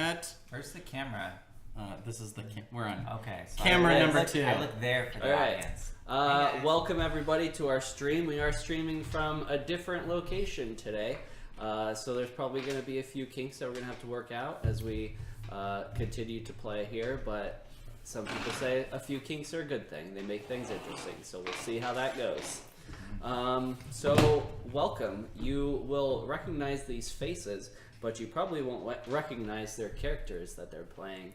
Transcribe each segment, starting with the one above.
Where's the camera? This is the we're on. Okay. So camera number 2. I look there for the audience. Welcome everybody to our stream. We are streaming from a different location today. So there's probably going to be a few kinks that we're going to have to work out as we continue to play here. But some people say a few kinks are a good thing. They make things interesting. So we'll see how that goes. So welcome. You will recognize these faces, but you probably won't recognize their characters that they're playing.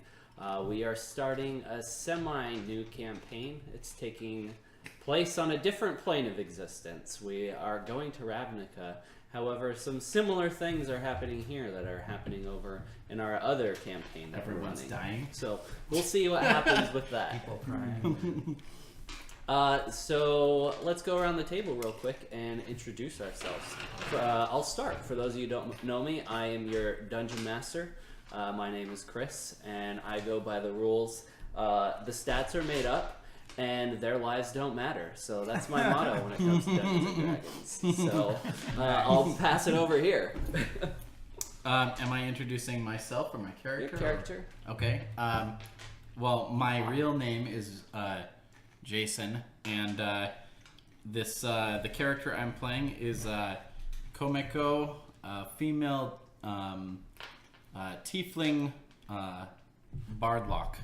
We are starting a semi-new campaign. It's taking place on a different plane of existence. We are going to Ravnica. However, some similar things are happening here that are happening over in our other campaign that Everyone's we're running. dying. So we'll see what happens with that. People crying. So let's go around the table real quick and introduce ourselves. I'll start. For those of you who don't know me, I am your dungeon master. My name is Chris, and I go by the rules. The stats are made up, and their lives don't matter. So that's my motto when it comes to Dungeons and Dragons. So I'll pass it over here. Am I introducing myself or my character? Your character. Okay. Well, my real name is Jason, and the character I'm playing is Komeko, female tiefling bardlock.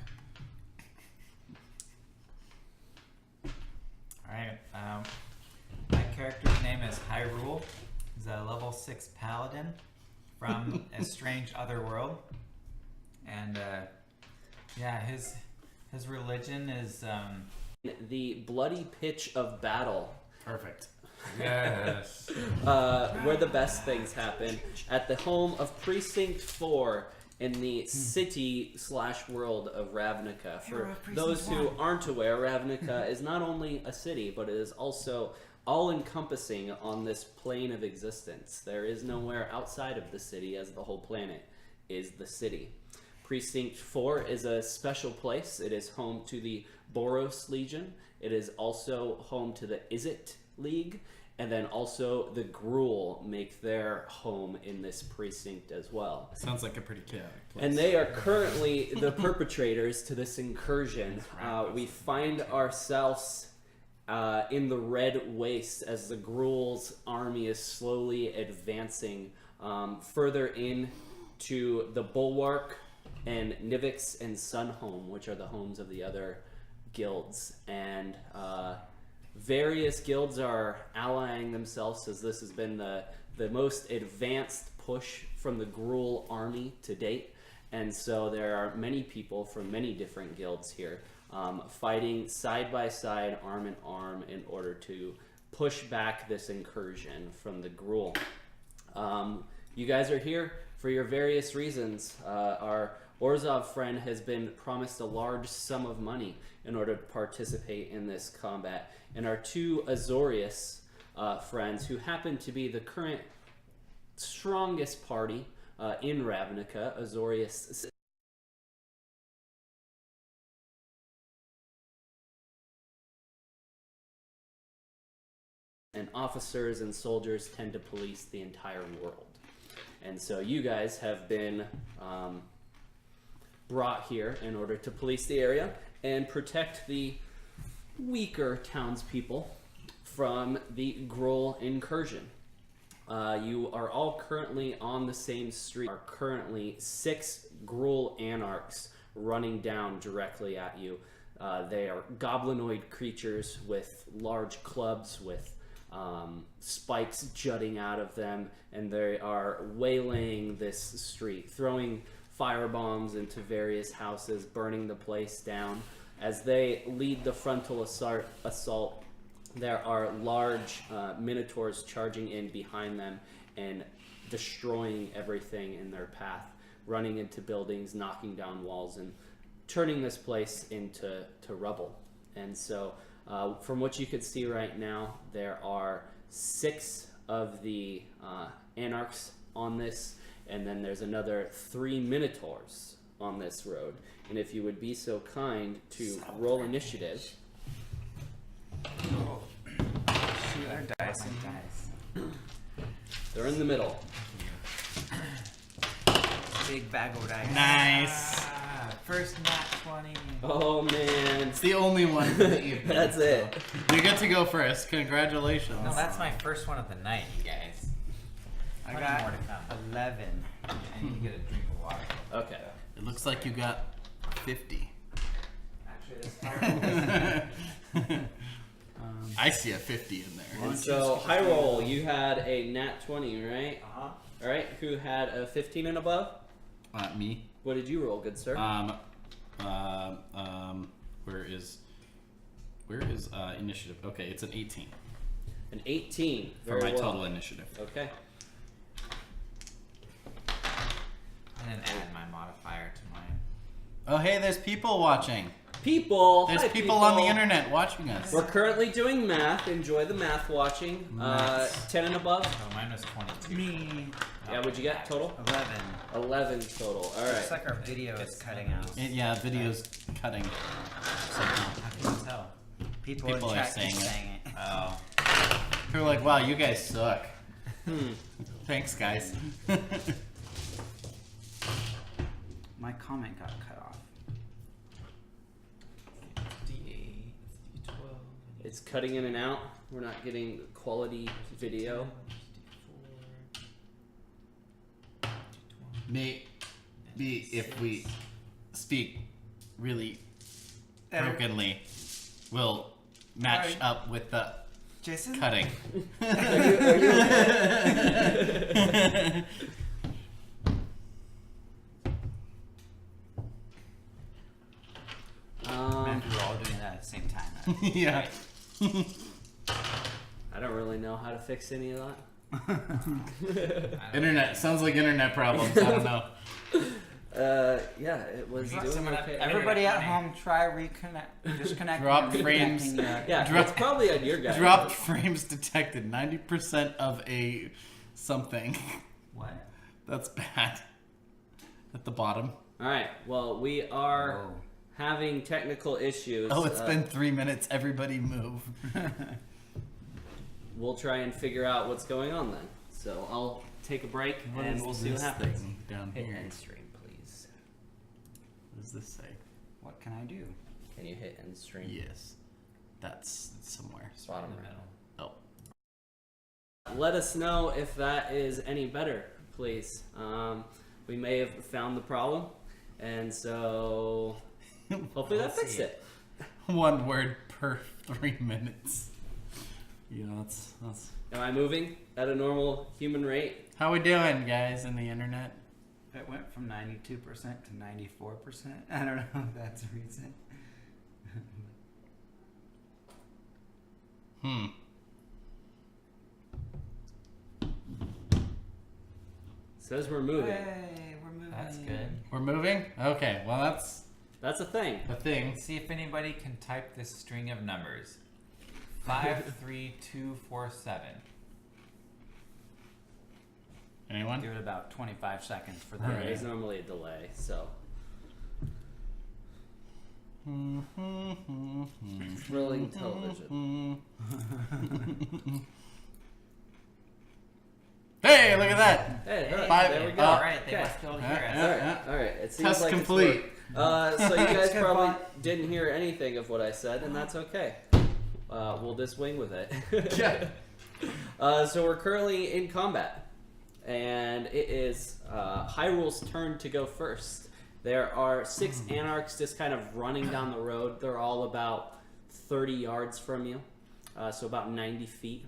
Alright, my character's name is Hyrule. He's a level 6 paladin from a strange other world. And yeah, his religion is The bloody pitch of battle. Perfect. yes. Where the best things happen at the home of Precinct 4 in the city/world of Ravnica. For those who aren't aware, Ravnica is not only a city, but it is also all-encompassing on this plane of existence. There is nowhere outside of the city, as the whole planet is the city. Precinct 4 is a special place. It is home to the Boros Legion. It is also home to the Izzet League, and then also the Gruul make their home in this precinct as well. Sounds like a pretty chaotic place. And they are currently the perpetrators to this incursion. We find ourselves in the Red Waste as the Gruul's army is slowly advancing further in to the Bulwark and Nivix and Sunhome, which are the homes of the other guilds. And various guilds are allying themselves, as this has been the most advanced push from the Gruul army to date. And so there are many people from many different guilds here fighting side by side, arm in arm, in order to push back this incursion from the Gruul. You guys are here for your various reasons. Our Orzhov friend has been promised a large sum of money in order to participate in this combat. And our two Azorius friends, who happen to be the current strongest party in Ravnica, Azorius and officers and soldiers tend to police the entire world. And so you guys have been brought here in order to police the area and protect the weaker townspeople from the Gruul incursion. You are all currently on the same street. There are currently 6 Gruul anarchs running down directly at you. They are goblinoid creatures with large clubs with spikes jutting out of them, and they are waylaying this street, throwing firebombs into various houses, burning the place down. As they lead the frontal assault, there are large minotaurs charging in behind them and destroying everything in their path, running into buildings, knocking down walls, and turning this place into rubble. And so from what you could see right now, there are 6 of the anarchs on this, and then there's another 3 minotaurs on this road. And if you would be so kind to roll initiative. Oh. Shoot our dice and dice. They're in the middle. big bag of dice. Nice. First nat 20. Oh man. It's the only one for the evening. That's it. You get to go first. Congratulations. No, that's my first one of the night, you guys. I Plenty got more to come. 11. I need to get a drink of water. Okay. It looks like you got 50. Actually, this I see a 50 in there. And so, high roll, you had a nat 20, right? Uh-huh. All right. Who had a 15 and above? Me. What did you roll, good sir? Where is initiative? Okay, it's an 18 An 18. for Very my well. total initiative. Okay. I didn't add my modifier to mine. Oh, hey, there's people watching. People. There's Hi, people on the internet watching us. We're currently doing math. Enjoy the math watching. Nice. 10 and above. Oh, mine was 22. Me. Yeah, what'd you get total? 11. 11 total. All Looks right. like our video is cutting out. Yeah, video's cutting. Somehow. How can you tell? People People in are chat saying keep it. saying it. Oh. They're like, wow, you guys suck. Hmm. Thanks, guys. My comment got cut off. D8, D12. It's cutting in and out. We're not getting quality video. Maybe if we speak really brokenly, we'll match Alright. up with the Jason? cutting. Are you okay? Man, we're all doing that at the same time. Right? Yeah. I don't really know how to fix any of that. Internet sounds like internet problems. I don't know. Yeah, it was We got doing someone up- okay. Everybody at Internet home, try reconnect. Disconnect. Drop frames. Yeah, Drop- it's probably on your guy. Dropped frames detected. 90% of a something. What? That's bad. At the bottom. All right. Well, we are Oh. having technical issues. Oh, it's been 3 minutes. Everybody move. We'll try and figure out what's going on then. So I'll take a break and we'll see what happens. thing down Hit here? end stream, please. What does this say? What can I do? Can you hit end stream? Yes. That's somewhere. Bottom in the right. middle. Oh. Let us know if that is any better, please. We may have found the problem, and so hopefully that We'll fixed see. it. One word per 3 minutes. Yeah, that's. Am I moving at a normal human rate? How we doing, guys, in the internet? It went from 92% to 94%. I don't know if that's a reason. Says we're moving. Hey, we're moving. That's good. We're moving? Okay, well, that's That's a thing. a thing. Let's see if anybody can type this string of numbers. 53247. Anyone? Give it about 25 seconds for All that. right. There's normally a delay, so thrilling television. Hey, look at that! Hey, look, Five- there we go. All right, they Okay. must be able to hear us. All right. It seems Test like complete. It's worked. So you guys Good probably fun. didn't hear anything of what I said, and that's okay. We'll just wing with it. Yeah. So we're currently in combat, and it is Hyrule's turn to go first. There are 6 Anarchs just kind of running down the road. They're all about 30 yards from you, so about 90 feet.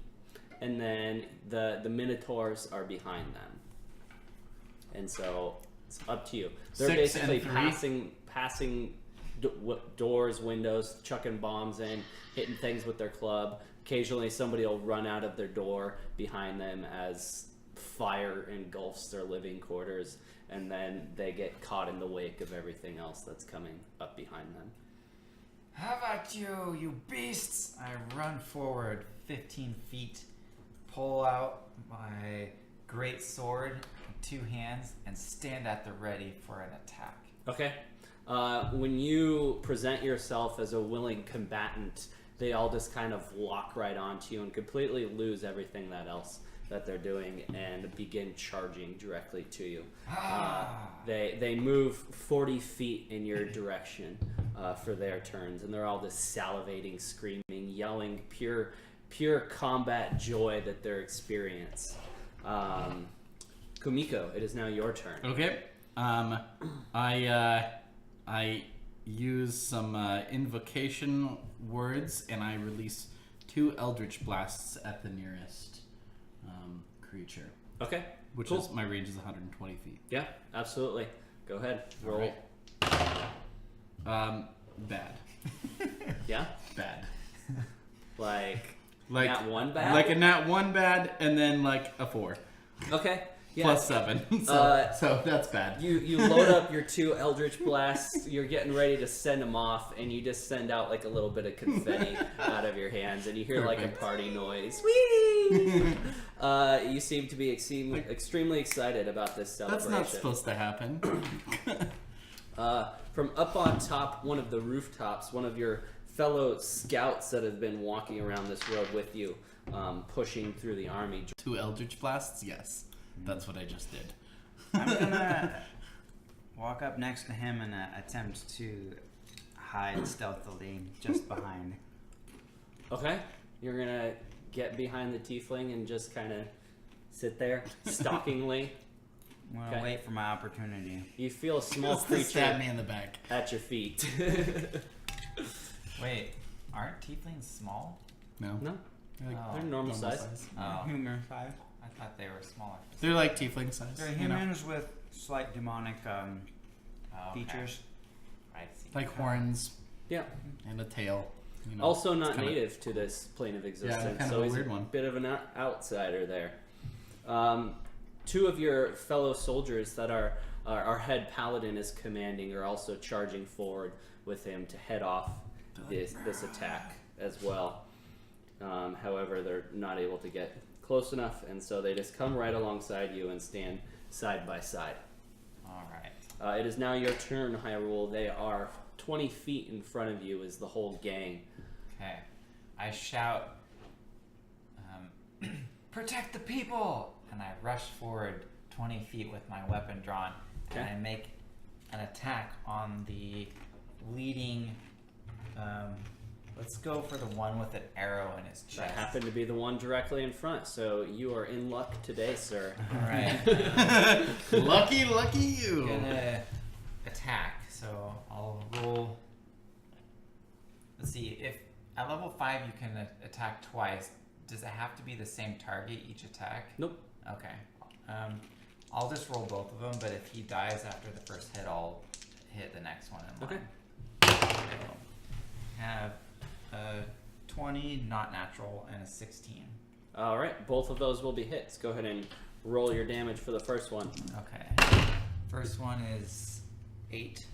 And then the Minotaurs are behind them. And so it's up to you. They're 6 and basically 3? passing doors, windows, chucking bombs in, hitting things with their club. Occasionally somebody will run out of their door behind them as fire engulfs their living quarters, and then they get caught in the wake of everything else that's coming up behind them. How about you, you beasts? I run forward 15 feet, pull out my great sword in 2 hands, and stand at the ready for an attack. Okay. When you present yourself as a willing combatant, they all just kind of lock right onto you and completely lose everything that else that they're doing and begin charging directly to you. They move 40 feet in your direction for their turns, and they're all just salivating, screaming, yelling, pure combat joy that they're experiencing. Kumiko, it is now your turn. Okay. I use some invocation words, and I release 2 Eldritch Blasts at the nearest creature, Okay. which Cool. is my range is 120 feet. Yeah, absolutely. Go ahead. Roll. Right. Bad. Yeah? Bad. Like Like nat 1 bad? Like a nat 1 bad, and then like a 4 Okay. Yeah. plus 7. So that's bad. You load up your 2 Eldritch Blasts, you're getting ready to send them off, and you just send out like a little bit of confetti out of your hands, and you hear like a Perfect. party noise. Whee! You seem to be extremely excited about this celebration. That's not supposed to happen. From up on top, one of the rooftops, one of your fellow scouts that have been walking around this road with you, pushing through the army. 2 Eldritch Blasts? Yes. That's what I just did. I'm gonna walk up next to him and attempt to hide stealthily just behind. Okay, you're gonna get behind the tiefling and just kind of sit there, stalkingly. I'm gonna Okay. wait for my opportunity. You feel a small Just stab creature me in the back. at your feet. Wait, aren't tieflings small? No. No, They're like Oh. they're normal size. Oh, Humor 5. I thought they were smaller. They're like tiefling size. They're you know? humans with slight demonic Oh, okay. features. I see. Like horns Yeah. and a tail. You know, Also it's not kinda- native to this plane of existence, kind so of a he's weird a one. bit of an outsider there. 2 of your fellow soldiers that our head paladin is commanding are also charging forward with him to head off this attack as well. However, they're not able to get close enough, and so they just come right alongside you and stand side by side. All right. It is now your turn, Hyrule. They are 20 feet in front of you is the whole gang. Okay. I shout, protect the people! And I rush forward 20 feet with my weapon drawn. Okay. And I make an attack on the leading, let's go for the one with an arrow in his That chest. happened to be the one directly in front, so you are in luck today, sir. Alright. Lucky you. Gonna attack, so I'll roll. Let's see, if at level 5 you can attack twice, does it have to be the same target each attack? Nope. Okay. I'll just roll both of them, but if he dies after the first hit, I'll hit the next one in line. Okay. Have a 20, not natural, and a 16. All right, both of those will be hits. Go ahead and roll your damage for the first one. Okay. First one is 8.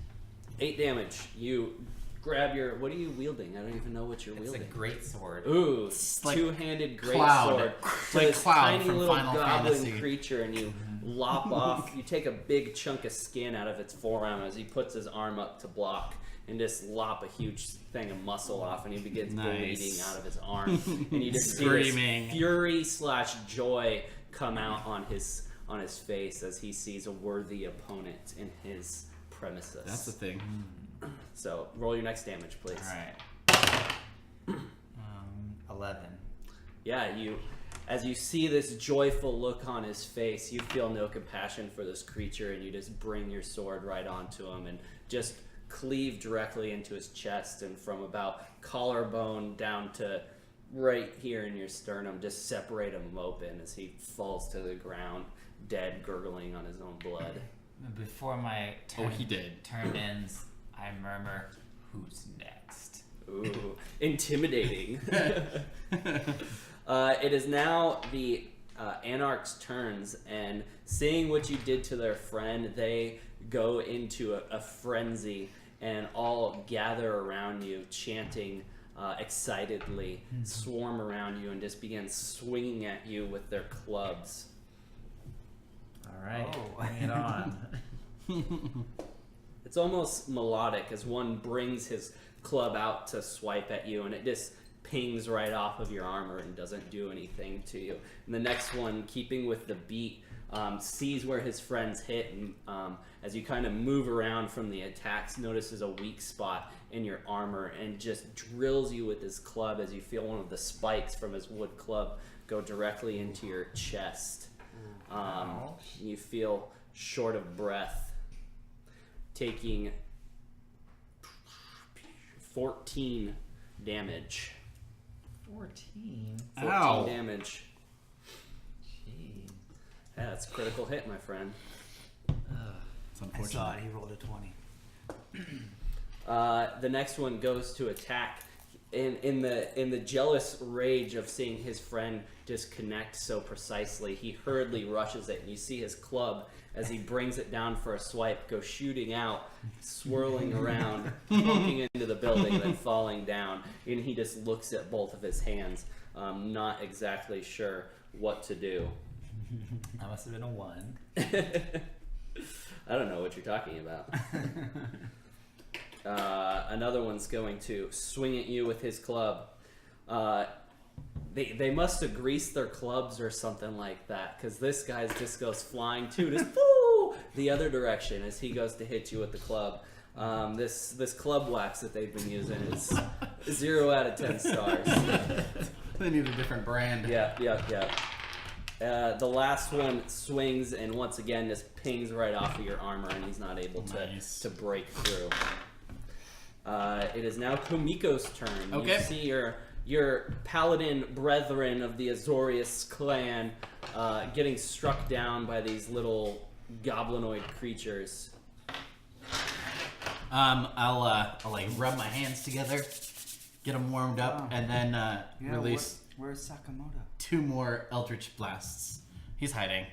8 damage. You grab your. What are you wielding? I don't even know what you're It's a wielding. great sword. Ooh, It's like two-handed great Cloud. sword. It's To like this Cloud tiny from little Final goblin Fantasy. creature, and you lop off. You take a big chunk of skin out of its forearm as he puts his arm up to block, and just lop a huge thing of muscle off, and he begins Nice. bleeding out of his arm, and you just see Screaming. this fury/joy come out on his face as he sees a worthy opponent in his premises. That's the thing. So roll your next damage, please. Alright. 11. Yeah, as you see this joyful look on his face, you feel no compassion for this creature, and you just bring your sword right onto him and just cleave directly into his chest, and from about collarbone down to right here in your sternum, just separate him open as he falls to the ground, dead, gurgling on his own blood. Before my turn, he did. turn ends, I murmur, who's next? Ooh, intimidating. It is now the Anarch's turns, and seeing what you did to their friend, they go into a frenzy and all gather around you, chanting excitedly, swarm around you, and just begin swinging at you with their clubs. Alright, Oh. bring it on. It's almost melodic as one brings his club out to swipe at you, and it just pings right off of your armor and doesn't do anything to you. And the next one, keeping with the beat, sees where his friends hit, and as you kind of move around from the attacks, notices a weak spot in your armor and just drills you with his club as you feel one of the spikes from his wood club go directly into your chest. You feel short of breath, taking 14 damage. 14. 14 Ow. damage. Jeez. Yeah, that's a critical hit, my friend. It's I unfortunate. saw it. He rolled a 20. The next one goes to attack. In the jealous rage of seeing his friend disconnect so precisely, he hurriedly rushes it, and you see his club as he brings it down for a swipe go shooting out, swirling around, poking into the building, then falling down. And he just looks at both of his hands, not exactly sure what to do. That must have been a 1. I don't know what you're talking about. Another one's going to swing at you with his club. They must have greased their clubs or something like that, because this guy's just goes flying too, just woo, the other direction as he goes to hit you with the club. This club wax that they've been using is 0 out of 10 stars. They need a different brand. Yeah. The last one swings and once again just pings right off of your armor, and he's not able Nice. to break through. It is now Komiko's turn. Okay. You see your paladin brethren of the Azorius clan getting struck down by these little goblinoid creatures. I'll like rub my hands together, get them warmed up, Oh. and then Yeah, release where's Sakamoto? 2 more Eldritch Blasts. He's hiding.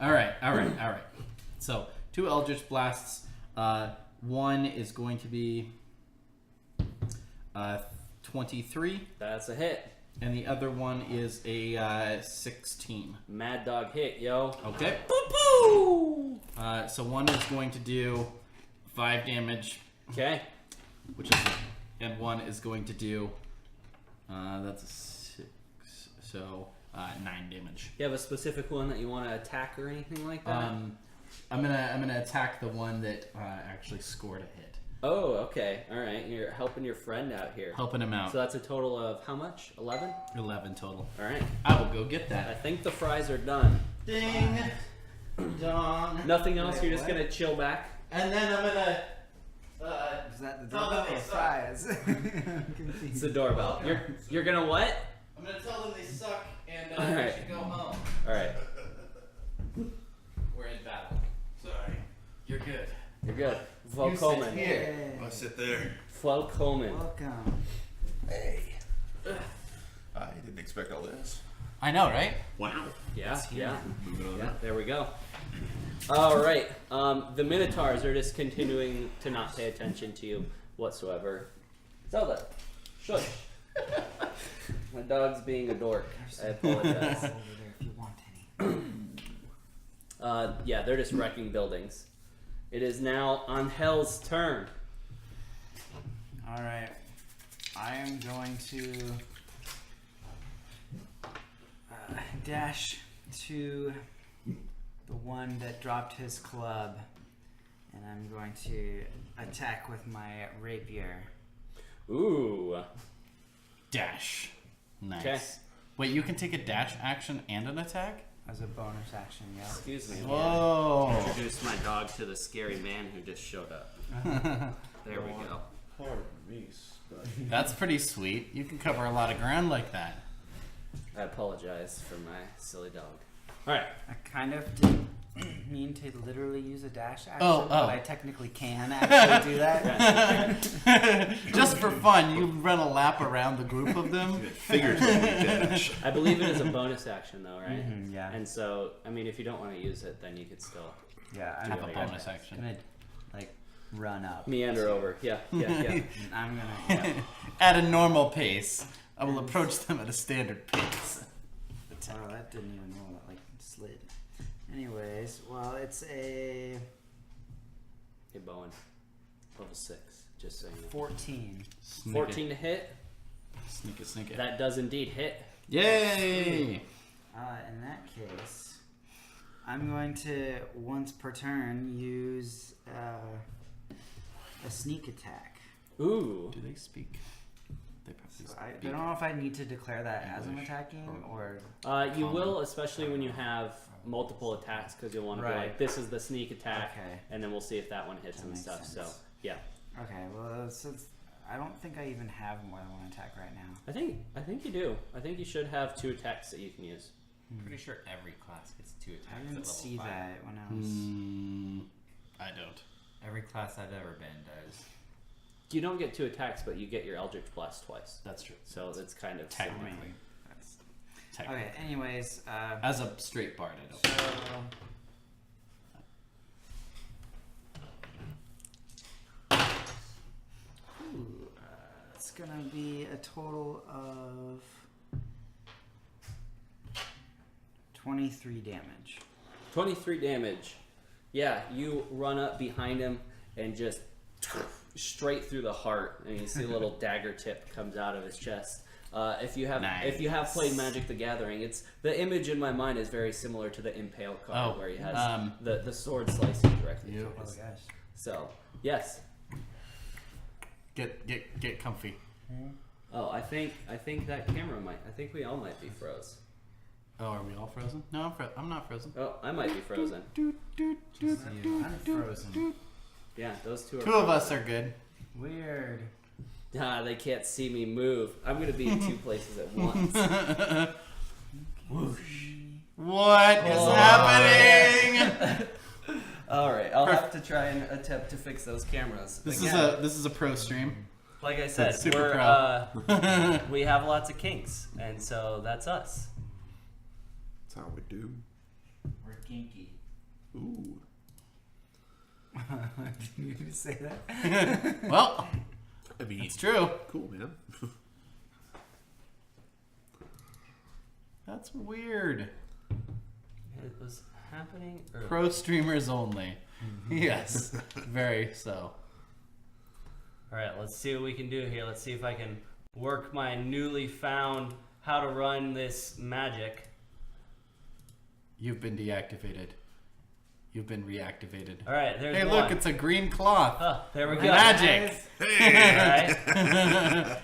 All right. So 2 Eldritch Blasts. One is going to be 23, That's a hit. and the other one is a 16. Mad dog hit, yo. Okay. Boo-boo! So one is going to do 5 damage, Okay. and one is going to do that's a 6, so 9 damage. You have a specific one that you want to attack or anything like that? I'm gonna attack the one that actually scored a hit, Oh, okay. All right. You're helping your friend out here. helping him out. So that's a total of how much? 11? 11 total. All right. I will go get I that. think the fries are done. Ding dong. Nothing else? Wait, You're just what? going to chill back? And then I'm gonna. Is that the Tell them doorbell they or suck. fries? I'm confused. It's the doorbell. You're going to what? I'm gonna tell them they suck and All they right. should go home. All right. We're in battle. Sorry. You're good. You're good. You sit Volkomen. here. I'll sit there. Volkomen. Welcome. Hey. I didn't expect all this. I know, right? Wow. Yeah. Moving on. Yeah, there we go. All right. The Minotaurs are just continuing to not pay attention to you whatsoever. Zelda, shush. My dog's being a dork. I apologize. Over there if you want any. Yeah, they're just wrecking buildings. It is now Angel's turn. All right. I am going to dash to the one that dropped his club, and I'm going to attack with my rapier. Ooh. Dash. Nice. 'Kay. Wait, you can take a dash action and an attack? As a bonus action, yeah. Excuse me. Whoa. Introduce my dog to the scary man who just showed up. There we go. Pardon me, but That's pretty sweet. You can cover a lot of ground like that. I apologize for my silly dog. All right. I kind of didn't mean to literally use a dash action, Oh. but I technically can actually do that. Just for fun, you run a lap around the group of them. figuratively dash. I believe it is a bonus action, though, right? Mhm, yeah. And so, I mean, if you don't want to use it, then you could still Yeah, I'm Have a gonna- bonus action. gonna like run up. meander over. Yeah. And I'm gonna. Yeah. At a normal pace. I will approach them at a standard pace. Oh, that didn't even roll. That like slid. Anyways, well, it's a Hey, Bowen. Level 6. Just just so you know. 14. Sneak 14 to hit. Sneak it, sneak it. That does indeed hit. Yay! In that case, I'm going to, once per turn, use a sneak attack. Ooh. Do they speak? They probably So speak. I don't know if I need to declare that as I'm English attacking or... You will, especially when you have multiple attacks, because you'll want to be Right. like, this is the sneak attack, Okay. and then we'll see if that one hits That and makes stuff. sense. So, yeah. Okay, well, since I don't think I even have more than one attack right now. I think you do. I think you should have 2 attacks that you can use. I'm pretty sure every class gets 2 attacks. I at didn't level see 5. that when I was... I don't. Every class I've ever been does. You don't get 2 attacks, but you get your Eldritch Blast twice. That's true. So it's kind of Technically. similar. That's... Technically. Okay, anyways, As a straight bard, I don't. so... It's gonna be a total of 23 damage. 23 damage. Yeah, you run up behind him and just straight through the heart, and you see a little dagger tip comes out of his chest. If you have played Magic the Gathering, it's the image in my mind is very similar to the Impale card, where he has the sword slicing directly through Oh his. gosh. So yes. Get comfy. Oh, I think that camera might. I think we all might be froze. Oh, are we all frozen? No, I'm not frozen. Oh, I might be frozen. I'm frozen. Yeah, those two are. 2 of us are good. Weird. They can't see me move. I'm gonna be in 2 places at once. What is happening? All right, I'll have to try and attempt to fix those cameras. This Again, is a pro stream. Like I said, Super we're we have lots of kinks, and so that's us. That's how we do. We're kinky. Ooh. Did you say that? Well, I mean, it's true. cool, man. That's weird. It was happening earlier. Pro streamers only. Yes, very so. All right, let's see what we can do here. Let's see if I can work my newly found how to run this magic. You've been deactivated. You've been reactivated. All right, there's Hey, one. look, it's a green cloth. Oh, there we go. Magic. All right.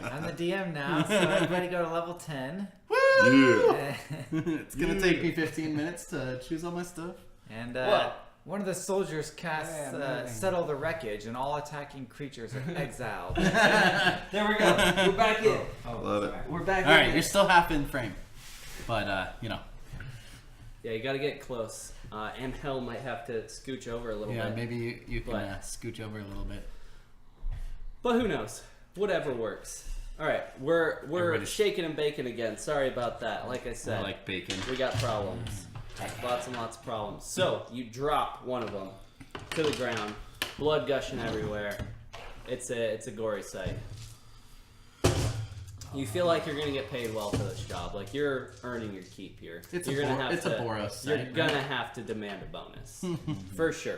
I'm the DM now, so everybody go to level 10. Yeah. It's gonna take me 15 minutes to choose all my stuff. And What? one of the soldiers casts Yeah, moving. Settle the Wreckage, and all attacking creatures are exiled. There we go. We're back in. Love it. We're back All right, in. you're still half in frame, but you know, Yeah, you got to get close. And Hell might have to scooch over a little yeah, bit. maybe you can But- scooch over a little bit. But who knows? Whatever works. All right, we're Everybody's- shaking and baking again. Sorry about that. Like I I said, like bacon. we got problems. Lots and lots of problems. So you drop one of them to the ground, blood gushing everywhere. It's a gory sight. You feel like you're gonna get paid well for this job. Like you're earning your keep here. It's you're a gonna Bor- have it's to, a Boros You're site, gonna right? have to demand a bonus for sure.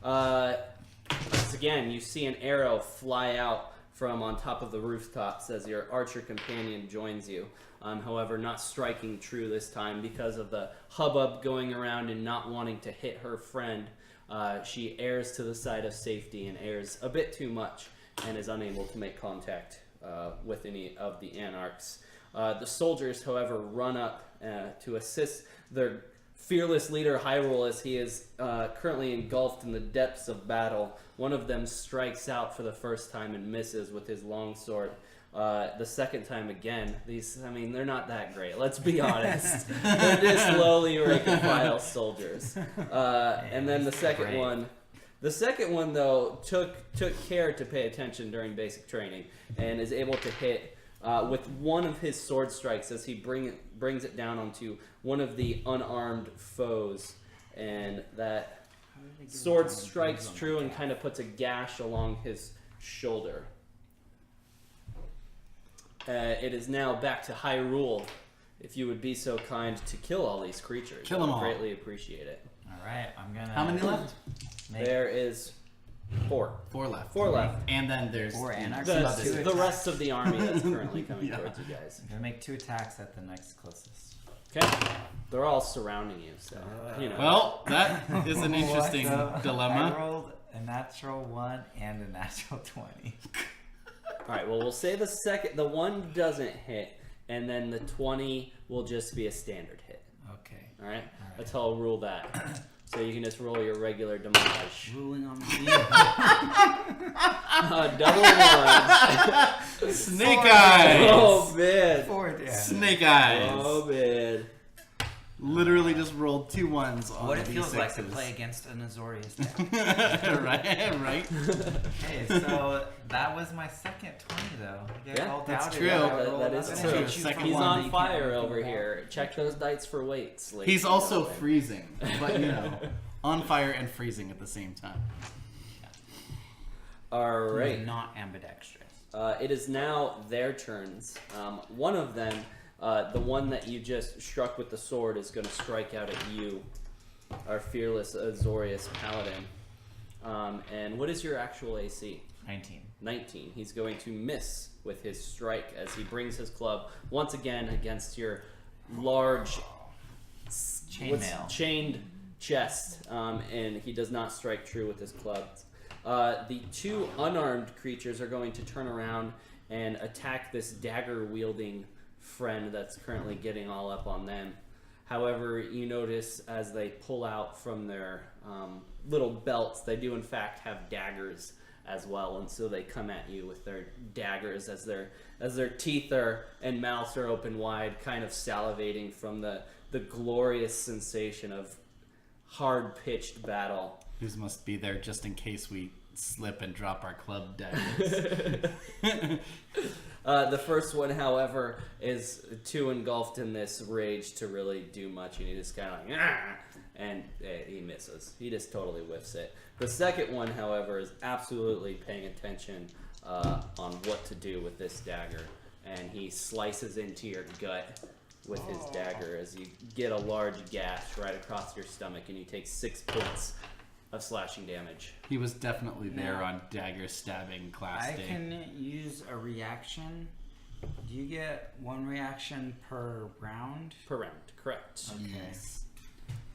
Once again, you see an arrow fly out from on top of the rooftops as your archer companion joins you. However, not striking true this time because of the hubbub going around and not wanting to hit her friend. She errs to the side of safety and errs a bit too much and is unable to make contact with any of the anarchs. The soldiers, however, run up to assist their fearless leader Hyrule as he is currently engulfed in the depths of battle. One of them strikes out for the first time and misses with his longsword. The second time again, they're not that great. Let's be honest. They're just lowly rank and file soldiers. And then the second one though took care to pay attention during basic training and is able to hit with one of his sword strikes as he brings it down onto one of the unarmed foes, and that sword strikes true and kind of puts a gash along his shoulder. It is now back to Hyrule. If you would be so kind to kill all these creatures, Kill I would them all. greatly appreciate it. All right, I'm gonna. How many left? Make, There is 4. 4 left. 4 left. And then there's 4 the- anarchists. The rest of the army that's currently coming Yeah. towards you guys. I'm gonna make 2 attacks at the next closest. Okay. They're all surrounding you, so you know. Well, that is an interesting So, dilemma. I rolled a natural 1 and a natural 20. All right. Well, we'll say the 1 doesn't hit, and then the 20 will just be a standard hit. Okay. All right. That's how I'll rule that. So you can just roll your regular damage. Ruling on the field. Double 1. Snake eyes. Oh man. 4 damage. Snake eyes. Oh man. Literally just rolled 2 1s on What it the feels like to D6s. play against an Azorius deck. right. Okay, so that was my second 20 though. You guys Yeah, all that's doubted true. it. I That rolled is another true. one. Second He's one on that you can't fire really over think here. Check those dice for weights. ladies He's and also gentlemen. freezing, but you know, on fire and freezing at the same time. All right. Not ambidextrous. It is now their turns. One of them, the one that you just struck with the sword, is going to strike out at you, our fearless Azorius Paladin. And what is your actual AC? 19. 19. He's going to miss with his strike as he brings his club once again against your large Chainmail. chained chest, and he does not strike true with his club. The 2 unarmed creatures are going to turn around and attack this dagger-wielding friend that's currently getting all up on them. However, you notice as they pull out from their little belts, they do in fact have daggers as well, and so they come at you with their daggers as their teeth and mouths are open wide, kind of salivating from the glorious sensation of hard-pitched battle. These must be there just in case we slip and drop our club daggers. The first one, however, is too engulfed in this rage to really do much, and he just kind of like, "Ah!" and he misses. He just totally whiffs it. The second one, however, is absolutely paying attention on what to do with this dagger, and he slices into your gut with his dagger as you get a large gash right across your stomach, and you take 6 points of slashing damage. He was definitely there on dagger stabbing class I day. can use a reaction. Do you get 1 reaction per round? Per round, correct. Okay. Yes.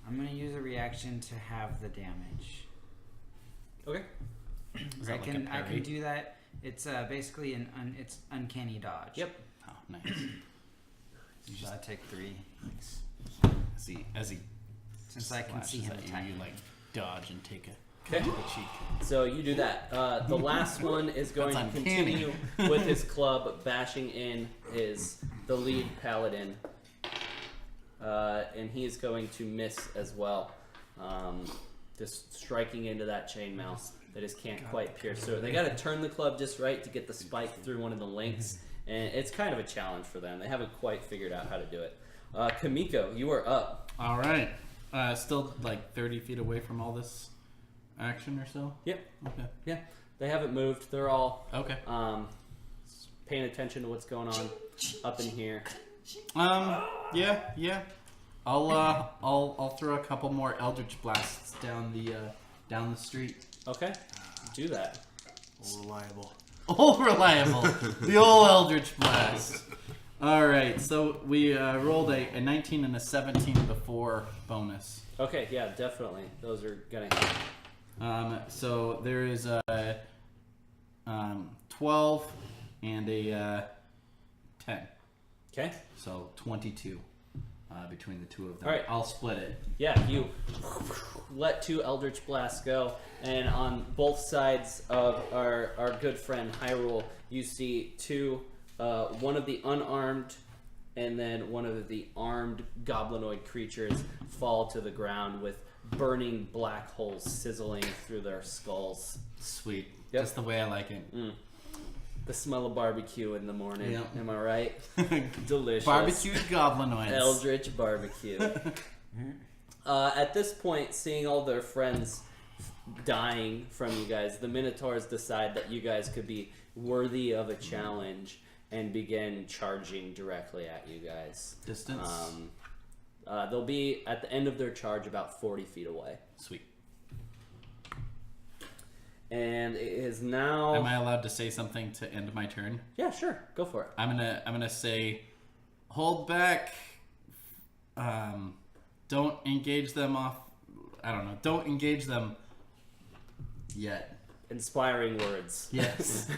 I'm gonna use a reaction to have the damage. Okay. Is I that like a can parry? do that. It's basically it's uncanny dodge. Yep. Oh, nice. So I take 3. As he Since I can see slashes him at attack. you like dodge and take Okay. a cheek. So you do that. The last one is going to That's uncanny. continue with his club, bashing in the lead paladin, and he is going to miss as well, just striking into that chainmail. They just can't quite pierce through it. They got to turn the club just right to get the spike through one of the links, and it's kind of a challenge for them. They haven't quite figured out how to do it. Kamiko, you are up. All right. Still like 30 feet away from all this action or so? Yep. Okay. Yeah, they haven't moved. They're all Okay. paying attention to what's going on up in here. Yeah. I'll throw a couple more Eldritch Blasts down the street. Okay, do that. Reliable. All reliable. The old Eldritch Blast. Alright, so we rolled a 19 and a 17 before bonus. Okay, yeah, definitely. Those are gonna hit. So there is a 12 and a 10. Okay. So 22 between the two of them. All right. I'll split it. Yeah, you let 2 Eldritch Blasts go, and on both sides of our good friend Hyrule, you see 2, one of the unarmed and then one of the armed goblinoid creatures fall to the ground with burning black holes sizzling through their skulls. Sweet. Yep. Just the way I like it. The smell of barbecue in the morning. Yep. Am I right? Delicious. Barbecued goblinoids. Eldritch barbecue. At this point, seeing all their friends dying from you guys, the Minotaurs decide that you guys could be worthy of a challenge and begin charging directly at you guys. Distance. They'll be at the end of their charge about 40 feet away. Sweet. And it is now. Am I allowed to say something to end my turn? Yeah, sure. Go for it. I'm gonna say, hold back. Don't engage them off. I don't know. Don't engage them yet. Inspiring words. Yes.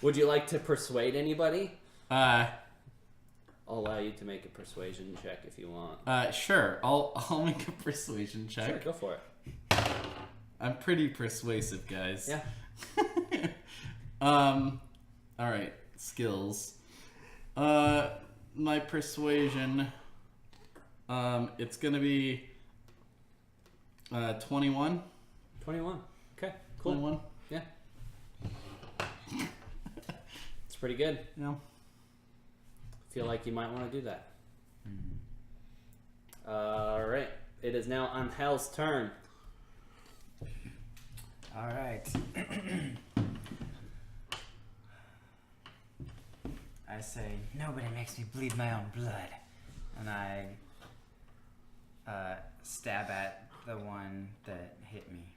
Would you like to persuade anybody? I'll I'll allow you to make a persuasion check if you want. Sure. I'll make a persuasion check. Sure, go for it. I'm pretty persuasive, guys. Yeah. All right. Skills. My persuasion. It's gonna be 21. 21. Okay, cool. 21. Yeah. It's pretty good. Yeah. Feel like you might want to do that. All right. It is now on Hal's turn. All right. I say, nobody makes me bleed my own blood. And I stab at the one that hit me.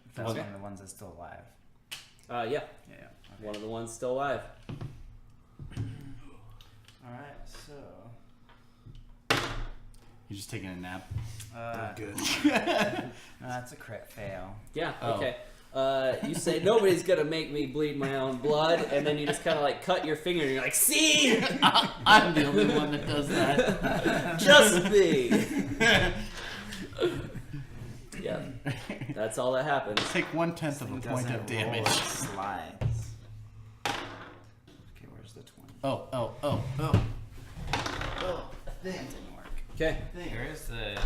If that's Okay. one of the ones that's still alive. Yeah. Yeah. Okay. One of the ones still alive. Alright, so... You're just taking a nap. Good. no, that's a crit fail. Yeah, Oh. okay. You say, nobody's going to make me bleed my own blood, and then you just kind of like cut your finger and you're like, see? I'm the only one that does that. Just me. Yeah, that's all that happens. Take 1/10 of a Thing point of doesn't roll, damage. it slides. Okay, where's the 20? Oh. Oh, that didn't work. Okay. There is the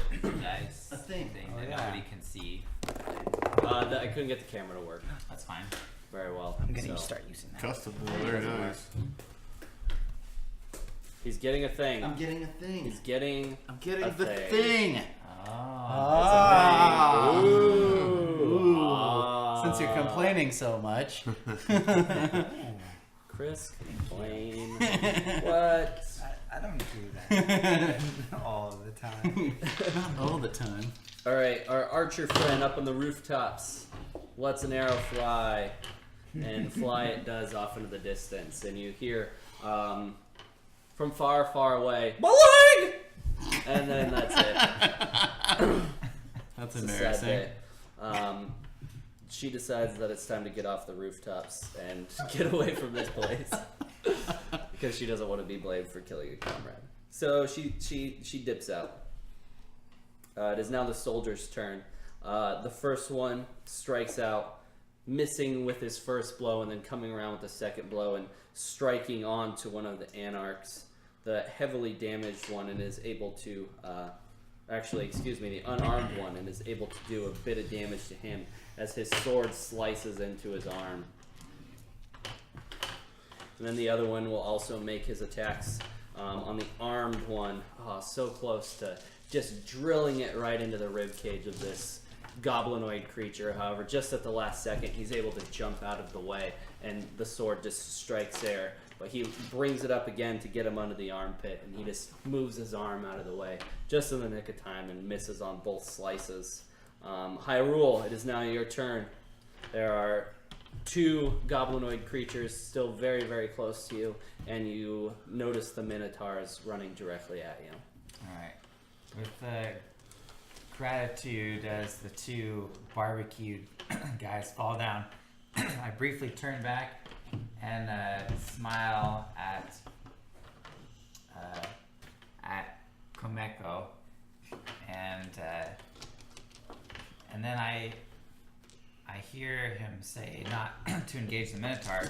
dice thing Oh, that yeah. nobody can see. I couldn't get the camera to work That's fine. very well. I'm gonna so. start using that. Custom. There it is. He's getting a thing. I'm getting a thing. He's getting I'm getting a the thing. thing. Ah. Since you're complaining so much. Chris, complain. What? I don't do that all of the time. Not all the time. All right, our archer friend up on the rooftops lets an arrow fly, and fly it does off into the distance, and you hear from far, far away, "Maling!" And then that's it. That's It's a sad embarrassing. day. She decides that it's time to get off the rooftops and get away from this place because she doesn't want to be blamed for killing a comrade. So she dips out. It is now the soldier's turn. The first one strikes out, missing with his first blow, and then coming around with the second blow and striking onto one of the anarchs, the heavily damaged one, and is able to. The unarmed one, and is able to do a bit of damage to him as his sword slices into his arm. And then the other one will also make his attacks on the armed one. Oh, so close to just drilling it right into the rib cage of this goblinoid creature. However, just at the last second, he's able to jump out of the way, and the sword just strikes air. But he brings it up again to get him under the armpit, and he just moves his arm out of the way just in the nick of time and misses on both slices. Hyrule, it is now your turn. There are two goblinoid creatures still very, very close to you, and you notice the minotaurs running directly at you. Alright. With gratitude as the two barbecued guys fall down, I briefly turn back and smile at Komeko, and then I hear him say not to engage the Minotaur,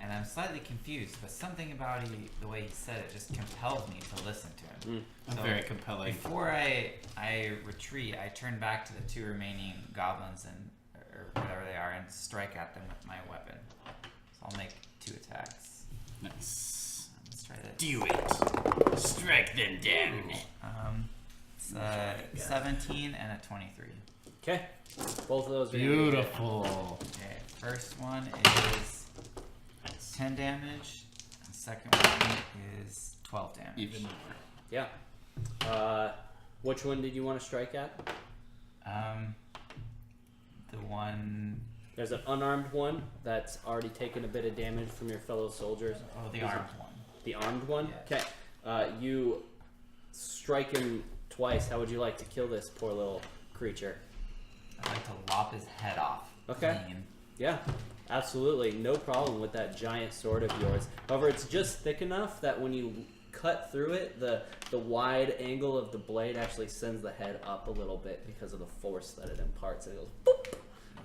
and I'm slightly confused, but something about the way he said it just compelled me to listen to him. I'm very compelling. Before I retreat, I turn back to the two remaining goblins or whatever they are and strike at them with my weapon. So I'll make 2 attacks. Nice. Let's try this. Do it. Strike them down. It's a 17 and a 23. Okay, both of those are gonna be hit. Beautiful. Okay, first one is 10 damage. The second one is 12 damage. Even more. Yeah. Which one did you want to strike at? The one There's an unarmed one that's already taken a bit of damage from your fellow soldiers. Oh, the armed one. The armed one? Yes. Okay. You strike him twice. How would you like to kill this poor little creature? I'd like to lop his head off. Okay. Clean. Yeah, absolutely. No problem with that giant sword of yours. However, it's just thick enough that when you cut through it, the wide angle of the blade actually sends the head up a little bit because of the force that it imparts. It goes boop,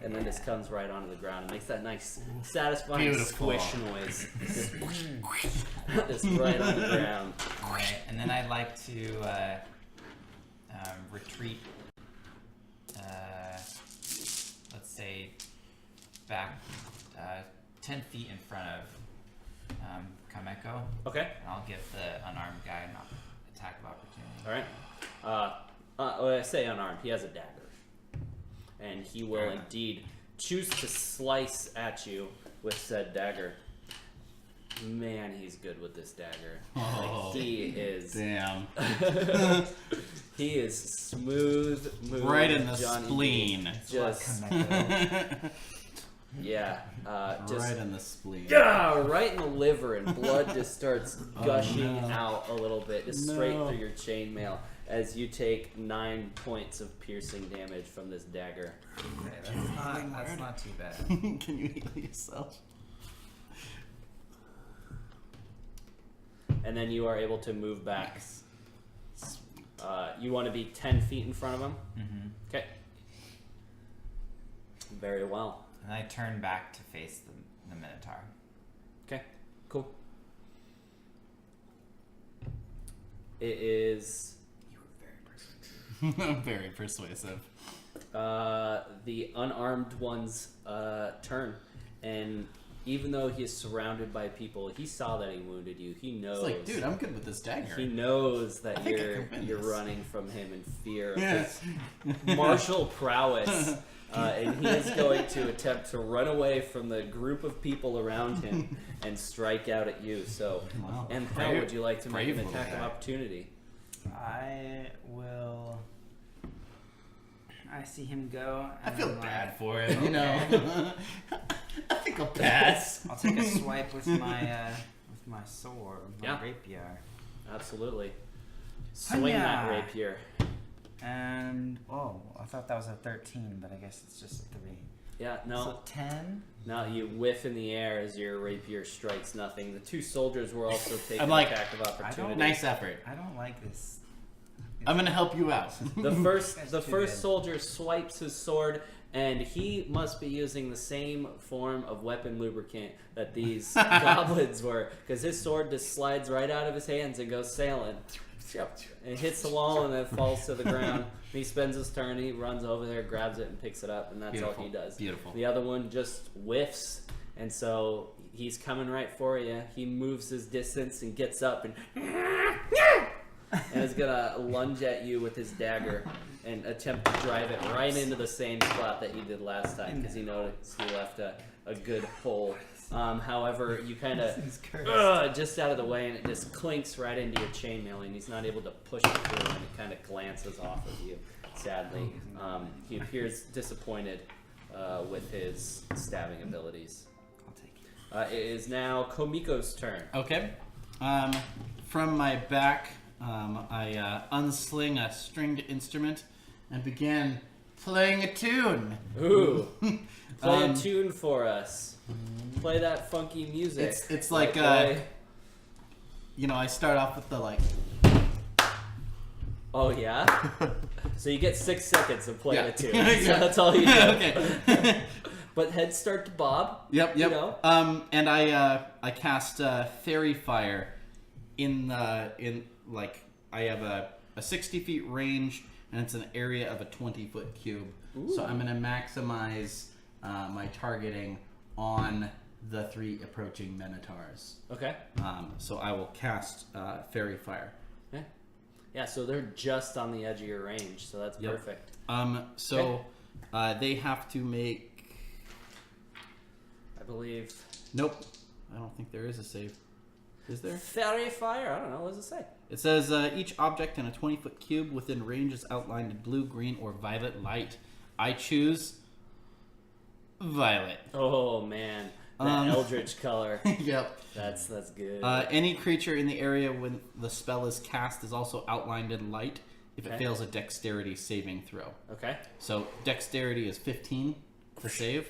and then just comes right onto the ground and makes that nice, satisfying Beautiful. squish noise. Just right on the ground. Alright, and then I'd like to retreat, let's say, back 10 feet in front of Kameko. Okay. And I'll give the unarmed guy an attack of opportunity. All right. When I say unarmed, he has a dagger. And he will Fair enough. indeed choose to slice at you with said dagger. Man, he's good with this dagger. Oh, Like, he is. Damn. He is smooth, Right in the Johnny spleen. B. Just Kameko. yeah, just Right in the spleen. right in the liver, and blood just starts gushing no. out a little bit, just straight No. through your chainmail as you take 9 points of piercing damage from this dagger. Okay, that's not too bad. Can you heal yourself? And then you are able to move back. You want to be 10 feet in front of him? Mm-hmm. Okay. Very well. And I turn back to face the Minotaur. Okay, cool. It is You were very persuasive. Very persuasive. the unarmed one's turn. And even though he is surrounded by people, he saw that he wounded you. He knows. It's like, dude, I'm good with this dagger. He knows I that think I can win you're this. running from him in fear of Yeah. his martial prowess. And he is going to attempt to run away from the group of people around him and strike out at you. So, Wow. and how Brave- would you like to make an brave attack little of guy. opportunity? I will. I see him go. I and feel I'm like, bad for him, you know. I think I'll pass. I'll take a swipe with my sword, my Yeah. rapier, Absolutely. Swing that Hiya! rapier. and I thought that was a 13, but I guess it's just a 3. Yeah, So no, 10. no, you whiff in the air as your rapier strikes nothing. The two soldiers were also taking I'm like, attack of opportunity. Nice effort. I don't like this. I'm gonna help you out. The first That's the too first good. soldier swipes his sword, and he must be using the same form of weapon lubricant that these goblins were, because his sword just slides right out of his hands and goes sailing. And hits the wall and then falls to the ground. He spends his turn, he runs over there, grabs it, and picks it up, and that's all he does. Beautiful. The other one just whiffs, and so he's coming right for you. He moves his distance and gets up and is gonna lunge at you with his dagger and attempt to drive it right into the same spot that he did last time, because he noticed he left a good hole. However, you kind of just out of the way, and it just clinks right into your chainmail, and he's not able to push it through, and it kind of glances off of you. Sadly, he appears disappointed with his stabbing abilities. I'll take it. It is now Komiko's turn. Okay. From my back, I unsling a stringed instrument and began playing a tune. Ooh, play a Um, tune for us. Play that funky music. It's like boy. you know, I start off with the like. Oh yeah. So you get 6 seconds of playing Yeah. a tune. Yeah. So that's all you do. Okay. But heads start to bob. Yep. You know? And I cast fairy fire in like I have a 60 feet range, and it's an area of a 20-foot cube. Ooh. So I'm gonna maximize my targeting on the 3 approaching minotaurs. Okay. So I will cast fairy fire. Yeah, so they're just on the edge of your range, so that's Yep. perfect. So they have to make. I believe. Nope. I don't think there is a save. Is there? Fairy fire. I don't know. What does it say? It says each object in a 20-foot cube within range is outlined in blue, green, or violet light. I choose violet. Oh man, that eldritch color. Yep. That's good. Any creature in the area when the spell is cast is also outlined in light if it Okay. fails a dexterity saving throw. Okay. So dexterity is 15 to save.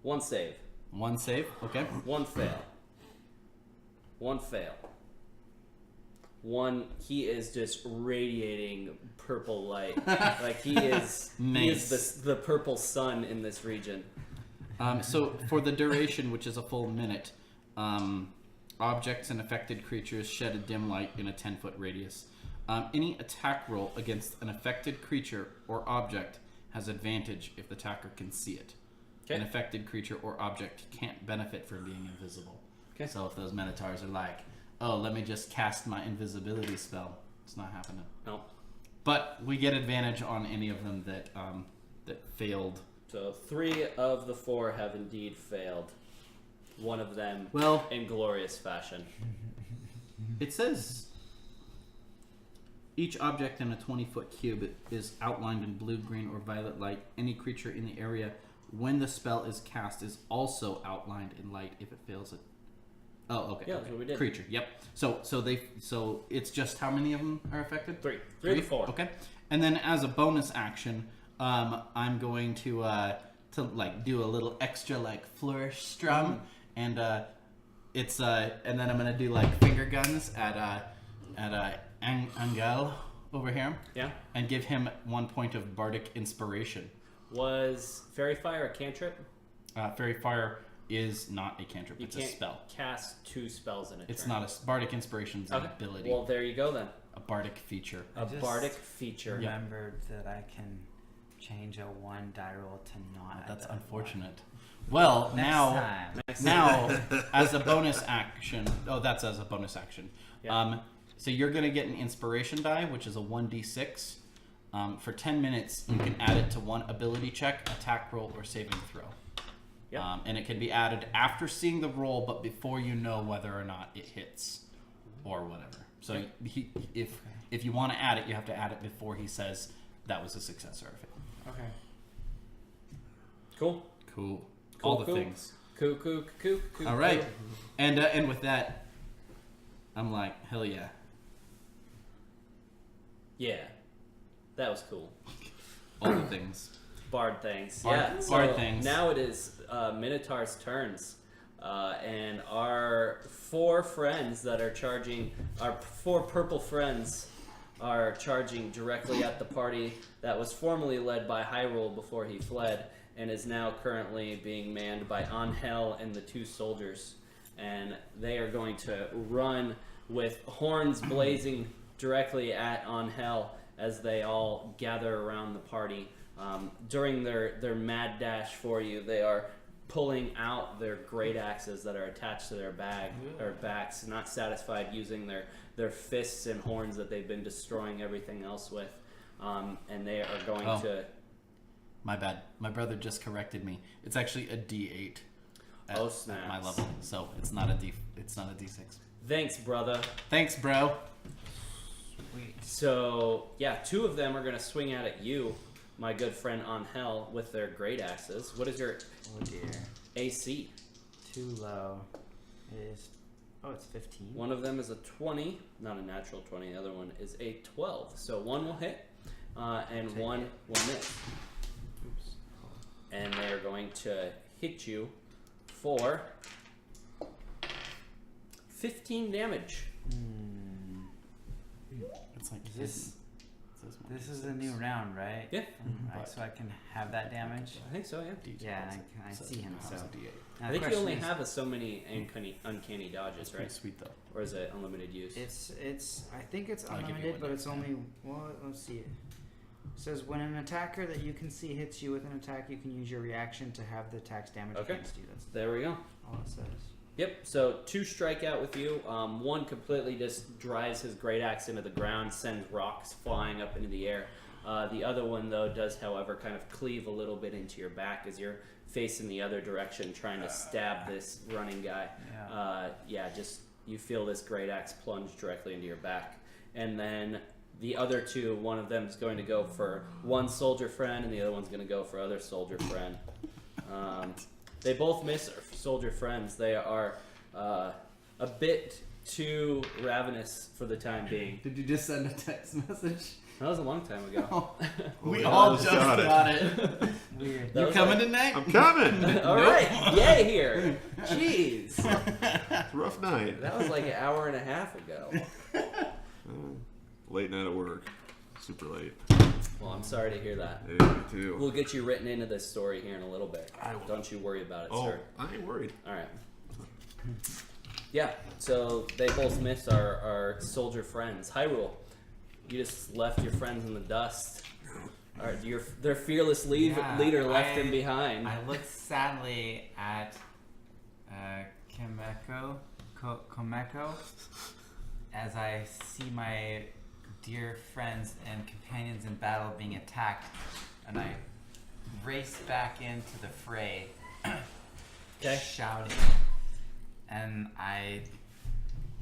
One save. One save, okay. One fail. One fail. One, he is just radiating purple light. Like he is Nice. the purple sun in this region. So for the duration, which is a full minute, objects and affected creatures shed a dim light in a 10-foot radius. Any attack roll against an affected creature or object has advantage if the attacker can see it. Okay. An affected creature or object can't benefit from being invisible. Okay. So if those minotaurs are like, oh, let me just cast my invisibility spell, it's not happening. No. But we get advantage on any of them that that failed. So 3 of the 4 have indeed failed. One of them Well, in glorious fashion. it says each object in a 20-foot cube is outlined in blue, green, or violet light. Any creature in the area when the spell is cast is also outlined in light if it fails it. Oh, okay. Yeah, okay. that's what we did. Creature. Yep. So it's just how many of them are affected? 3. 3 of the 4. Okay. And then as a bonus action, I'm going to like do a little extra like flourish strum, and it's and then I'm gonna do like finger guns at Angel over here, Yeah. and give him 1 point of bardic inspiration. Was Fairy Fire a cantrip? Fairy fire is not a cantrip; You it's can't a spell. cast 2 spells in a It's turn. not a bardic inspiration is an Okay. ability, Well, there you go then. a bardic feature. A just bardic feature. Remembered that I can change a 1 die roll to not. That's a unfortunate. Well, Next now. time. Now, as a bonus action, that's as a bonus action. Yeah. So you're gonna get an inspiration die, which is a 1d6. For 10 minutes, you can add it to one ability check, attack roll, or saving throw. Yeah. And it can be added after seeing the roll, but before you know whether or not it hits, or whatever. So if you want to add it, you have to add it before he says that was a success or a fail. Okay. Cool. Cool. Cool, All the cool. things. Cool. All right. And with that, I'm like, hell yeah. Yeah. That was cool. All the things. Bard things. Bard- Yeah. So bard things. now it is Minotaur's turns. And our 4 friends that are charging, our 4 purple friends are charging directly at the party that was formerly led by Hyrule before he fled and is now currently being manned by Angel and the 2 soldiers. And they are going to run with horns blazing directly at Angel as they all gather around the party. During their mad dash for you, they are pulling out their great axes that are attached to their backs, not satisfied using their fists and horns that they've been destroying everything else with. And they are going to... My bad. My brother just corrected me. It's actually a D8 at, Oh, at snaps. my level, so it's not a D6. Thanks, brother. Thanks, bro. So, yeah, 2 of them are going to swing out at you, my good friend Angel, with their great axes. What is your Oh dear. AC? Too low. It is. Oh, it's 15. One of them is a 20, not a natural 20. The other one is a 12. So one will hit, and Take one it. will miss. Oops. And they are going to hit you for 15 damage. It's like Is this- hidden. It says This is a new round, right? Yeah. Right, so I can have that damage. I think so, yeah. D8. Yeah, I So see him. how's So a D8? now I the think you question only is- have so many uncanny dodges, It's right? pretty sweet though. Or is it unlimited use? It's. I think it's I'll give you unlimited, one but next it's only. Well, let's see. It says when an attacker that you can see hits you with an attack, you can use your reaction to have the attack's damage Okay. against you. That's There we go. all it says. Yep, so 2 strike out with you. One completely just drives his great axe into the ground, sends rocks flying up into the air. The other one, though, does, however, kind of cleave a little bit into your back as you're facing the other direction, trying to stab this running guy. Yeah. Just you feel this great axe plunge directly into your back. And then the other 2, one of them is going to go for one soldier friend, and the other one's going to go for other soldier friend. They both miss soldier friends. They are a bit too ravenous for the time being. Did you just send a text message? That was a long time ago. We We all all just got got it. it. Weird. That You was coming like- tonight? I'm coming. All right, yay here. Jeez, It's a rough night. that was like an hour and a half ago. Late night at work. Super late. Well, I'm sorry to hear that. Hey, me too. We'll get you written into this story here in a little bit. I will. Don't you worry about it, Oh, sir. I ain't worried. All right. Yeah, so they both miss our soldier friends. Hyrule, you just left your friends in the dust. All right, their fearless Yeah, leader left them I- behind. I look sadly at Komeko as I see my dear friends and companions in battle being attacked, and I race back into the fray, Okay. shouting, and I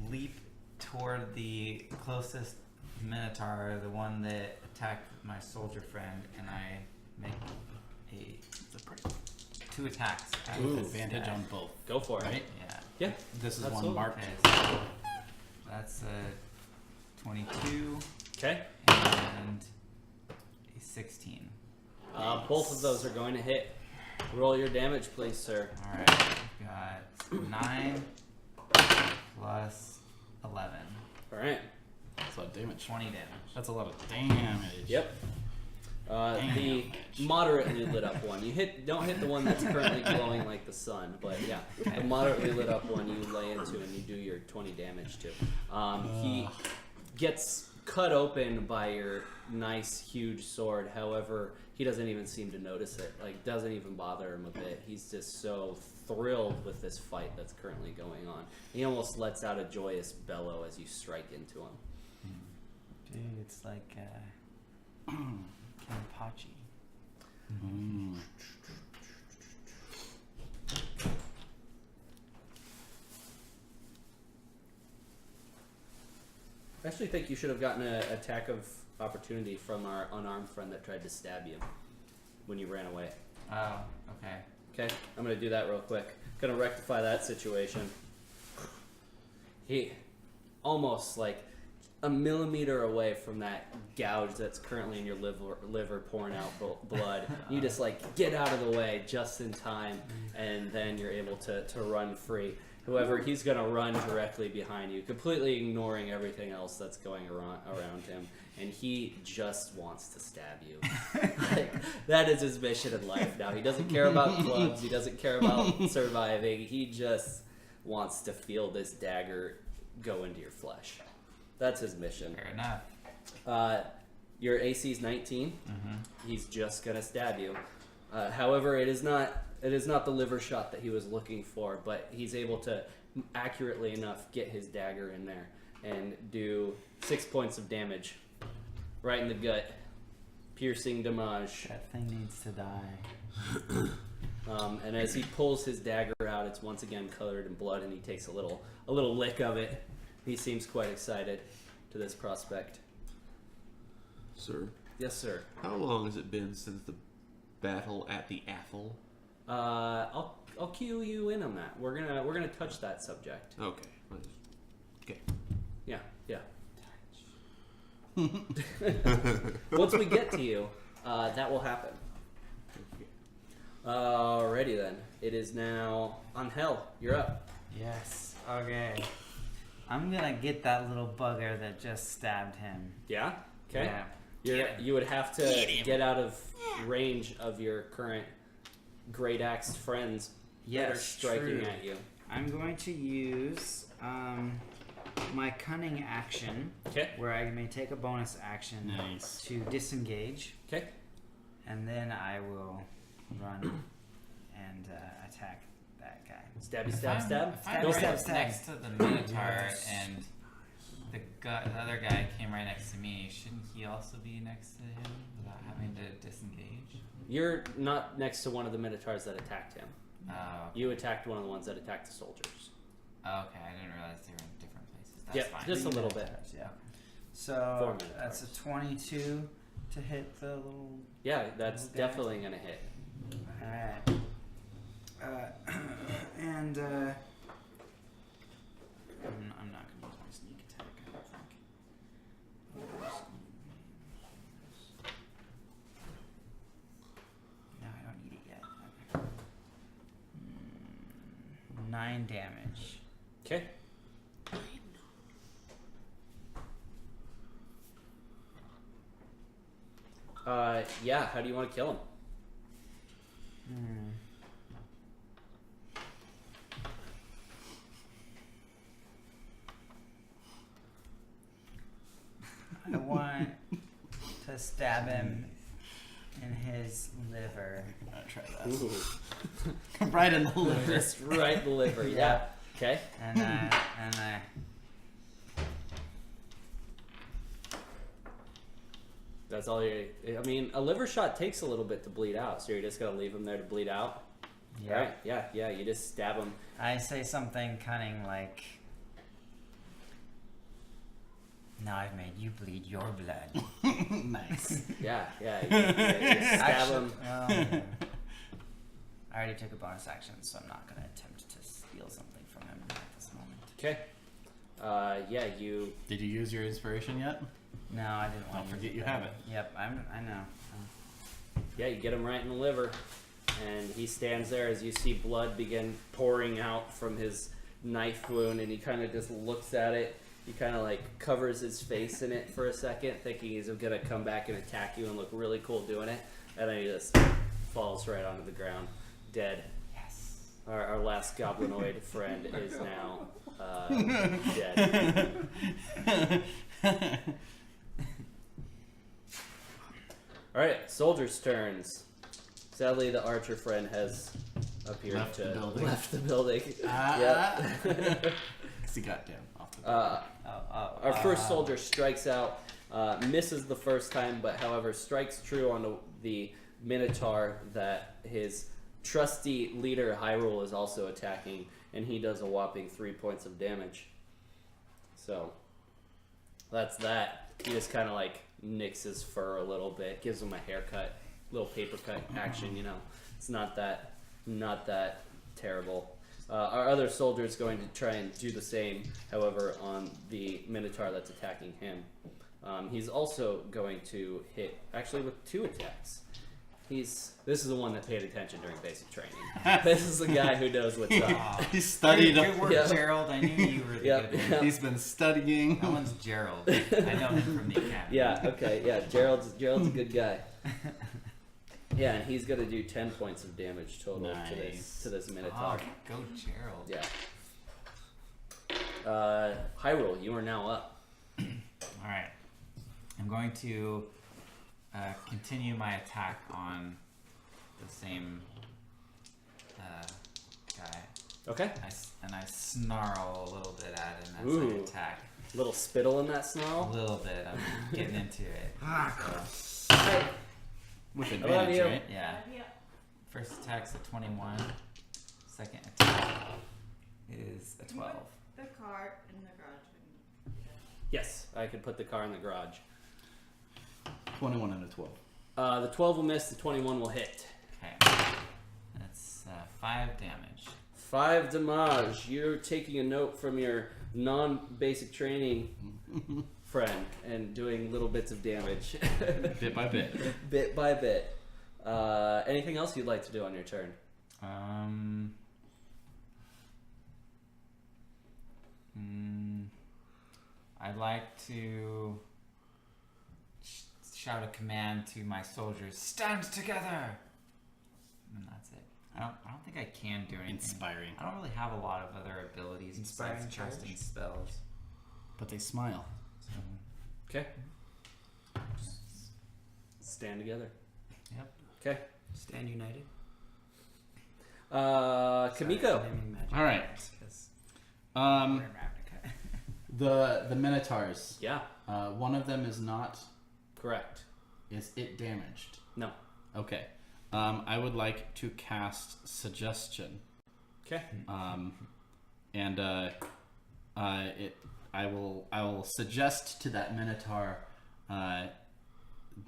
leap toward the closest Minotaur, the one that attacked my soldier friend, and I make two attacks. Ooh. Advantage on both, Go for it. right? Yeah. Yeah. This is Absolutely. one mark. Okay, so that's a 22 Okay. and a 16. Both of those are going to hit. Roll your damage, please, sir. All right, we've got 9 plus 11, All right. That's a lot of damage. 20 damage. That's a lot of damage. Yep. The Damage. moderately lit up one. Don't hit the one that's currently glowing like the sun, but yeah, the moderately lit up one you lay into and you do your 20 damage to. He gets cut open by your nice huge sword. However, he doesn't even seem to notice it. Like, doesn't even bother him a bit. He's just so thrilled with this fight that's currently going on. He almost lets out a joyous bellow as you strike into him. Dude, it's like Kenpachi. Mm. I actually think you should have gotten an attack of opportunity from our unarmed friend that tried to stab you when you ran away. Oh, okay. Okay, I'm gonna do that real quick. Gonna rectify that situation. He almost like a millimeter away from that gouge that's currently in your liver pouring out blood. You just like get out of the way just in time, and then you're able to run free. However, he's gonna run directly behind you, completely ignoring everything else that's going around him, and he just wants to stab you. Like, that is his mission in life now. He doesn't care about clubs. He doesn't care about surviving. He just wants to feel this dagger go into your flesh. That's his mission. Fair enough. Your AC is 19. Mm-hmm. He's just gonna stab you. However, it is not the liver shot that he was looking for, but he's able to accurately enough get his dagger in there and do 6 points of damage right in the gut, piercing damage. That thing needs to die. And as he pulls his dagger out, it's once again colored in blood, and he takes a little lick of it. He seems quite excited to this prospect. Sir, Yes, sir. how long has it been since the battle at the Athel? I'll cue you in on that. We're gonna touch that subject. Okay. Okay. Yeah. Once we get to you, that will happen. Alrighty then. It is now on Hell. You're up. Yes. Okay. I'm gonna get that little bugger that just stabbed him. Yeah. Okay. Yeah. You would have to get out of range of your current great axed friends that are Yes, striking true. at you. I'm going to use my cunning action, Okay. where I may take a bonus action Nice. to disengage, Okay. and then I will run and attack that guy. Stabby If stab I'm- stab. If I'm Go right for it. stab. next to the Minotaur and the other guy came right next to me, shouldn't he also be next to him without having to disengage? You're not next to one of the Minotaurs that attacked him. Oh, You attacked one of the ones that attacked the soldiers. okay. I didn't realize they were in different places. That's Yeah, fine. just a little bit. Yeah. 4 So minutes. that's a 22 to hit the little. Yeah, that's Okay. definitely gonna hit. Alright. 9 damage. Okay. Yeah. How do you want to kill him? I want to stab him in his liver. I'll try that. Ooh. Right in the liver. Just right in the liver. Yeah. Okay. And I That's all you. I mean, a liver shot takes a little bit to bleed out, so you're just gonna leave him there to bleed out. yeah. Right? Yeah. You just stab him. I say something cunning like, "Now I've made you bleed your blood." Nice. Yeah. You stab him. I already took a bonus action, so I'm not gonna attempt to steal something from him at this moment. Okay. Yeah. You. Did you use your inspiration yet? No, I didn't want Don't to forget use you it. have it. Yep, I know. Yeah, you get him right in the liver, and he stands there as you see blood begin pouring out from his knife wound, and he kind of just looks at it. He kind of like covers his face in it for a second, thinking he's gonna come back and attack you and look really cool doing it, and then he just falls right onto the ground, dead. Yes. Our last goblinoid friend is now dead. All right, soldiers' turns. Sadly, the archer friend has appeared Left the building. left the building. Because he got down off the Our first soldier strikes out, misses the first time, but however strikes true on the Minotaur that his trusty leader Hyrule is also attacking, and he does a whopping 3 points of damage. So that's that. He just kind of like nicks his fur a little bit, gives him a haircut, little paper cut action. You know, it's not that terrible. Our other soldier is going to try and do the same, however, on the Minotaur that's attacking him. He's also going to hit, actually, with 2 attacks. This is the one that paid attention during basic training. This is the guy who knows what's up. He studied. Good work, Yeah. Gerald. I knew you were the Yep. good one. He's been studying. That one's Gerald. I know him from the academy. Yeah, okay, yeah, Gerald's a good guy. Yeah, and he's gonna do 10 points of damage total Nice. to this Minotaur. Oh, go Gerald. Yeah. Hyrule, you are now up. All right. I'm going to continue my attack on the same guy. Okay. I snarl a little bit at him as Ooh. I attack. Little spittle in that A snarl. little bit. I'm getting into it. Hey, With love advantage, you. right? Yeah. First attack's a 21. Second attack is a 12. The car in the garage. yes, I could put the car in the garage. 21 and a 12. The 12 will miss, the 21 will hit. Okay. That's 5 damage. 5 damage. You're taking a note from your non-basic training friend and doing little bits of damage. Bit by bit. Bit by bit. Anything else you'd like to do on your turn? I'd like to shout a command to my soldiers: "Stand together!" And that's it. I don't think I can do anything. Inspiring. I don't really have a lot of other abilities Inspiring besides casting charge? spells. But they smile. So, Okay. Stand together. yep. Okay. Stand united. Kamiko. All right. We're Um, in Ravnica. the Minotaurs. Yeah. One of them is not. Correct. Is it damaged? No. Okay. I would like to cast Suggestion. Okay. And I will suggest to that Minotaur that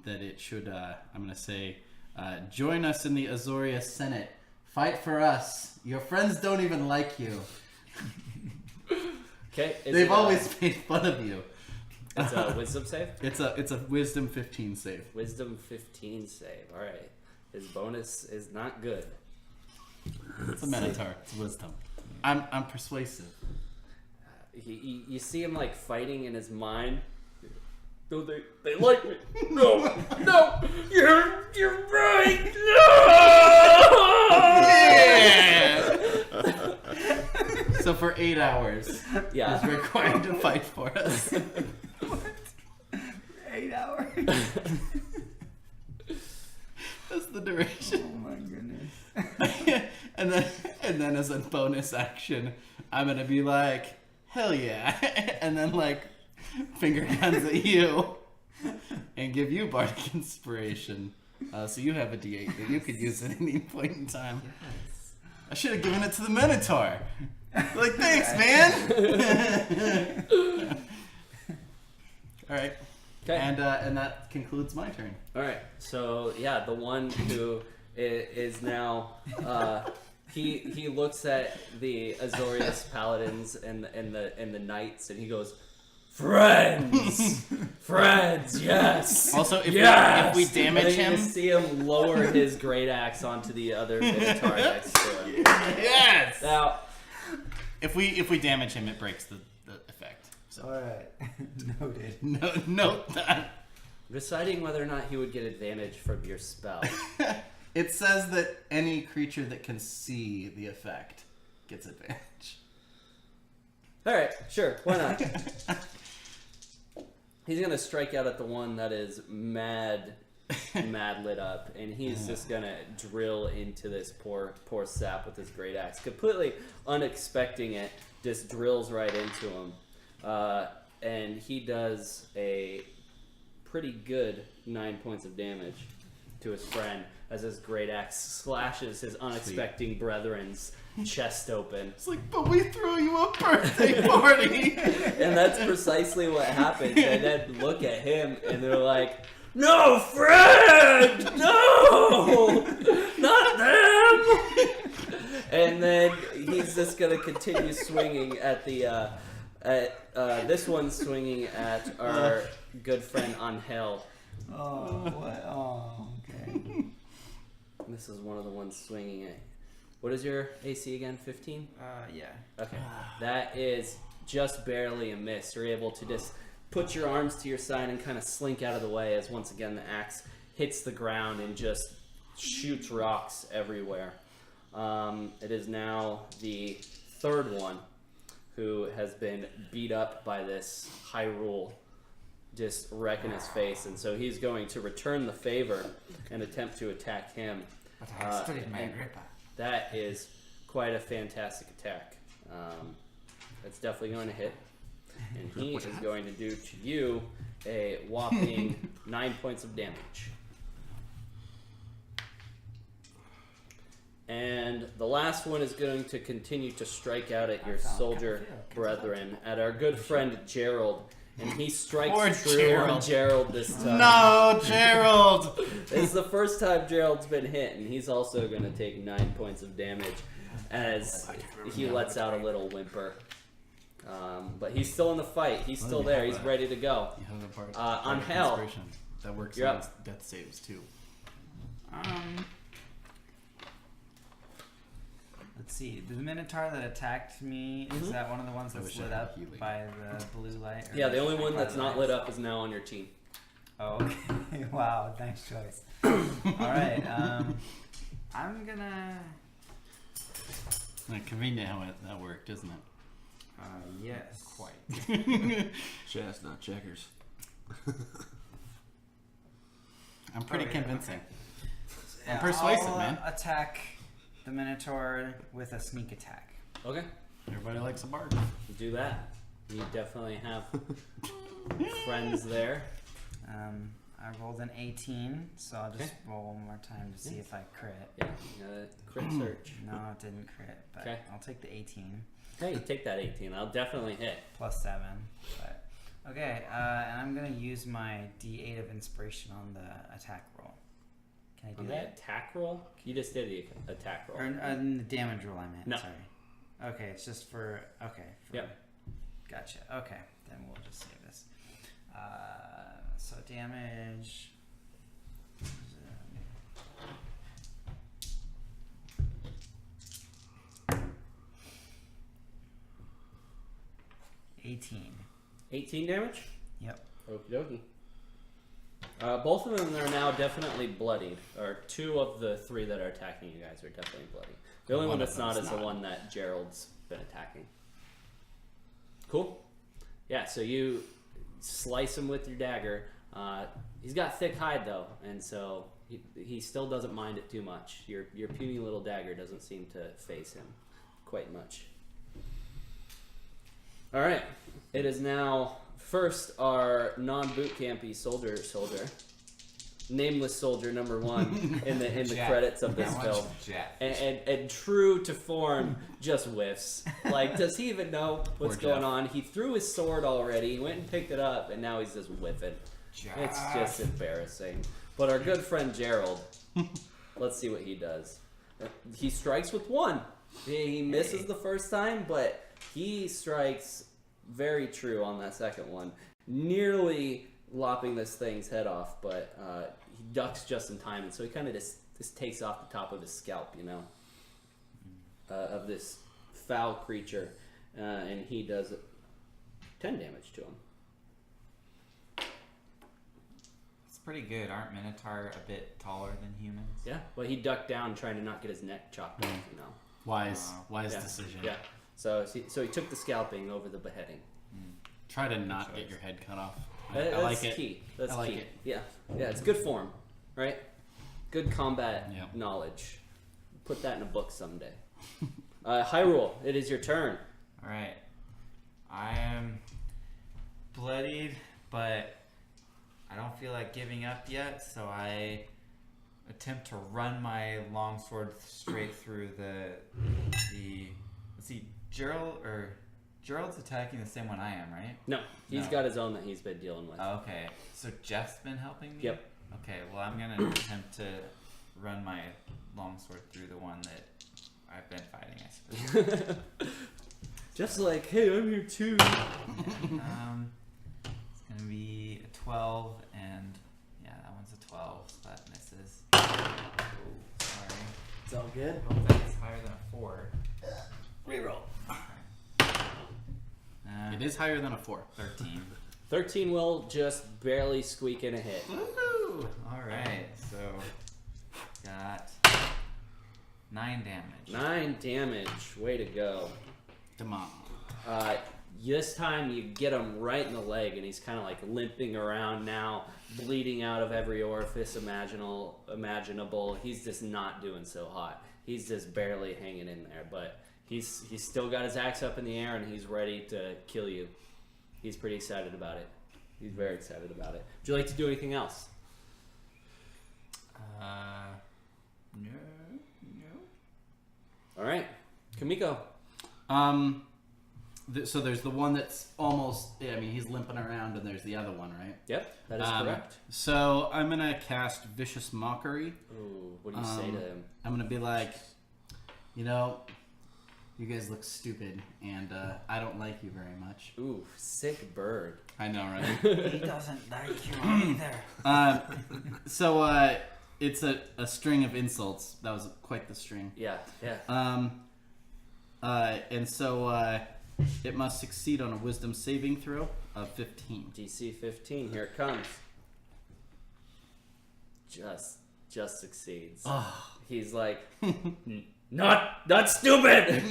it should. I'm gonna say, join us in the Azoria Senate. Fight for us. Your friends don't even like you. Okay. They've always made fun of you. It's a wisdom save. It's a Wisdom 15 save. Wisdom 15 save. All right. His bonus is not good. It's a Minotaur. It's wisdom. I'm persuasive. You see him like fighting in his mind. No, they like me. No, you're right. Yeah. So for 8 hours, Yeah. he's required to fight for us. 8 hours. That's the duration. Oh my goodness. and then as a bonus action, I'm gonna be like, hell yeah, and then like finger guns at you and give you bardic inspiration. So you have a D8 that you could use at any point in time. Yes. I should have given it to the Minotaur. Like, thanks, man. All right. Okay. And that concludes my turn. All right. So yeah, the one who is now he looks at the Azorius paladins and the knights, and he goes, "Friends, friends, yes." Also, if yes! we damage and then him, you see him lower his great axe onto the other Minotaur next to him. yes. Now, If we damage him, it breaks the effect. So Alright. Noted. note that. deciding whether or not he would get advantage from your spell. It says that any creature that can see the effect gets advantage. All right, sure, why not? He's gonna strike out at the one that is mad lit up, and he's just gonna drill into this poor sap with his great axe, completely unexpecting it. Just drills right into him, and he does a pretty good 9 points of damage to his friend as his great axe slashes his unexpecting brethren's chest open. It's like, but we threw you a birthday party. And that's precisely what happens. They then look at him and they're like, "No, Fred! No! Not them!" And then he's just gonna continue swinging at the this one's swinging at our good friend Angel. Oh, what? Oh, okay. This is one of the ones swinging at. What is your AC again? 15? Yeah. Okay. That is just barely a miss. You're able to just put your arms to your side and kind of slink out of the way as once again the axe hits the ground and just shoots rocks everywhere. It is now the third one who has been beat up by this Hyrule, just wrecking his face, and so he's going to return the favor and attempt to attack him. But I studied my and gripper. that is quite a fantastic attack. It's definitely going to hit, and he is going to do to you a whopping 9 points of damage. And the last one is going to continue to strike out at your soldier brethren, at our good friend Gerald. And he strikes Poor true on Gerald this time. No, Gerald. It's the first time Gerald's been hit, and he's also going to take 9 points of damage as he lets out a little whimper. But he's still in the fight. He's still there. He's ready to go. You have a part. On hell. Inspiration. That works You're up. against death saves too. Let's see. The Minotaur that attacked me, is that one of the ones I that's wish I lit had up healing. by the blue light? Or Yeah, the only by one the that's not lights? lit up is now on your team. Oh, okay. Wow, nice choice. Alright, I'm gonna... Convenient how that worked, isn't it? Yes. Quite. Chess, not checkers. I'm pretty yeah, convincing. Yeah, I'm persuasive, I'll, man. Attack the Minotaur with a sneak attack. Okay, Everybody likes a bard. do that. You definitely have friends there. I rolled an 18, so I'll just roll one more time to see if I crit. Yeah, you gotta crit search. No, it didn't crit, but Okay. I'll take the 18 Hey, you take that 18. I'll definitely hit. plus 7. But okay, and I'm gonna use my D8 of inspiration on the attack roll. Can I do On the that? attack roll? You just did the attack roll. Or the damage roll, I meant. No. Sorry. Okay, it's just for. Okay. For, Yep. Gotcha. Okay, then we'll just save this. So damage. 18. 18 damage? Yep. Okie dokie. Both of them are now definitely bloodied. Or 2 of the 3 that are attacking you guys are definitely bloody. The only one that's not is the one that Gerald's been attacking. Cool. Yeah, so you slice him with your dagger. He's got thick hide though, and so he still doesn't mind it too much. Your puny little dagger doesn't seem to faze him quite much. All right, it is now first our non-boot campy soldier, nameless soldier number 1 in the Jeff. credits of this I film. want Jeff. And true to form, just whiffs. Like, does he even know what's Poor going Jeff. on? He threw his sword already. He went and picked it up, and now he's just whiffing. Jeff. It's just embarrassing. But our good friend Gerald, let's see what he does. He strikes with 1. He misses the first time, but he strikes very true on that second one. Nearly lopping this thing's head off, but he ducks just in time, and so he kind of just takes off the top of his scalp, you know, of this foul creature, and he does 10 damage to him. It's pretty good. Aren't Minotaur a bit taller than humans? Yeah, well, he ducked down trying to not get his neck chopped off, you know. Wise Yeah. decision. Yeah. So he took the scalping over the beheading. Try to not get your head cut off. I That's like it. key. That's I like key. it. Yeah, it's good form, right? Good combat Yep. knowledge. Put that in a book someday. Hyrule, it is your turn. All right. I am bloodied, but I don't feel like giving up yet, so I attempt to run my longsword straight through the. Let's see, Gerald's attacking the same one I am, right? No, he's No. got his own that he's been dealing with. Oh, okay. So Jeff's been helping me? Yep. Okay, well I'm gonna attempt to run my longsword through the one that I've been fighting, I suppose. Just like, hey, I'm here too. It's gonna be a 12, and yeah, that one's a 12, so that misses. Oh, sorry. It's all good. Hopefully it's higher than a 4. Reroll. It is higher than a 4. 13. 13 will just barely squeak in a hit. Woohoo! Alright, so got 9 damage. 9 damage. Way to go. Come on. This time you get him right in the leg, and he's kind of like limping around now, bleeding out of every orifice imaginable. He's just not doing so hot. He's just barely hanging in there, but he's still got his axe up in the air, and he's ready to kill you. He's pretty excited about it. He's very excited about it. Would you like to do anything else? No. All right, Kamiko. So there's the one that's almost. I mean, he's limping around, and there's the other one, right? Yep, that is correct. So I'm gonna cast Vicious Mockery. Ooh, what do you say to him? I'm gonna be like, you know, you guys look stupid, and I don't like you very much. Ooh, sick bird. I know, right? He doesn't like you either. So it's a string of insults. That was quite the string. Yeah. And so it must succeed on a Wisdom saving throw of 15. DC 15, here it comes. Just succeeds. Oh, He's like, not stupid.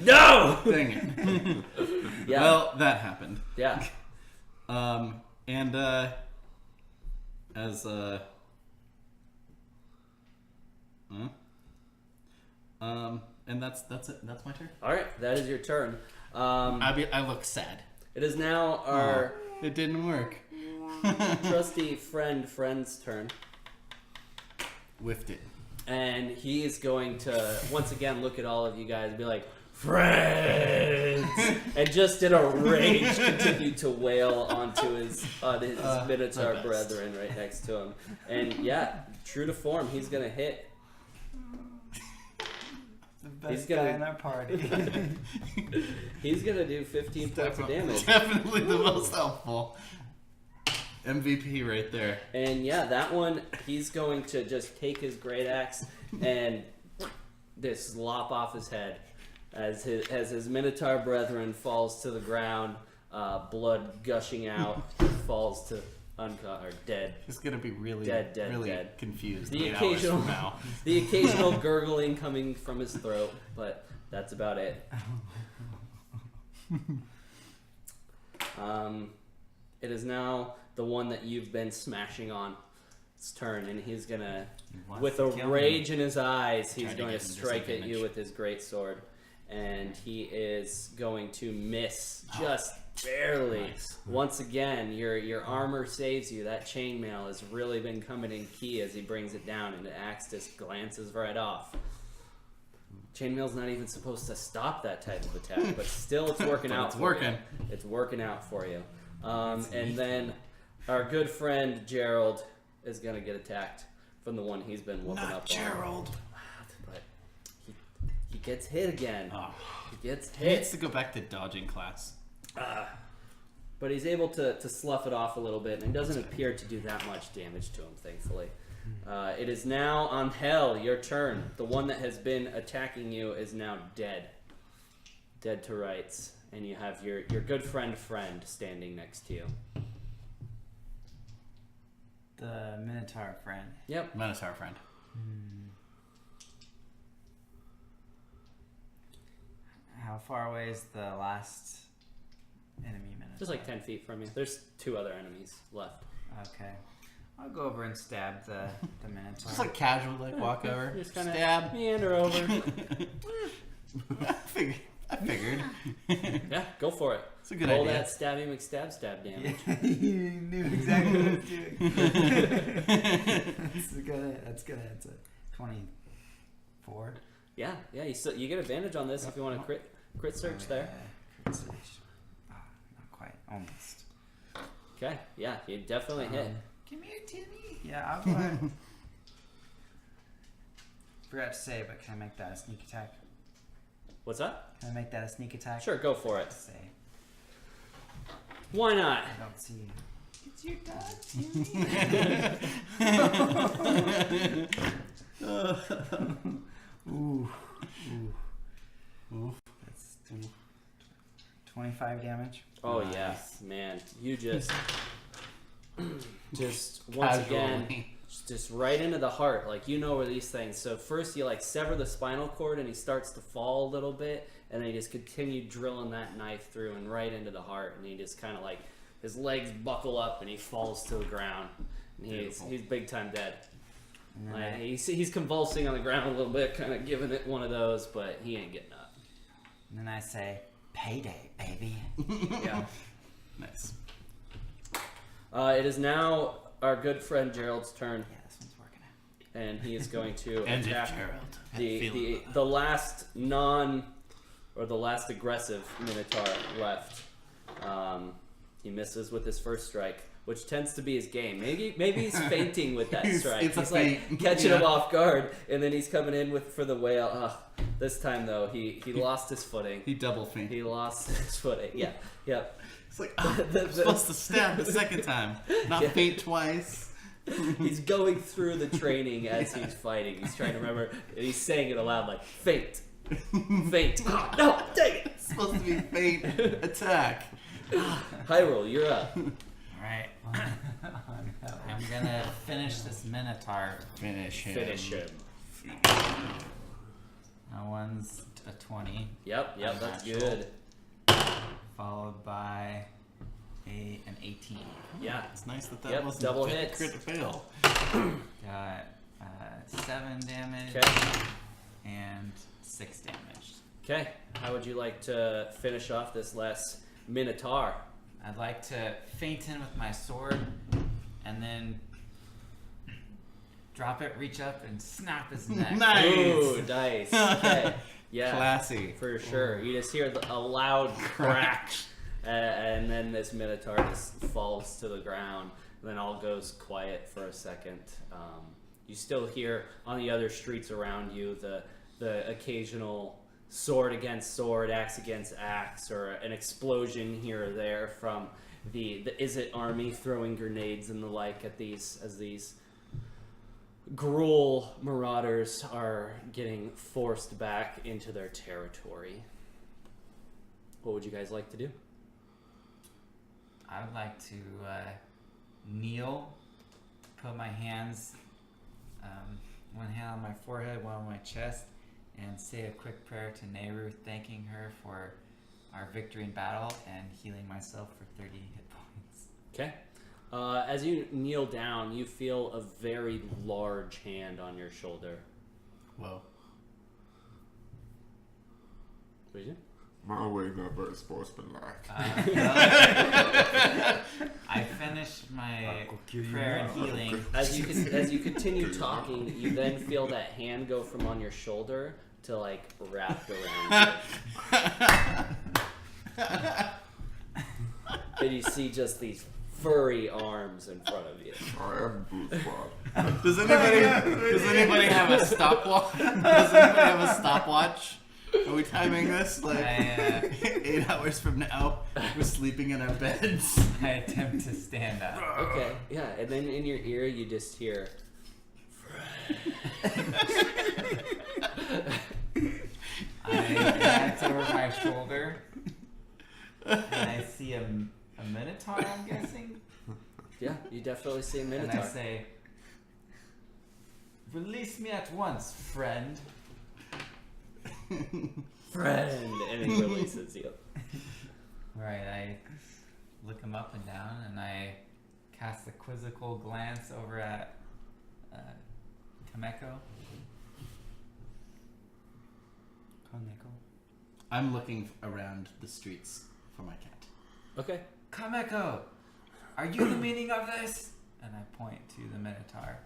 No. dang it. Yeah. Well, that happened. Yeah. And as and that's it. That's my turn. All right, that is your turn. I look sad. It is now our It didn't work. trusty friend's turn, Whiffed it. and he is going to once again look at all of you guys and be like, friends, and just in a rage continue to wail onto his Minotaur my best. brethren right next to him. And yeah, true to form, he's gonna hit. The best He's gonna- guy in our party. He's gonna do 15 points of damage. Definitely the most helpful. MVP right there. And yeah, that one, he's going to just take his great axe and just lop off his head as his Minotaur brethren falls to the ground. blood gushing out, falls to dead. He's gonna be really, Dead, really dead. confused. The 8 hours occasional- from now. The occasional gurgling coming from his throat, but that's about it. It is now the one that you've been smashing on. It's turn, and he's gonna, wants with to a kill me. rage in his eyes, he's Trying to going to give him strike at you disadvantage. with his great sword, and he is going to miss just barely. Nice. Once again, your armor saves you. That chainmail has really been coming in key as he brings it down, and the axe just glances right off. Chainmail's not even supposed to stop that type of attack, but still it's working But out it's for working. you. It's working out for you. And then our good friend Gerald is going to get attacked from the one he's been whooping Not up Gerald. on. But he gets hit again. Oh, He gets he needs hit. to go back to dodging class. But he's able to slough it off a little bit, and it doesn't appear to do that much damage to him, thankfully. It is now on Hell, your turn. The one that has been attacking you is now dead. Dead to rights. And you have your good friend standing next to you. The Minotaur friend. Yep. Minotaur friend. How far away is the last enemy Minotaur? Just like 10 feet from you. There's 2 other enemies left. Okay. I'll go over and stab the Minotaur. Just like casual, like walk over, Just kind of stab. meander over. I figured. Yeah, go for it. It's a good Roll idea. that stabby McStab damage. You knew exactly what I was doing. That's good. It's a 24. Yeah, you get advantage on this if you want to crit search there. Crit search. Oh, not quite. Almost. Okay, yeah, you definitely hit. Come here, Timmy. Yeah, I'll go ahead. Forgot to say, but can I make that a sneak attack? What's that? Can I make that a sneak attack? Sure, go for it. Say. Why not? I don't see. It's your dog, Timmy. Ooh. Oof. That's 25 damage. Oh Nice. yeah, man, you just once again, Casually. just right into the heart. Like, you know where these things. So first you like sever the spinal cord, and he starts to fall a little bit, and then you just continue drilling that knife through and right into the heart, and he just kind of like his legs buckle up and he falls to the ground. And he's big time dead. And then Like, he's convulsing on the ground a little bit, kind of giving it one of those, but he ain't getting up. I say, payday, baby. Yeah. Nice. It is now our good friend Gerald's turn, Yeah, this one's working out. and he is going to And attack Gerald. the last the last aggressive Minotaur left. He misses with his first strike, which tends to be his game. Maybe he's fainting with that strike. It's a He's like feint. catching him Yeah. off guard, and then he's coming in for the whale. This time though, he lost his footing. He double feint. He lost his footing. Yeah, yeah. It's like, oh, I'm supposed to stab the second time, not Yeah. feint twice. He's going through the training as he's fighting. He's trying to remember, and he's saying it aloud like, feint. Feint. Oh, no, dang it. It's supposed to be feint attack. Hyrule, you're up. Alright. I'm gonna finish this Minotaur. Finish him. Finish him. That one's a 20, Yep, that's Unnatural. good. followed by an 18. Yeah. It's nice that Yep, wasn't double a hits. crit fail. Got 7 damage Okay. and 6 damage. Okay. How would you like to finish off this last Minotaur? I'd like to feint in with my sword and then drop it, reach up, and snap his neck. Nice. Ooh, nice. Okay. Yeah. Classy. For sure. You just hear a loud crack, and then this Minotaur just falls to the ground. And then all goes quiet for a second. You still hear on the other streets around you the occasional sword against sword, axe against axe, or an explosion here or there from the Izzet army throwing grenades and the like at these Gruul marauders are getting forced back into their territory. What would you guys like to do? I would like to kneel, put my hands, one hand on my forehead, one on my chest, and say a quick prayer to Nehru, thanking her for our victory in battle and healing myself for 30 hit points. Okay. As you kneel down, you feel a very large hand on your shoulder. Whoa. What did you? My way never sportsmanlike. I finished my prayer and healing. As you continue talking, you then feel that hand go from on your shoulder to like wrapped around you. And you see just these furry arms in front of you. I am Bruce Bob. Does anybody have a stopwatch? Does anybody have a stopwatch? Are we timing this? Like 8 hours from now, we're sleeping in our beds. I attempt to stand up. Okay, yeah, and then in your ear you just hear I glance over my shoulder and I see a minotaur, I'm guessing. yeah, you definitely see a And I minotaur. say, "Release me at once, friend." Friend, and he releases you. Right, I look him up and down and I cast a quizzical glance over at Kameko. I'm looking around the streets for my cat. Okay. Kameko, are you the meaning of this? And I point to the Minotaur.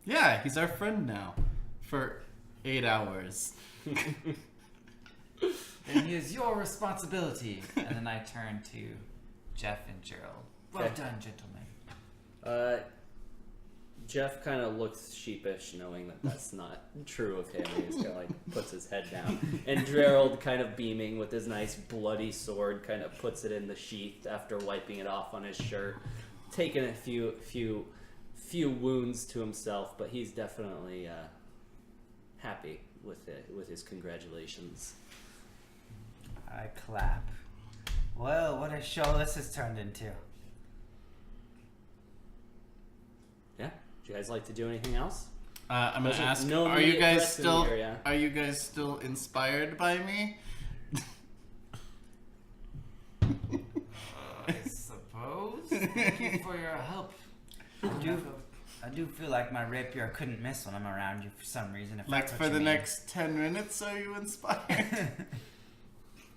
Yeah, he's our friend now. For 8 hours. Then he is your responsibility. And then I turn to Jeff and Gerald. Well Okay. done, gentlemen. Jeff kind of looks sheepish, knowing that that's not true of him. He just kind of like puts his head down, and Gerald, kind of beaming with his nice bloody sword, kind of puts it in the sheath after wiping it off on his shirt, taking a few wounds to himself, but he's definitely happy with it, with his congratulations. I clap. Well, what a show this has turned into. Yeah. Do you guys like to do anything else? I'm gonna There's ask. no Are you immediate guys threats in the still? area. Are you guys still inspired by me? I suppose. Thank you for your help. I do feel like my rapier couldn't miss when I'm around you for some reason. If Like that's what for you the mean. next 10 minutes, are you inspired?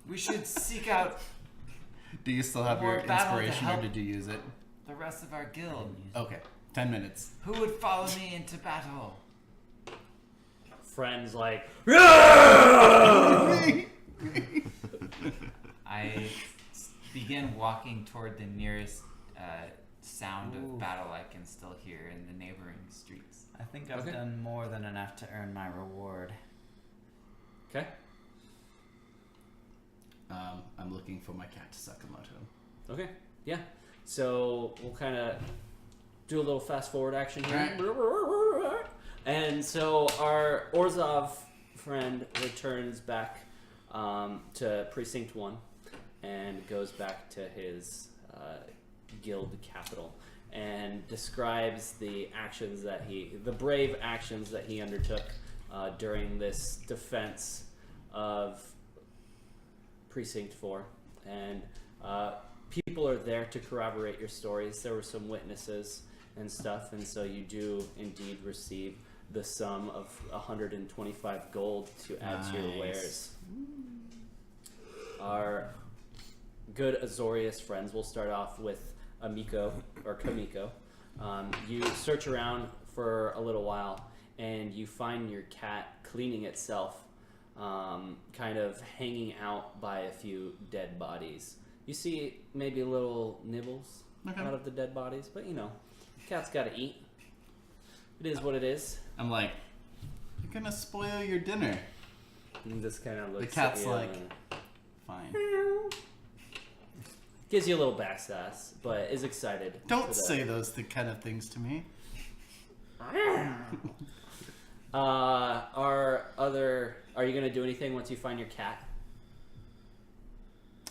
We should seek out Do you still have More your battle to inspiration, or help. did you use it? the rest of our guild. Okay, 10 minutes. Who would follow me into battle? Friends like, I begin walking toward the nearest sound Ooh. of battle I can still hear in the neighboring streets. I think I've Okay. done more than enough to earn my reward. okay. I'm looking for my cat Sakamoto. Okay, yeah. So we'll kind of do a little fast forward action here. And so our Orzhov friend returns back to Precinct 1 and goes back to his guild capital and describes the brave actions that he undertook during this defense of Precinct 4. And people are there to corroborate your stories. There were some witnesses and stuff, and so you do indeed receive the sum of 125 gold to add to your Nice. wares. Our good Azorius friends will start off with Amiko, or Kamiko. You search around for a little while, and you find your cat cleaning itself, kind of hanging out by a few dead bodies. You see maybe little nibbles Okay. out of the dead bodies, but you know, cat's gotta eat. It is what it is. I'm like, you're gonna spoil your dinner. And just kind of looks cat's at you like- and Fine. gives you a little backsass, but is excited. Don't for say those kind of things to me. Are you gonna do anything once you find your cat?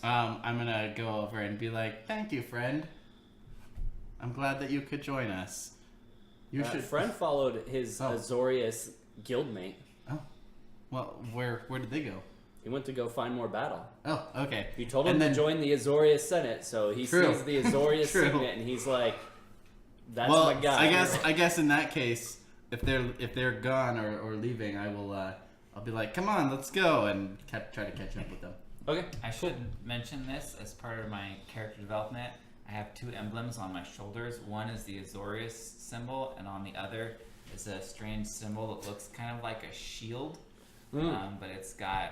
I'm gonna go over and be like, "Thank you, friend. I'm glad that you could join us. You should." Friend followed his Oh. Azorius guildmate. Oh, well, where did they go? He went to go find more battle. Oh, okay. You told him And then- to join the Azorius Senate, so he True. sees the Azorius True. signet, and he's like, "That's well, my guy." I guess in that case, if they're gone or leaving, I will. I'll be like, "Come on, let's go," and try to catch up with them. Okay. I should mention this as part of my character development. I have 2 emblems on my shoulders. One is the Azorius symbol, and on the other is a strange symbol that looks kind of like a shield, but it's got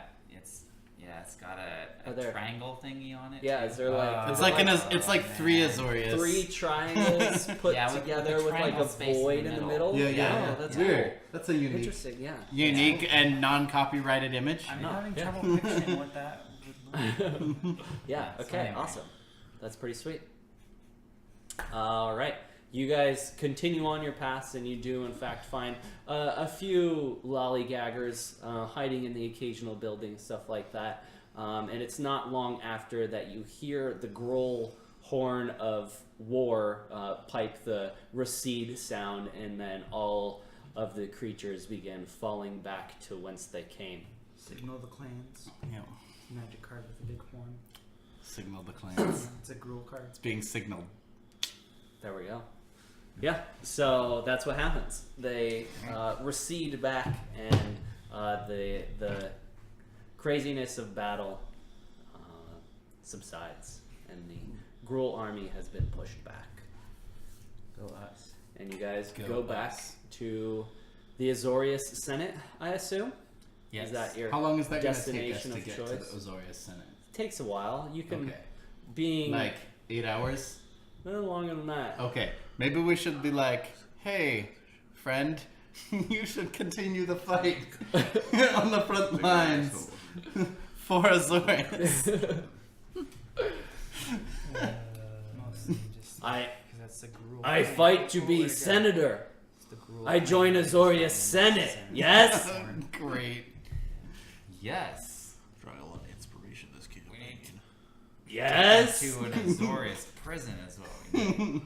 Are a there- triangle thingy on it. Yeah, too. is there like It's like it's like 3 Azorius. 3 triangles put Yeah, with together the with like a triangle space in void the in the middle. middle? Yeah. Oh, that's Weird. cool. That's a unique, Interesting. Yeah. unique and non-copyrighted image. I'm No, having yeah. trouble picturing what that would look like. Yeah. So Okay. anyway. Awesome. That's pretty sweet. All right. You guys continue on your paths, and you do, in fact, find a few lollygaggers hiding in the occasional building, stuff like that. And it's not long after that you hear the growl horn of war pipe the recede sound, and then all of the creatures begin falling back to whence they came. Signal the clans. Yeah. Magic card with a big horn. Signal the clans. It's a gruel card. It's being signaled. There we go. Yeah, so that's what happens. They recede back, and the craziness of battle subsides, and the Gruul army has been pushed back. Go us. And you guys Go go back us. to the Azorius Senate, I assume? Yes. Is that your How long is that going to take us destination to of get choice? to the Azorius Senate? Takes a while. You can, Okay. being Like 8 hours? no longer than that. Okay. Maybe we should be like, "Hey, friend, you should continue the fight on the front lines for Azorius." Mostly just I because that's the gruel. I fight to be senator. It's the gruel I join card. Azorius Senate. Yes. Great. Yes. Trial and inspiration this campaign. We need Yes. To an Azorius prison is what we need.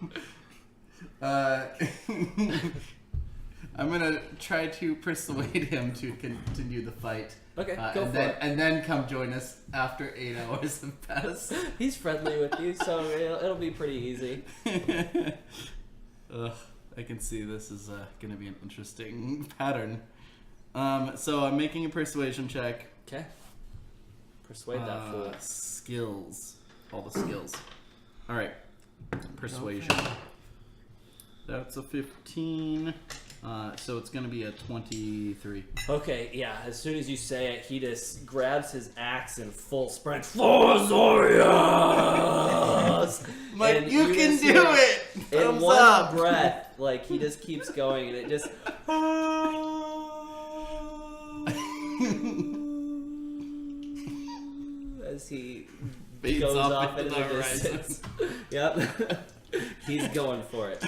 I'm gonna try to persuade him to continue the fight. Okay, go and for then it. and then come join us after 8 hours have passed. He's friendly with you, so it'll be pretty easy. Ugh, I can see this is gonna be an interesting pattern. So I'm making a persuasion check. Okay. Persuade that fool. Skills, all the skills. All right, persuasion. That's a 15. So it's gonna be a 23. Okay, yeah. As soon as you say it, he just grabs his axe and full sprint. For Azorius! Like, And you can just do hear it! In Thumbs one up! breath, like he just keeps going, and it just. As he Fades goes off off into into the the horizon. distance. Yep. He's going for it.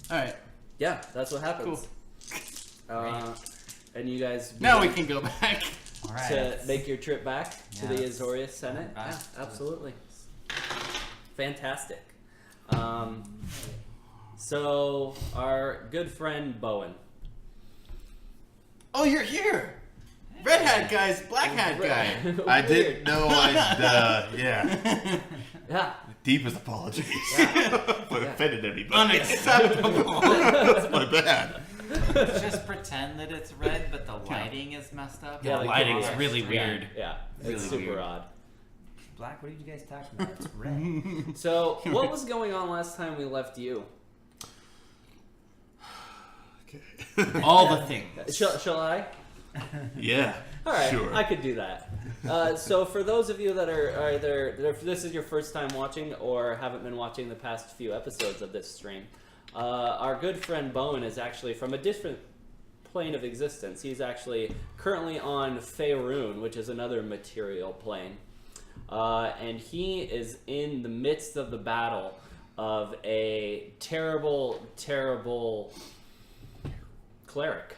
All right, Yeah, that's what happens. And you guys now we begin can go back. All right. to make your trip back to the Yes. Azorius Senate. Back Yeah, to the- absolutely. Fantastic. So our good friend Bowen. Oh, you're here. Red hat guy's black hat guy. I Weird. didn't know yeah. Yeah. Deepest apologies. Yeah. If I offended anybody. Unacceptable. That's my bad. Just pretend that it's red, but the lighting is messed up. Yeah, the the lighting's color. really Yeah. weird. Yeah. Really It's super weird. odd. Black, what are you guys talking about? It's red. So what was going on last time we left you? Okay. All the things. Shall I? Yeah. All right, Sure. I could do that. So for those of you that are either if this is your first time watching or haven't been watching the past few episodes of this stream, our good friend Bowen is actually from a different plane of existence. He's actually currently on Faerun, which is another material plane, and he is in the midst of the battle of a terrible, terrible cleric.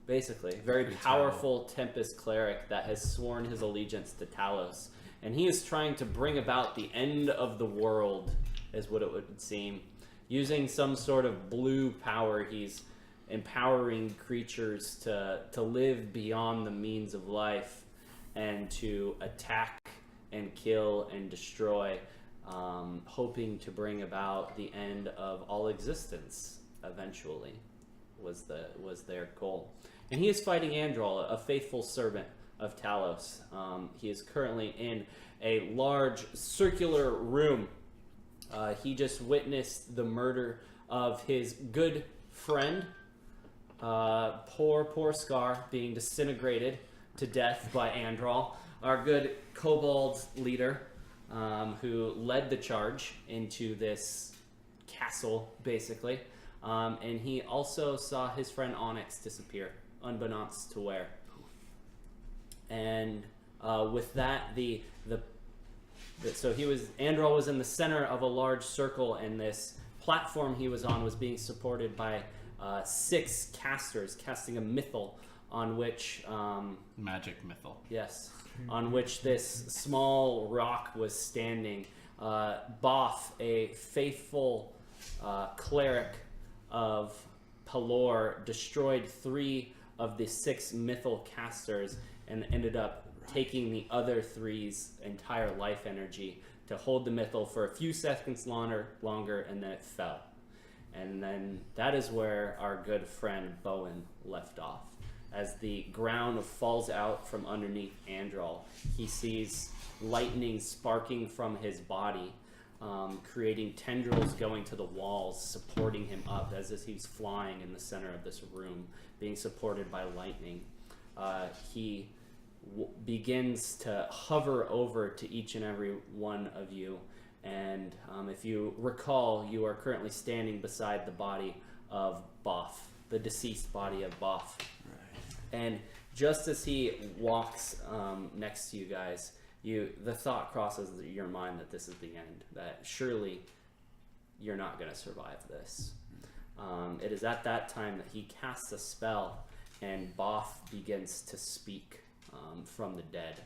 Basically, very powerful Tempest cleric that has sworn his allegiance to Talos and he is trying to bring about the end of the world, is what it would seem. Using some sort of blue power, he's empowering creatures to live beyond the means of life and to attack and kill and destroy, hoping to bring about the end of all existence eventually was their goal. And he is fighting Androl, a faithful servant of Talos. He is currently in a large circular room. He just witnessed the murder of his good friend, poor Scar, being disintegrated to death by Androl, our good kobold leader, who led the charge into this castle, basically. And he also saw his friend Onyx disappear, unbeknownst to where. And with that, so Androl was in the center of a large circle, and this platform he was on was being supported by 6 casters casting a mythal on which Magic mythal. yes, on which this small rock was standing. Boff, a faithful cleric of Pelor, destroyed 3 of the 6 mythal casters and ended up taking the other 3's entire life energy to hold the mythal for a few seconds longer, and then it fell. And then that is where our good friend Bowen left off. As the ground falls out from underneath Androl, he sees lightning sparking from his body, creating tendrils going to the walls, supporting him up as if he's flying in the center of this room, being supported by lightning. He begins to hover over to each and every one of you, and if you recall, you are currently standing beside the body of Boff, the deceased body of Boff. And just as he walks next to you guys, the thought crosses your mind that this is the end, that surely you're not going to survive this. It is at that time that he casts a spell, and Boff begins to speak from the dead.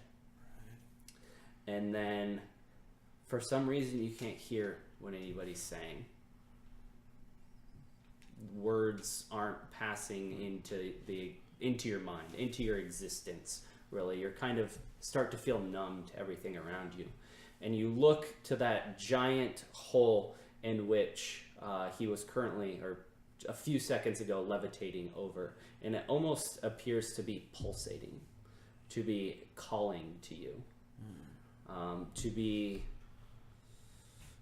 And then, for some reason, you can't hear what anybody's saying. Words aren't passing into your mind, into your existence, really. You're kind of start to feel numb to everything around you. And you look to that giant hole in which he was currently, or a few seconds ago, levitating over. And it almost appears to be pulsating, to be calling to you, to be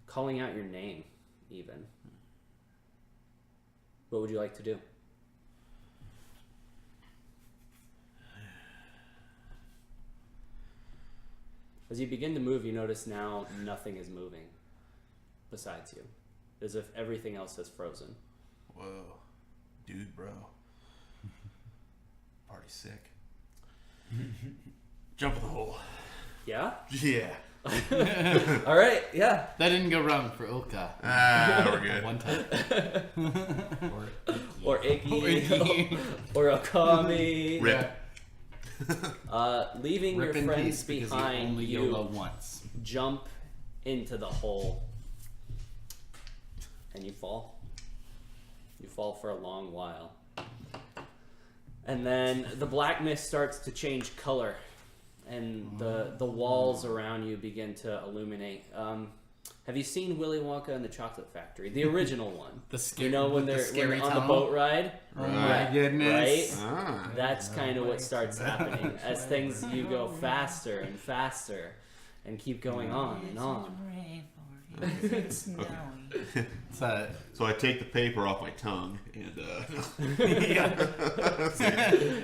calling out your name, even. What would you like to do? As you begin to move, you notice now nothing is moving besides you, as if everything else has frozen. Whoa. Dude, bro. Party sick. Jump in the hole. Yeah? Yeah. All right, yeah. That didn't go wrong for Ulka. We're good. One time. Or Iggy. Or Okami. Rip. Leaving Rip your in friends peace because behind, only you YOLO once. jump into the hole. And you fall. You fall for a long while. And then the black mist starts to change color, and the walls around you begin to illuminate. Have you seen Willy Wonka and the Chocolate Factory? The original one. You know when they're scary on the tunnel? boat ride? Oh my goodness. Right? Ah. That's kind of what starts happening. As things, you go faster and faster and keep going on and on. It's, So I take the paper off my tongue and yeah.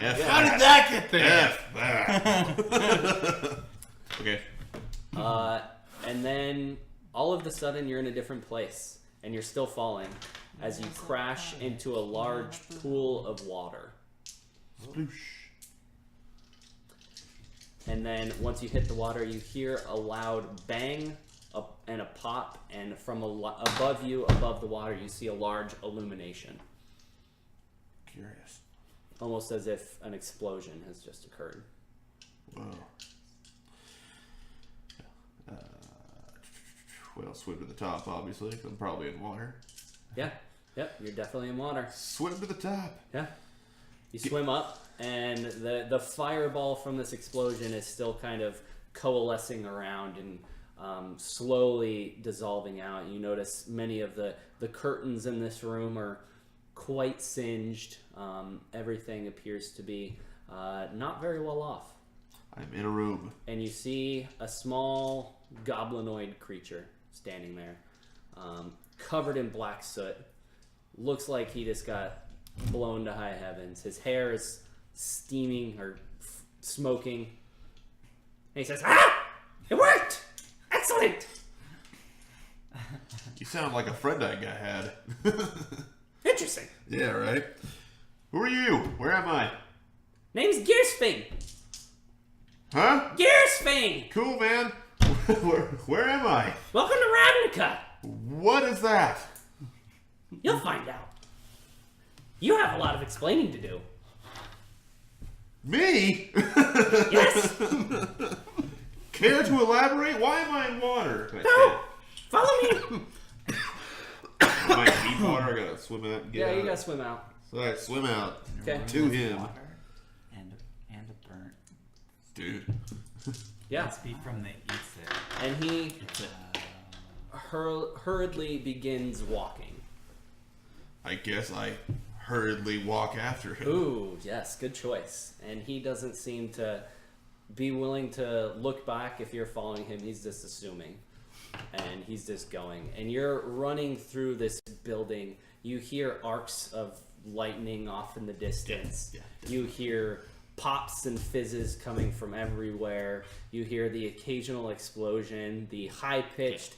F How did that get there? F that. Okay. And then all of a sudden you're in a different place and you're still falling as you crash into a large pool of water. Sploosh. And then once you hit the water, you hear a loud bang and a pop, and from above you, above the water, you see a large illumination. Curious. Almost as if an explosion has just occurred. Whoa. I'll swim to the top, obviously, 'cause I'm probably in water. Yeah. Yep. You're definitely in water. Swim to the top. Yeah. You swim up, and the fireball from this explosion is still kind of coalescing around and slowly dissolving out. You notice many of the curtains in this room are quite singed. Everything appears to be not very well off. I'm in a room. And you see a small goblinoid creature standing there, covered in black soot. Looks like he just got blown to high heavens. His hair is steaming or smoking. And he says, "Ah! It worked! Excellent! You sound like a friend I had. Interesting. Yeah, right? Who are you? Where am I? Name's Gearsfing. Huh? Gearsfing! Cool, man. Where am I? Welcome to Ravnica. What is that? You'll find out. You have a lot of explaining to do. Me? Yes! Care to elaborate? Why am I in water? No! Follow me! Am I in deep water? I gotta swim out and get Yeah, out. you gotta swim out. So I swim out Okay. to him. Water and a burnt. Dude. Yeah. Must be from the ether. And he hurriedly begins walking. I guess I hurriedly walk after him. Ooh, yes, good choice. And he doesn't seem to be willing to look back if you're following him. He's just assuming. And he's just going. And you're running through this building. You hear arcs of lightning off in the distance. Yeah, You hear pops and fizzes coming from everywhere. You hear the occasional explosion, the high-pitched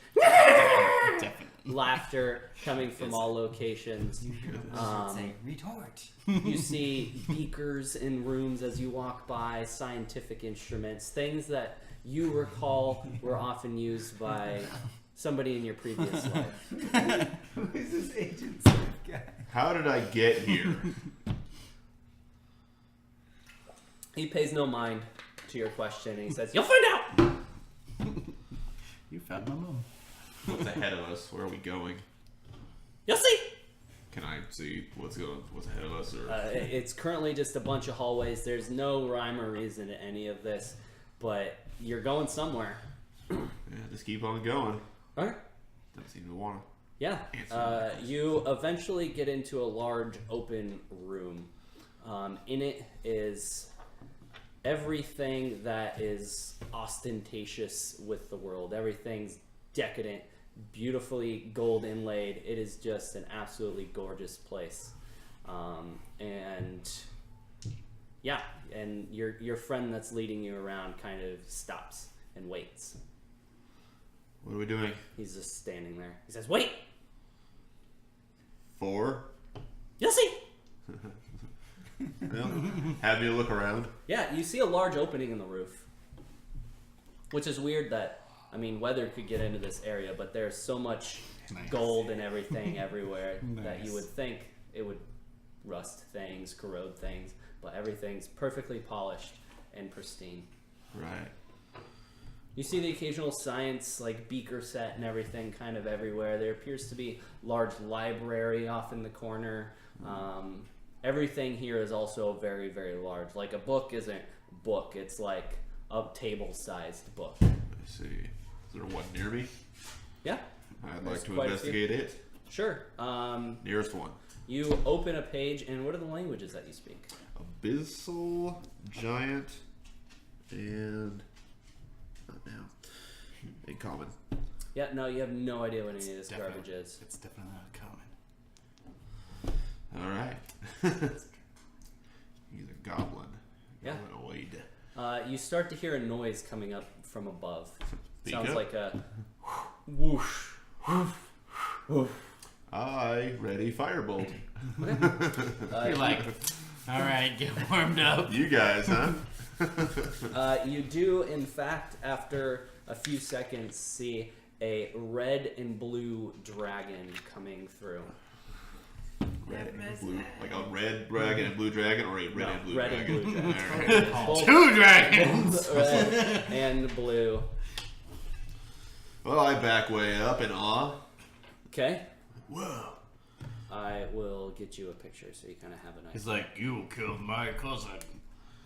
laughter coming from all locations. You hear the wizard say, retort. You see beakers in rooms as you walk by, scientific instruments, things that you recall were often used by somebody in your previous life. Who is this Agent Smith guy? How did I get here? He pays no mind to your question, and he says, "You'll find out." You found my mom. What's ahead of us? Where are we going? You'll see. Can I see what's ahead of us? Or It's currently just a bunch of hallways. There's no rhyme or reason to any of this, but you're going somewhere. yeah, just keep on going. All right. Doesn't seem to want to. Yeah. You eventually get into a large open room. In it is everything that is ostentatious with the world. Everything's decadent, beautifully gold inlaid. It is just an absolutely gorgeous place. And yeah, and your friend that's leading you around kind of stops and waits. What are we doing? He's just standing there. He says, "Wait, 4? you'll see." Well, have you look around. Yeah, you see a large opening in the roof, which is weird that, I mean, weather could get into this area, but there's so much Nice. gold and everything everywhere that you Nice. would think it would rust things, corrode things, but everything's perfectly polished and pristine. Right. You see the occasional science, like beaker set and everything kind of everywhere. There appears to be large library off in the corner. Everything here is also very, very large. Like a book isn't book. It's like a table-sized book. I see. Is there one near me? Yeah, I'd There's like to quite a few. investigate it. sure. Nearest one. You open a page, and what are the languages that you speak? Abyssal, giant, and not now. In common. Yeah, no, you have no idea what any of this Definitely. garbage is. It's definitely not common. All right. He's a goblin. Yeah. Goblinoid. You start to hear a noise coming up from above. Speak Sounds up. like a whoosh. I ready firebolt. You're like, all right, get warmed up. You guys, huh? You do, in fact, after a few seconds, see a red and blue dragon coming through. Red and blue, like a red dragon and blue dragon, or a red No, and blue red and dragon. blue dragon. All right. Both Two dragons. red and blue. Well, I back way up in awe. Okay. Whoa. I will get you a picture so you kind of have a nice. He's like, you killed my cousin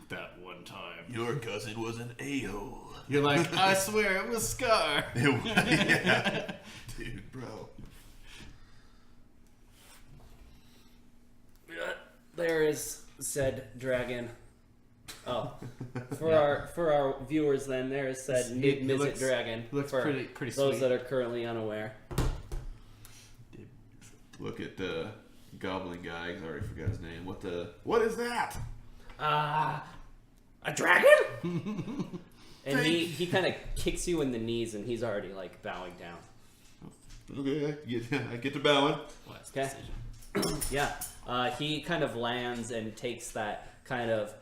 that one time. Your cousin was an a-hole. You're like, I swear it was Scar. Yeah. Dude, bro. There is said dragon. Oh, for our viewers, then there is said He Midget looks- dragon. looks for pretty those sweet. that are currently unaware. Look at the goblin guy. I already forgot his name. What is that? A dragon? And he kind of kicks you in the knees, and he's already like bowing down. Okay, I get to bowing. Okay. Yeah. He kind of lands and takes that kind of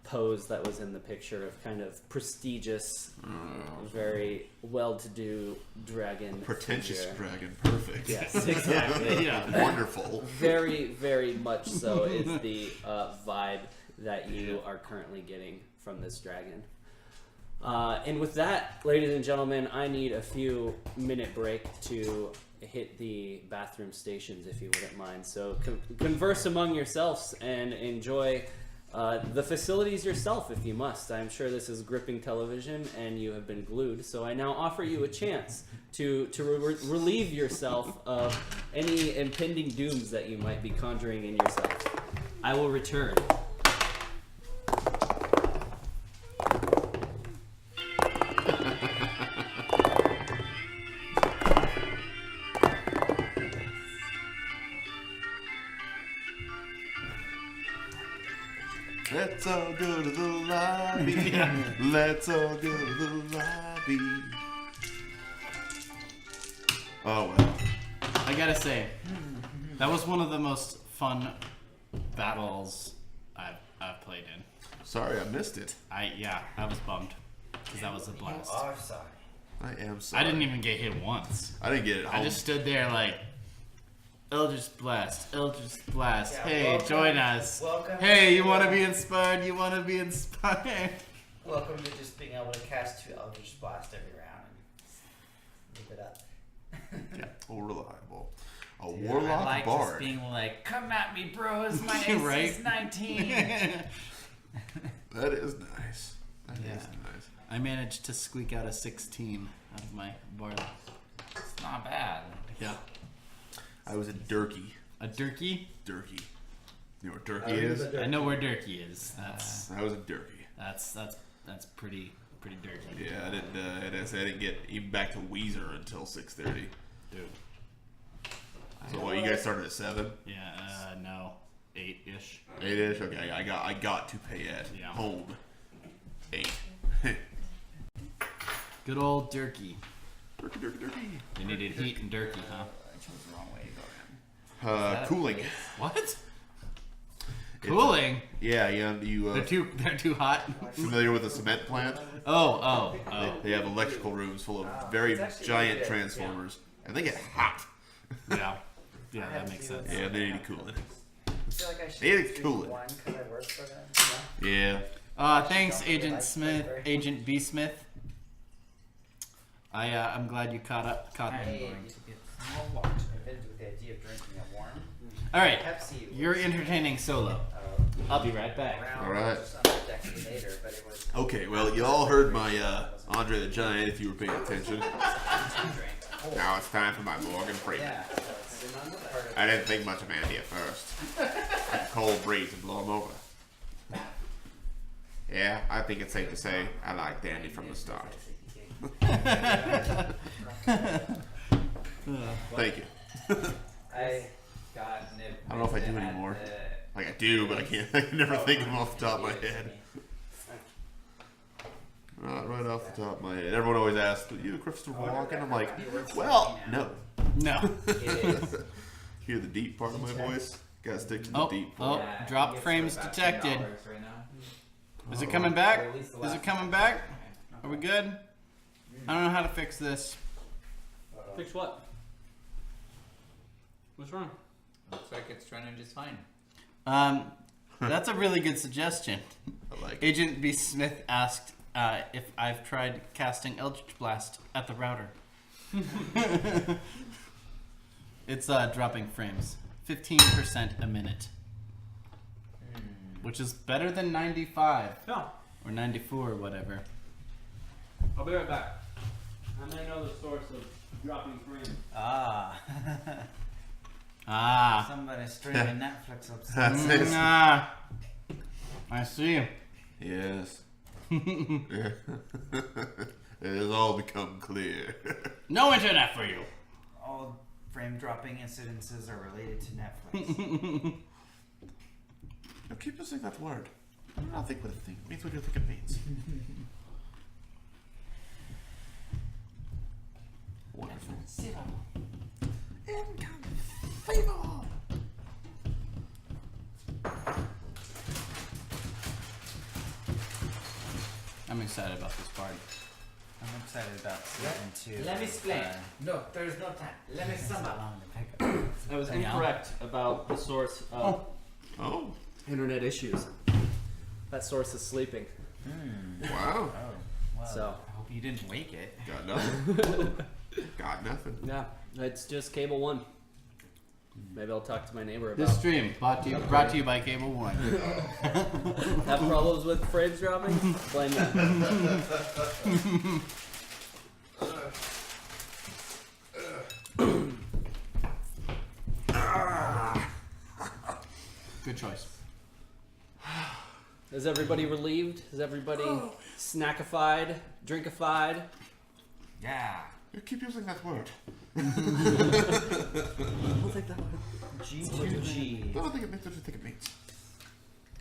pose that was in the picture of kind of prestigious, very well-to-do dragon. Pretentious figure. dragon. Perfect. Yes, exactly. Yeah. Wonderful. Very, very much so is the vibe that you are currently getting from this dragon. And with that, ladies and gentlemen, I need a few minute break to hit the bathroom stations, if you wouldn't mind. So converse among yourselves and enjoy the facilities yourself, if you must. I'm sure this is gripping television, and you have been glued. So I now offer you a chance to relieve yourself of any impending dooms that you might be conjuring in yourself. I will return. Let's all go to the lobby. Let's all go to the lobby. Oh well. I gotta say, that was one of the most fun battles I've played in. Sorry, I missed it. I was bummed because that was a blast. You are sorry. I am sorry. I didn't even get hit once. I didn't get it. I just stood there like, Eldritch Blast, Eldritch Blast. Yeah, Hey, welcome- join us. welcome Hey, you to, want to be inspired? You want to be inspired? Welcome to just being able to cast 2 Eldritch Blast every round and leave it up. Yeah, reliable. A Dude, warlock I like bard. just being like, come at me, bros. My AC Right? is 19. That is nice. That is Yeah. nice. I managed to squeak out a 16 out of my bard. It's not bad. Yeah. I was a Durkee. A Durkee? Durkee. You know what Durkee is? I know where Durkee is. That's I was a Durkee. that's pretty dirty. Yeah, I didn't get even back to Weezer until 6:30. Dude. So what? You guys started at 7? Yeah, no. 8-ish. 8ish. Okay, I got to pay at Yeah. home. 8. Good old Durkee. Durkee. They needed heat and Durkee, huh? I chose the wrong way to go in. Cooling. What? Cooling? Yeah, you They're too hot. familiar with a cement plant? Oh. They have electrical rooms full of very giant transformers, and they get hot. Yeah. Yeah, that makes sense. Yeah, they need cooling. I feel like I should They need choose cooling. one because I work for them. Yeah. Thanks, Agent Smith, Agent B. Smith. I'm glad you caught I'm me. going to get some more water. Invented with the idea of drinking it warm. All right, Pepsi you're was, entertaining solo. I'll be right back. around All right. just under a decade later, but it was Okay, well, you all heard my Andre the Giant if you were paying attention. drink. Now it's time for my Morgan Freeman. Yeah, so it's another part of I didn't think much of Andy at first. A cold breeze would blow him over. Yeah, I think it's safe to say I liked Andy from the start. Thank you. I God, Nib. I don't know if I do anymore. Like I do, but I can't. I can never think of them off the top of my head. Not right off the top of my head. Everyone always asks, "Are you Christopher Walken?" I'm like, well, no. No. Hear the deep part of my voice? Gotta stick to the deep part. Oh, drop frames detected. Right now. Is it coming back? Is it coming back? Are we good? I don't know how to fix this. Fix what? What's wrong? Looks like it's running just fine. That's a really good suggestion. I like it. Agent B. Smith asked if I've tried casting Eldritch Blast at the router. It's dropping frames. 15% a minute. Which is better than 95. Yeah. Or 94 or whatever. I'll be right back. I may know the source of dropping frames. Ah. Ah. Somebody streaming Netflix upstairs. That's it. Ah. I see. Yes. It has all become clear. No internet for you. All frame dropping incidences are related to Netflix. Now keep using that word. I don't think what it means what you think it means. Wonderful. I'm excited about this party. I'm excited about season 2. Let me explain. No, there is no time. Let me sum up. I was Yeah. incorrect about the source of Oh, internet issues. That source is sleeping. wow. Oh, well, So- I hope you didn't wake it. Got nothing. Got nothing. Yeah, it's just Cable One. Maybe I'll talk to my neighbor This about. stream brought to you by Cable One. Have problems with frames dropping? Blame them. Good choice. Is everybody relieved? Is everybody snackified, drinkified? Yeah. You keep using that word. G2G. I don't think it means what you think it means.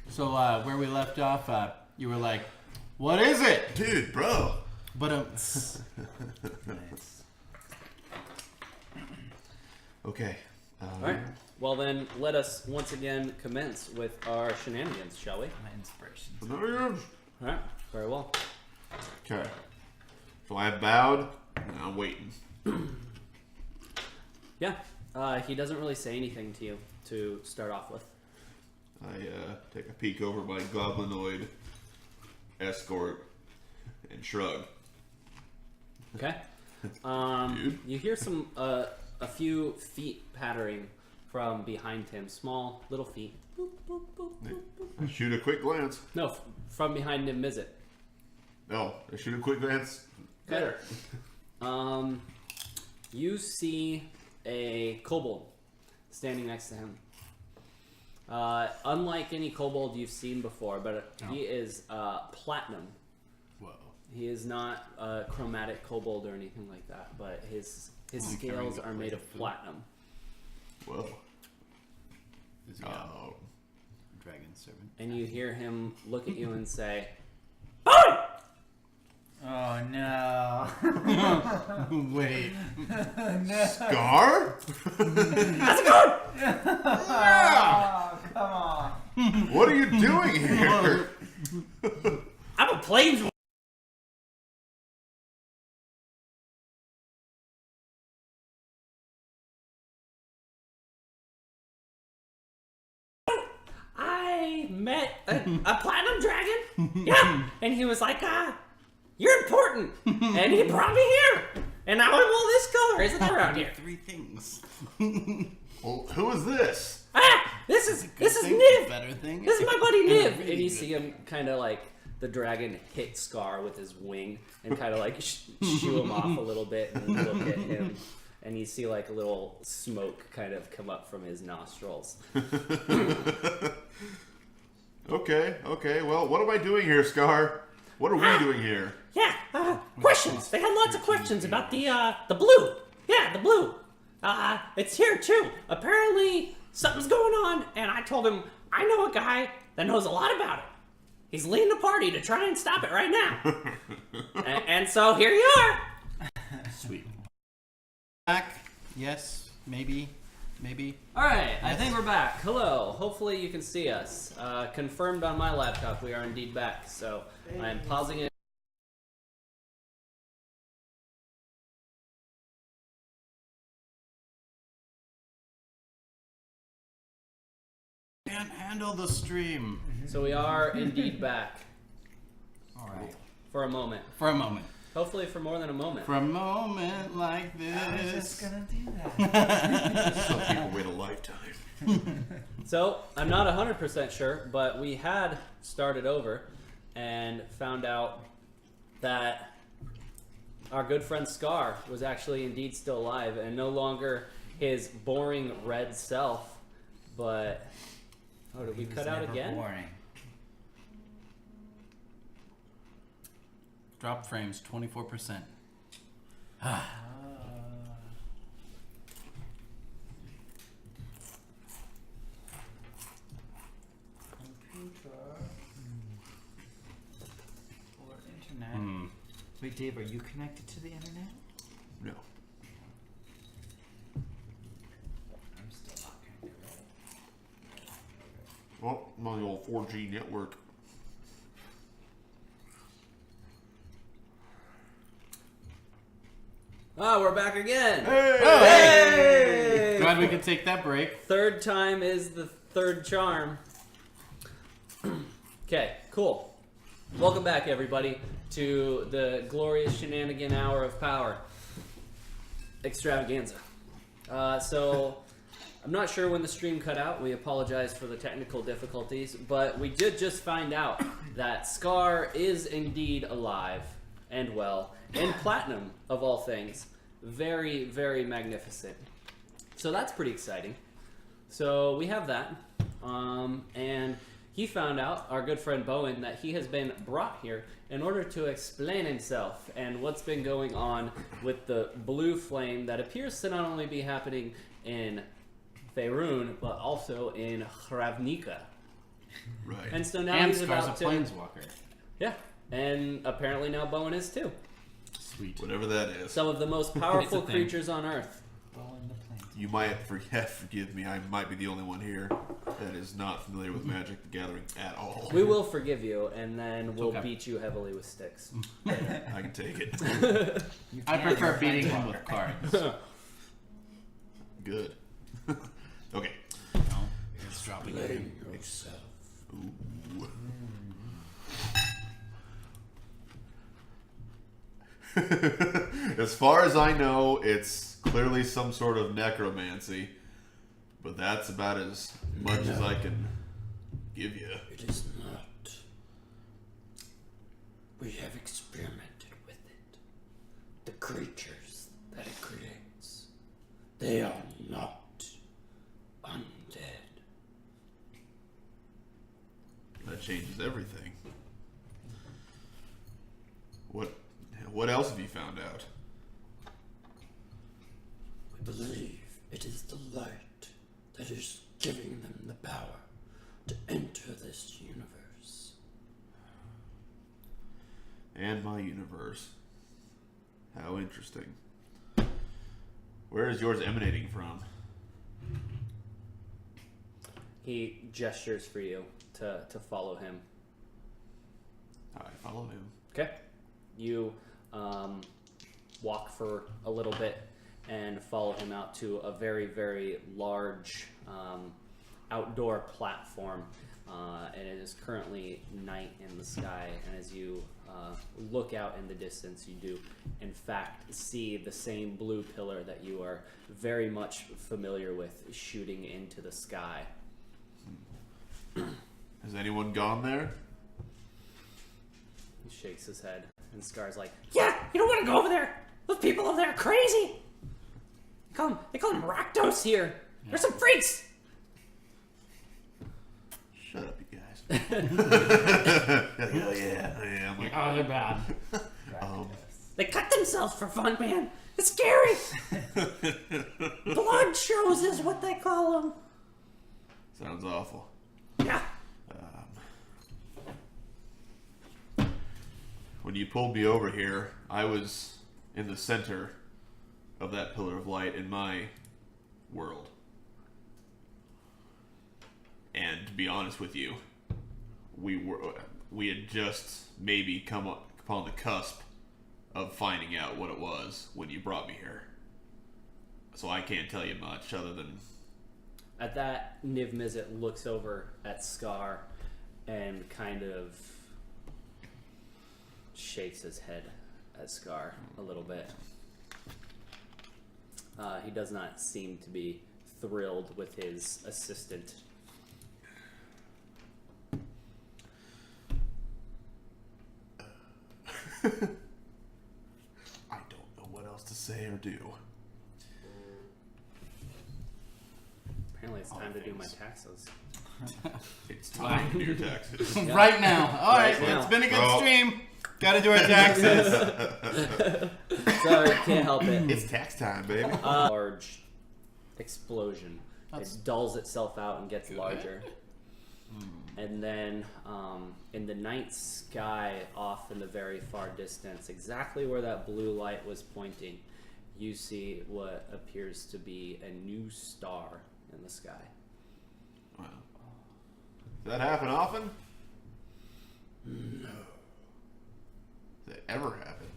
So where we left off, you were like, "What is it?" Dude, bro. But Nice. Okay. Alright. Well then, let us once again commence with our shenanigans, shall we? My inspiration. Alright, very well. Okay. So I bowed and I'm waiting. Yeah, he doesn't really say anything to you to start off with. I take a peek over my goblinoid escort and shrug. Okay. Dude. You hear some a few feet pattering from behind him. Small little feet. Boop, boop, boop, boop, boop. I shoot a quick glance. No, from behind him is it? No, I shoot a quick glance there. You see a kobold standing next to him. Unlike any kobold you've seen before, but he is platinum. whoa, He is not a chromatic kobold or anything like that, but his scales are made of platinum. Whoa. is he a dragon servant? And you hear him look at you and say, Oh no. Wait, Scar? Oh, come on. What are you doing here? I'm a plains. I met a platinum dragon. Yeah, and he was like, "You're important," and he brought me here. And now I'm all this color. Isn't that around here? 3 things. Well, who is this? This is Thing, Niv. better thing. This is my buddy And a Niv. really And you good see him kind of like the dragon hit Scar with his wing and kind of like shoo him off a little bit and look at him. And you see like a little smoke kind of come up from his nostrils. Okay. Well, what am I doing here, Scar? What are we doing here? Yeah, questions. They had lots of questions about the blue. Yeah, the blue. It's here too. Apparently something's going on, and I told him I know a guy that knows a lot about it. He's leading the party to try and stop it right now. and so here you are. Sweet. Back? Yes. Maybe. All right, I think we're back. Hello. Hopefully you can see us. Confirmed on my laptop, we are indeed back. So I am pausing it. Can't handle the stream So we are indeed back Alright. for a moment. for a moment. Hopefully for more than a moment. For a moment like this. I was just gonna do that. Some people wait a lifetime. So, I'm not 100% sure, but we had started over and found out that our good friend Scar was actually indeed still alive and no longer his boring red self, but... Oh, did we cut out again? Boring. Drop frames 24%. Computer. Or internet. Hmm. Wait, Dave, are you connected to the internet? No. I'm still not connected, right? Well, I'm on the old 4G network. Ah, we're back again! Hey! Glad we could take that break. Third time is the third charm. Okay, cool. Welcome back, everybody, to the glorious shenanigan hour of power extravaganza. So, I'm not sure when the stream cut out. We apologize for the technical difficulties, but we did just find out that Scar is indeed alive and well, and platinum, of all things. Very, very magnificent. So that's pretty exciting. So we have that. And he found out, our good friend Bowen, that he has been brought here in order to explain himself and what's been going on with the blue flame that appears to not only be happening in Faerun, but also in Ravnica. Right. And so now And he's Scar's a about to... planeswalker. Yeah. And apparently now Bowen is too. Sweet. Whatever that is. Some of the most powerful creatures on Earth. Blowing the plane. You might forgive me. I might be the only one here that is not familiar with Magic the Gathering at all. We will forgive you, and then we'll okay. beat you heavily with sticks. I can take it. You I can't, prefer you're a beating him planeswalker. with cards. Good. Okay. No, it's dropping in. Ooh. As far as I know, it's clearly some sort of necromancy, but that's about as much as I can give you. It is not. We have experimented with it. The creatures that it creates, they are not undead. That changes everything. What else have you found out? We believe it is the light that is giving them the power to enter this universe. And my universe. How interesting. Where is yours emanating from? He gestures for you to follow him. I follow him. Okay. You walk for a little bit and follow him out to a very, very large outdoor platform. And it is currently night in the sky. And as you look out in the distance, you do, in fact, see the same blue pillar that you are very much familiar with shooting into the sky. Has anyone gone there? He shakes his head, and Scar's like, "Yeah, you don't want to go over there. Those people over there are crazy. They call them Rakdos here. They're some freaks." Shut up, you guys. Oh yeah, I am. Like, Oh, they're bad. They cut themselves for fun, man. It's scary. Blood shows is what they call them. sounds awful. Yeah. When you pulled me over here, I was in the center of that pillar of light in my world. And to be honest with you, we had just maybe come upon the cusp of finding out what it was when you brought me here. So I can't tell you much other than... At that, Niv Mizzet looks over at Scar and kind of shakes his head Scar a little bit. He does not seem to be thrilled with his assistant. I don't know what else to say or do. Apparently, it's time to do my taxes. It's time to do your taxes. Right now. All right, Right now. it's been a good Well- stream. Got to do our taxes. Sorry, can't help it. It's tax time, baby. Large explosion. That's It dulls itself out and gets good. larger. And then in the night sky off in the very far distance, exactly where that blue light was pointing, you see what appears to be a new star in the sky. Wow. Does that happen often? No. Has that ever happened?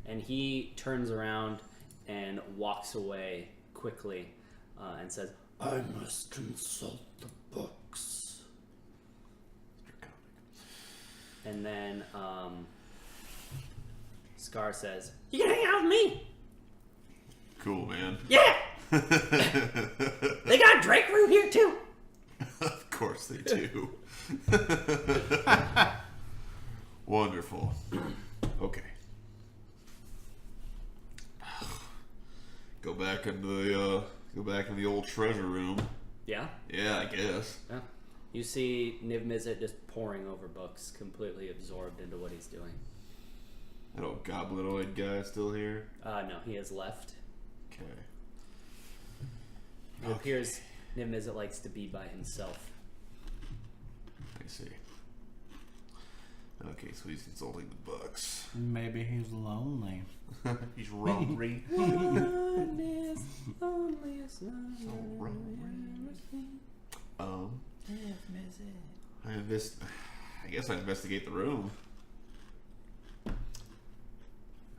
And he turns around and walks away quickly and says, I must consult the books. and then Scar says, "You can hang out with me." Cool, man. Yeah, they got Drake root here too. Of course they do. Wonderful. Okay. Go back into the old treasure room. Yeah. Yeah, I guess. Yeah. You see Niv Mizzet just poring over books, completely absorbed into what he's doing. That old goblinoid guy still here? No, he has left. Okay. It appears Niv Mizzet likes to be by himself. I see. Okay, so he's consulting the books. Maybe he's lonely. He's hungry. So I guess I investigate the room.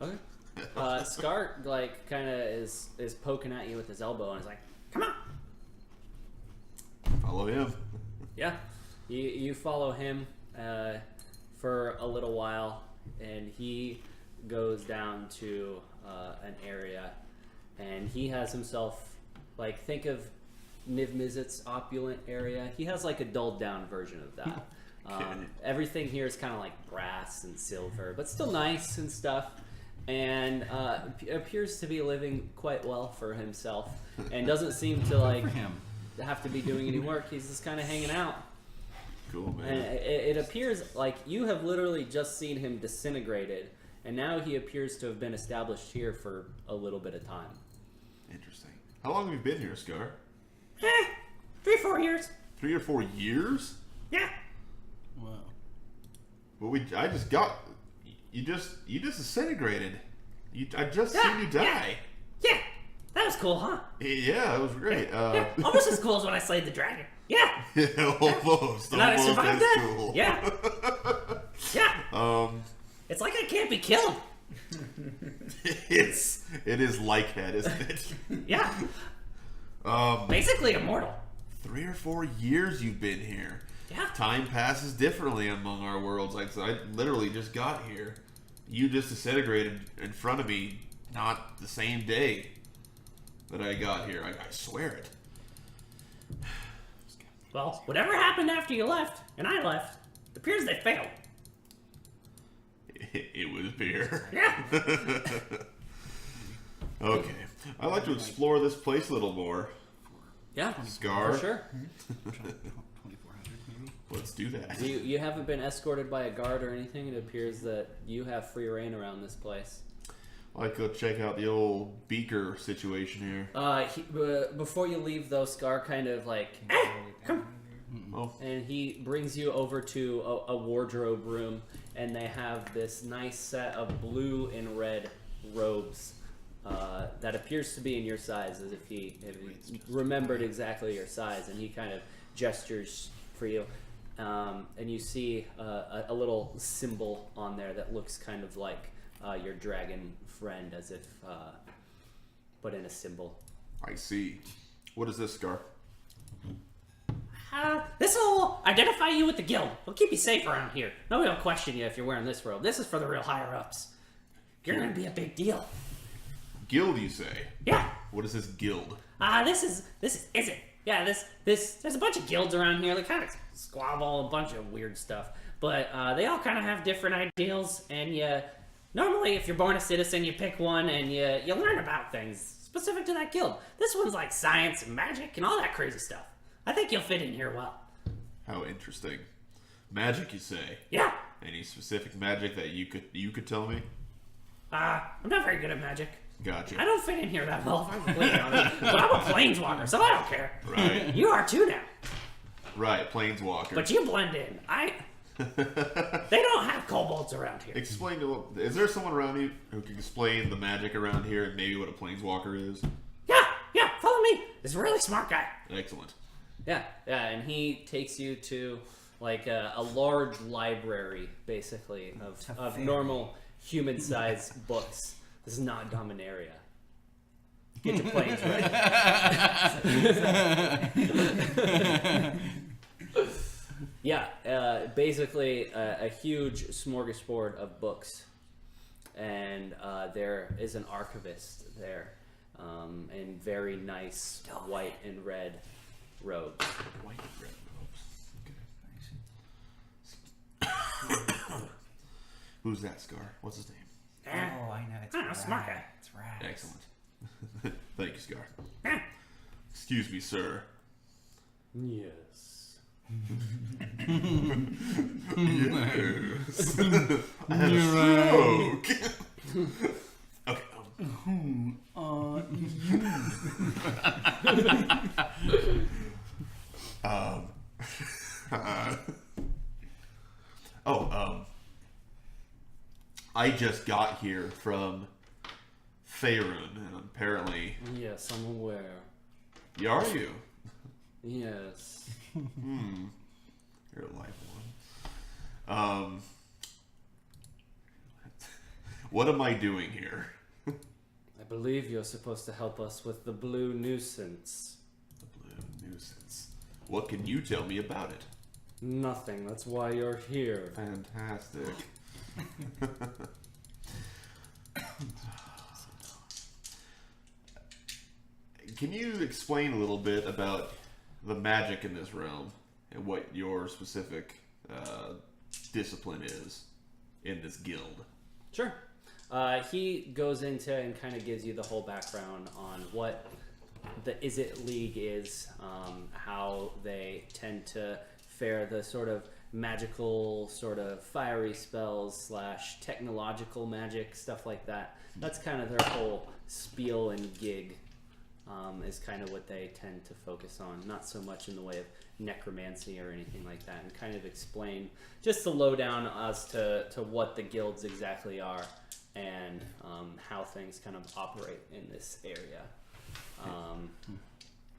Okay. Scar kind of is poking at you with his elbow and is like, "Come on." Follow him. Yeah. You follow him for a little while, and he goes down to an area, and he has himself, think of Niv Mizzet's opulent area. He has a dulled down version of that. Everything here is kind of like brass and silver, but still nice and stuff. And appears to be living quite well for himself, and doesn't seem to For him. have to be doing any work. He's just kind of hanging out. Cool, man. And it appears like you have literally just seen him disintegrated, and now he appears to have been established here for a little bit of time. Interesting. How long have you been here, Scar? 3-4 years. 3 or 4 years? Yeah. Whoa. Well, I just got. You just disintegrated. I just seen you die. Yeah. That was cool, huh? Yeah, that was great. Almost as cool as when I slayed the dragon. Yeah. almost. And I Almost survived as that? cool. Yeah. Yeah. It's like I can't be killed. It is like that, isn't it? Yeah. Basically immortal. 3 or 4 years you've been here. Yeah. Time passes differently among our worlds. I literally just got here. You just disintegrated in front of me, not the same day that I got here. I swear it. Well, whatever happened after you left, and I left, it appears they failed. It was beer. Yeah. Okay. I'd like to explore this place a little more. Yeah. Scar. For sure. 2400 maybe? Let's do that. You haven't been escorted by a guard or anything. It appears that you have free reign around this place. I'd like to go check out the old beaker situation here. Before you leave, though, Scar kind of come. Oh. And he brings you over to a wardrobe room, and they have this nice set of blue and red robes that appears to be in your size, as if he remembered exactly your size, and he kind of gestures for you. And you see a little symbol on there that looks kind of like your dragon friend, as if put in a symbol. I see. What is this, Scar? This will identify you with the guild. It'll keep you safe around here. Nobody will question you if you're wearing this robe. This is for the real higher-ups. You're gonna be a big deal. Guild, you say? Yeah. What is this guild? This is it. Yeah, this there's a bunch of guilds around here. They kind of squabble a bunch of weird stuff, but they all kind of have different ideals. And normally, if you're born a citizen, you pick one and you learn about things specific to that guild. This one's like science and magic and all that crazy stuff. I think you'll fit in here well. How interesting. Magic, you say? Yeah. Any specific magic that you could tell me? I'm not very good at magic. Gotcha. I don't fit in here that well, if I'm completely honest. But I'm a planeswalker, so I don't care. Right. You are too now. Right, planeswalker. But you blend in. They don't have kobolds around here. Explain is there someone around you who can explain the magic around here and maybe what a planeswalker is? Yeah, follow me. This really smart guy. Excellent. Yeah, and he takes you to like a large library, basically, of normal human-sized books. This is not Dominaria. Get your planes ready. Yeah, basically a huge smorgasbord of books, and there is an archivist there, in very nice white and red robes. White and red robes. Okay. Who's that, Scar? What's his name? Oh, I know. It's I don't know, smart guy. It's Raz. Excellent. Thank you, Scar. Yeah. Excuse me, sir. Yes. Yes. I had a stroke. Okay. I just got here from Faerun, and apparently... Yes, I'm aware. Are you? Yes. You're a live one. What am I doing here? I believe you're supposed to help us with the blue nuisance. The blue nuisance. What can you tell me about it? Nothing. That's why you're here. Fantastic. Can you explain a little bit about the magic in this realm and what your specific discipline is in this guild? Sure. He goes into and kind of gives you the whole background on what the Izzet League is, how they tend to fare, the sort of magical, sort of fiery spells / technological magic, stuff like that. That's kind of their whole spiel and gig, is kind of what they tend to focus on. Not so much in the way of necromancy or anything like that, and kind of explain just the lowdown as to what the guilds exactly are and how things kind of operate in this area.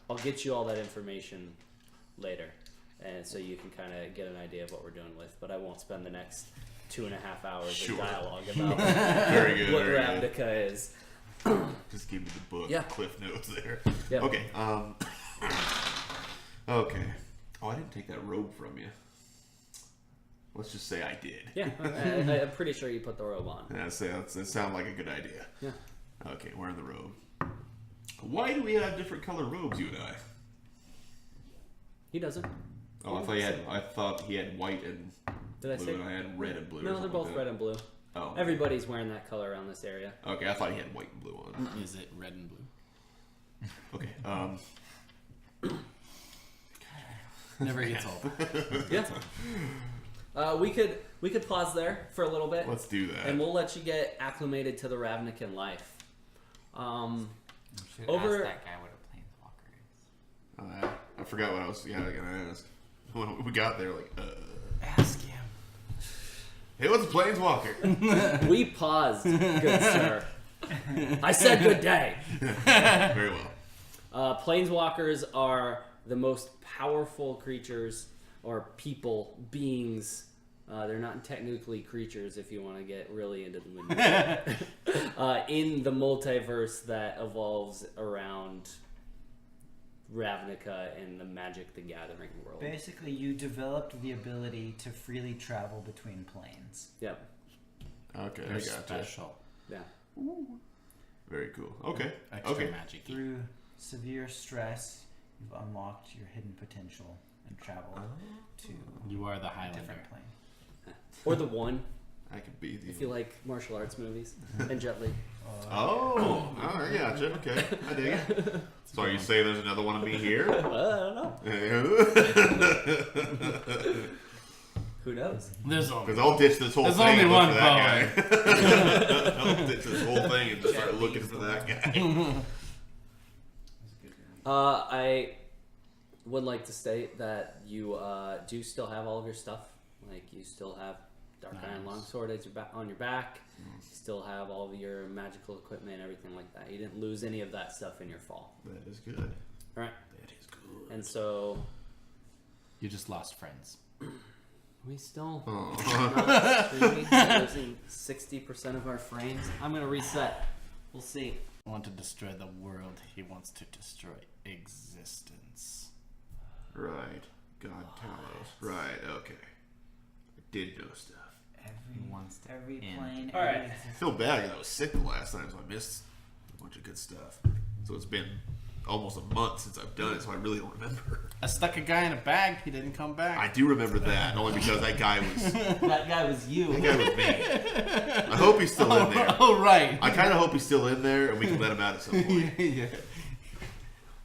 I'll get you all that information later, and so you can kind of get an idea of what we're doing with, but I won't spend the next 2.5 hours Sure. of dialogue about Very good, what very Ravnica is. Just give me the book, Yeah. cliff notes there. Yeah. Okay. Okay. Oh, I didn't take that robe from you. Let's just say I did. Yeah, I'm pretty sure you put the robe on. That sounds like a good idea. Yeah. Okay, wearing the robe. Why do we have different color robes, you and I? He doesn't. Oh, I thought he had white and Did I blue, say? and I had red and blue. or No, they're something both like red that. and blue. Oh. Everybody's wearing that color around this area. Okay, I thought he had white and blue on. Is it red and blue? Okay. Never gets old. Yeah. We could pause there for a little bit, Let's do that. and we'll let you get acclimated to the Ravnican life. Should Over- ask that guy what a planeswalker is. I forgot what I was gonna ask. When we got there, Ask him. hey, what's a planeswalker? We paused, good sir. I said good day. Very well. Planeswalkers are the most powerful creatures or people, beings. They're not technically creatures if you want to get really into the minutia. In the multiverse that evolves around Ravnica and the Magic the Gathering world. Basically, you developed the ability to freely travel between planes. Yep. Okay, They're I got special. Yeah. Very cool. Okay. Extra Okay. magic. Through severe stress, you've unlocked your hidden potential and traveled to You are the a Highlander. different plane. Or the one, I can be the. if you like martial arts movies. And Jet Li. Oh, I gotcha. Okay, I dig it. So are you saying there's another one of me here? I don't know. Because Who knows? There's only I'll ditch this whole There's thing only and look one for that guy. I'll ditch this whole thing and just start looking for that guy. I would like to state that you do still have all of your stuff. Like, you still have Dark Iron Longsword as on your back. You still have all of your magical equipment and everything like that. You didn't lose any of that stuff in your fall. That is good. All right. That is good. And so You just lost friends. we still Oh. not streaming. We're losing 60% of our frames. I'm gonna reset. We'll see. Want to destroy the world. He wants to destroy existence. Right. God, Talos. Right. Okay. I did know stuff. Every in. plane. All right. every- I feel bad because I was sick the last time, so I missed a bunch of good stuff. So it's been almost a month since I've done it, so I really don't remember. I stuck a guy in a bag. He didn't come back. I do remember that, only because that guy was That guy was you. that guy was me. I hope he's still in there. Oh, right. I kind of hope he's still in there, and we can let him out at some point. Yeah.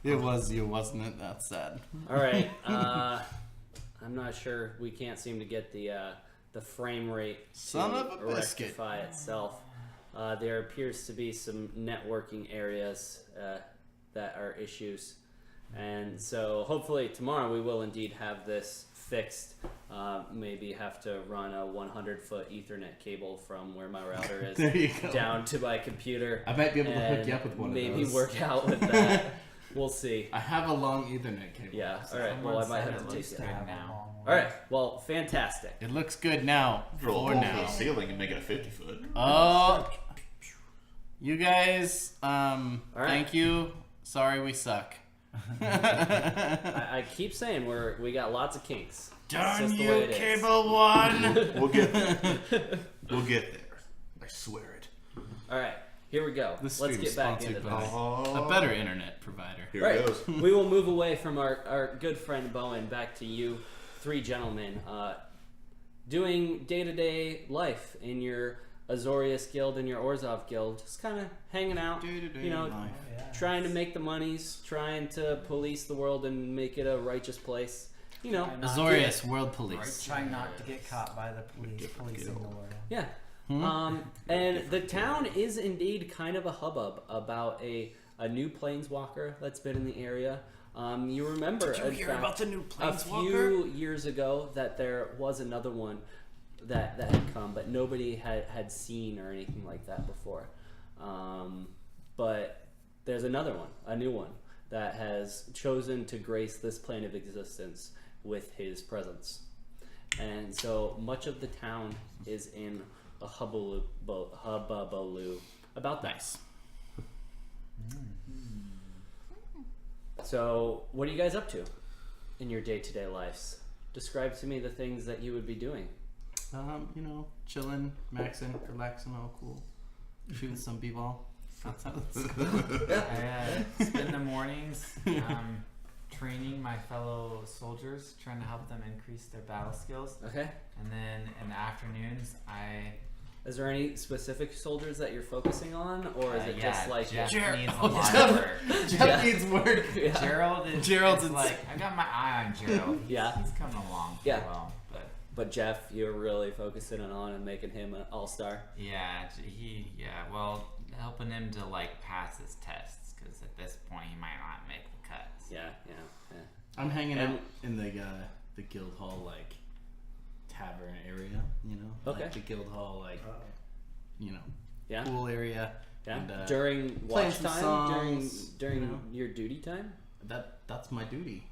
It was you, wasn't it? That's sad. All right. I'm not sure. We can't seem to get the frame rate Son to of a biscuit. rectify itself. There appears to be some networking areas that are issues, and so hopefully tomorrow we will indeed have this fixed. Maybe have to run a 100-foot Ethernet cable from where my router is There you go. down to my computer. I might be able to hook and you up with one of maybe those. work out with that. We'll see. I have a long Ethernet cable. Yeah. All right. Well, I might have to Someone take said that. it looks good now. All right. Well, fantastic. It looks good now. Roll For a hole now. for the ceiling and make it a 50-foot. Oh, you guys. right. Thank you. Sorry, we suck. I keep saying we got lots of kinks. It's Darn just the you, way it is. Cable One. We'll get there. We'll get there. I swear it. All right. Here we go. This Let's stream get is back sponsored into by this. a better internet provider. Here Right. it goes. We will move away from our good friend Bowen back to you three gentlemen doing day-to-day life in your Azorius guild and your Orzhov guild, just kind of hanging out, Day-to-day you know, life. trying to make the monies, trying to police the world and make it a righteous place. You know, Azorius World Police. Trying not to get caught by the police policing the world. yeah. And the town is indeed kind of a hubbub about a new planeswalker that's been in the area. You remember Did you hear about the new a planeswalker? few years ago that there was another one that had come, but nobody had seen or anything like that before. But there's another one, a new one, that has chosen to grace this plane of existence with his presence. And so much of the town is in a hubbubaloo about that. Nice. So what are you guys up to in your day-to-day lives? Describe to me the things that you would be doing. You know, chilling, maxing, relaxing, all cool. Shooting some b-ball. That's how it's I spend the mornings training my fellow soldiers, trying to help them increase their battle skills. Okay. And then in the afternoons, Is there any specific soldiers that you're focusing on, or is it yeah, just like Jeff Jer- needs a oh, lot Jeff- of work. Jeff needs work. Yeah. Gerald is Gerald's is in- like I got my eye on Gerald. Yeah. he's coming along Yeah. well, but But Jeff, you're really focusing on and making him an all-star. well, helping him to like pass his tests because at this point he might not make the cuts. Yeah. I'm hanging And- out in the guild hall like tavern area, you know, Okay. like the guild hall like you know Yeah. pool area. Yeah. And, during playing watch some time, songs, during you know. your duty time. That's my duty.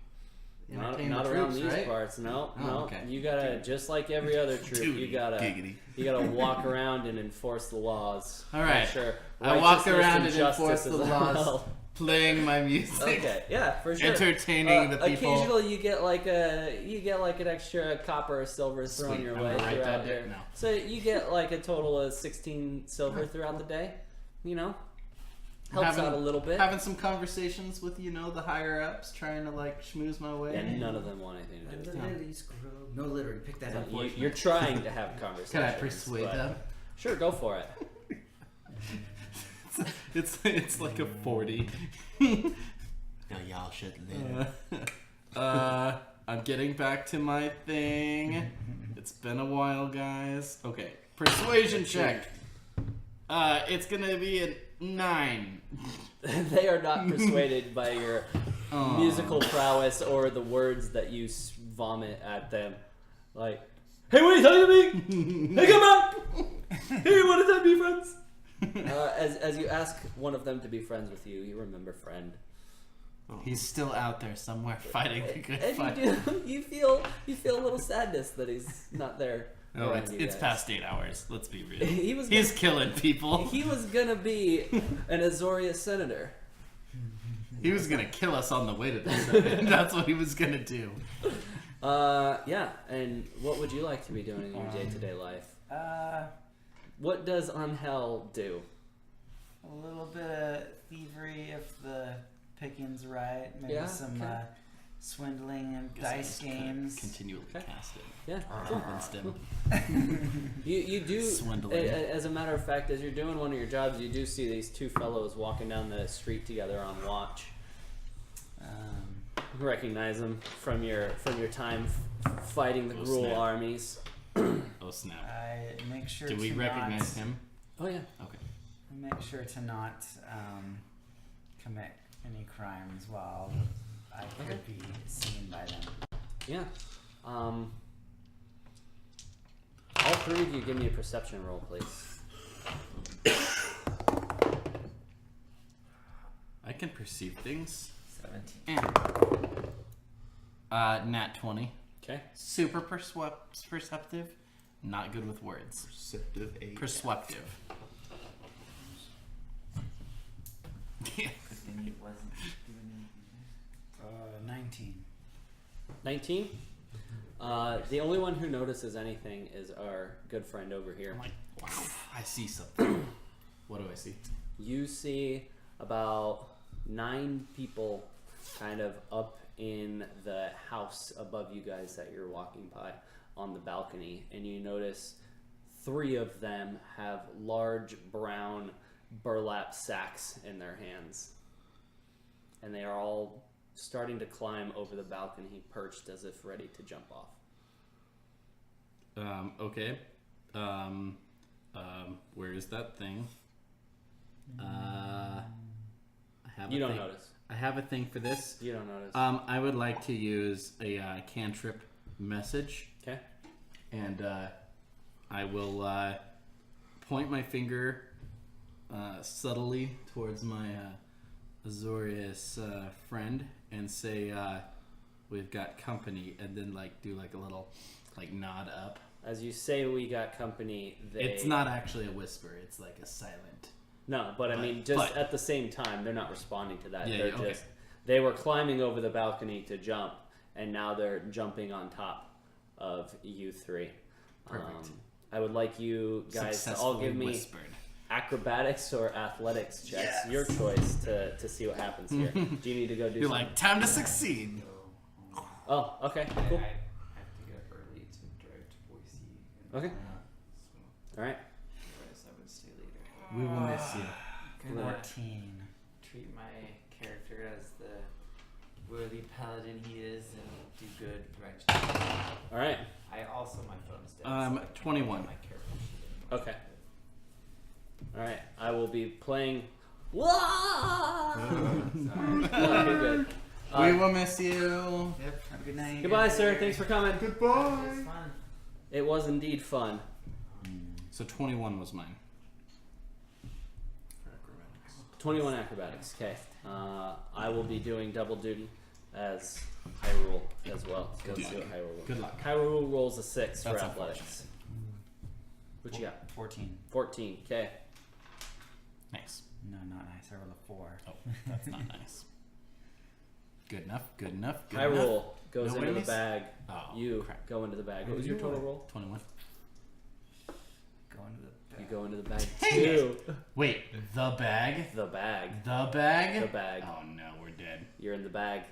Not Entertain not the around troops, these right? parts. No, Oh, no. okay. You gotta just like every other troop. You Duty. gotta Giggity. walk around and enforce the laws. All right. Make sure I walk righteousness around and justice enforce is the laws. upheld. playing my music, Okay, yeah, for sure. entertaining the people. Occasionally, you get like an extra copper or silver thrown Sweet, your I'm way gonna write that throughout your. down now. So you get like a total of 16 silver throughout the day. You know, helps out a little bit. Having some conversations with the higher ups, trying to like schmooze my way. And none of them want anything to do with The it. lilies grow. No littering. Pick that up. You're trying to have conversations. Can I persuade but- them? Sure, go for it. It's like a 40. No, y'all should live. I'm getting back to my thing. It's been a while, guys. Okay, persuasion check. It's gonna be a 9. They are not persuaded by your musical prowess or the words that you vomit at them. Like, hey, what are you talking to me? Hey, come back! Hey, you want to be friends? As you ask one of them to be friends with you, you remember friend. He's still out there somewhere fighting the good And fight. you feel a little sadness that he's not there. Oh, around you it's guys. past 8 hours. Let's be real. He's killing people. He was gonna be an Azoria senator. He was gonna kill us on the way to the Senate. That's what he was gonna do. Yeah. And what would you like to be doing in your day-to-day life? What does Angel do? A little bit of thievery if the picking's right. Maybe Yeah, some okay. Swindling and Guess I dice just could've games. Continually cast it. Yeah. Convinced him. You do, Swindling. as a matter of fact, as you're doing one of your jobs, you do see these two fellows walking down the street together on watch. You recognize them from your time fighting the Oh, Gruul snap. armies. Oh snap! I make sure Do we to recognize not, him? Oh yeah. Okay. Make sure to not commit any crimes while I could be seen by them. Yeah. All three of you give me a perception roll, please. I can perceive things. 17. And nat 20. Okay. Super perceptive. Not good with words. Perceptive 8. Perceptive. Yeah. Good thing it wasn't doing anything. 19. 19. The only one who notices anything is our good friend over here. I'm like, wow, I see something. What do I see? You see about 9 people kind of up in the house above you guys that you're walking by on the balcony, and you notice 3 of them have large brown burlap sacks in their hands, and they are all starting to climb over the balcony, perched as if ready to jump off. Okay. Where is that thing? I have. You a don't thing. notice. I have a thing for this. You don't notice. I would like to use a cantrip message, Okay. and I will point my finger subtly towards my Azorius friend and say, "We've got company," and then do a little nod up. As you say, we got company. It's not actually a whisper; it's like a silent. No, but I mean, just at the same time, they're not responding to that. Yeah, They're yeah, okay. they were climbing over the balcony to jump, and now they're jumping on top of you 3. Perfect. I would like you guys to all give me whispered. acrobatics or athletics checks, your choice, to see what happens here. Do you need to go do You're something? like, time to succeed. Oh, okay, cool. I have to get up early to drive to Boise. Okay. So, All right. otherwise I would stay later. We will miss you. 14. Treat my character as the worthy paladin he is and do good righteous. All right. I also, my phone's dead. so I can't 21. get my character sheet. Okay. All right. I will be playing. Whoa! Sorry. No, you're good. We will miss you. Yep. Have a good night. Goodbye, Good sir. day. Thanks for coming. It was fun. It was indeed fun. So 21 was mine. 21 acrobatics. Okay. I will be doing double duty as Hyrule as well. Let's see what Hyrule rolls. Good luck. Hyrule rolls a 6 for That's athletics. What you got? 14. 14. Okay. Nice. No, not nice. I rolled a 4. Oh, that's not nice. Good enough. Good enough. Good High enough. roll goes No into enemies? the bag. Oh, You crap. go into the bag. What was your total roll? 21. Go into the bag. You go into the bag Dang it. too. Wait, the bag? The bag. The bag? The bag. Oh no, we're dead. You're in the bag.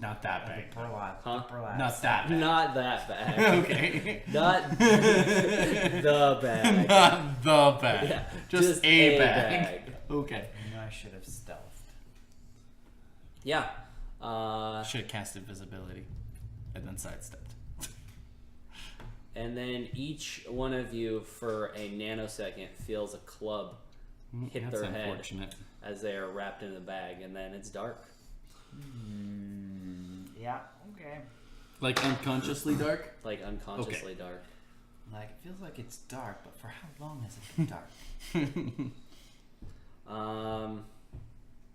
Not that bag. Burlap. Huh? Burlap. Not that bag. Not that bag. Okay. Not the bag. Not the bag. Yeah, just a bag. Okay. I know I should have stealthed. Yeah. Should have casted visibility and then sidestepped. And then each one of you, for a nanosecond, feels a club hit That's their head unfortunate. as they are wrapped in the bag, and then it's dark. Yeah. Okay. Like unconsciously dark? Like unconsciously dark. Like it feels like it's dark, but for how long has it been dark?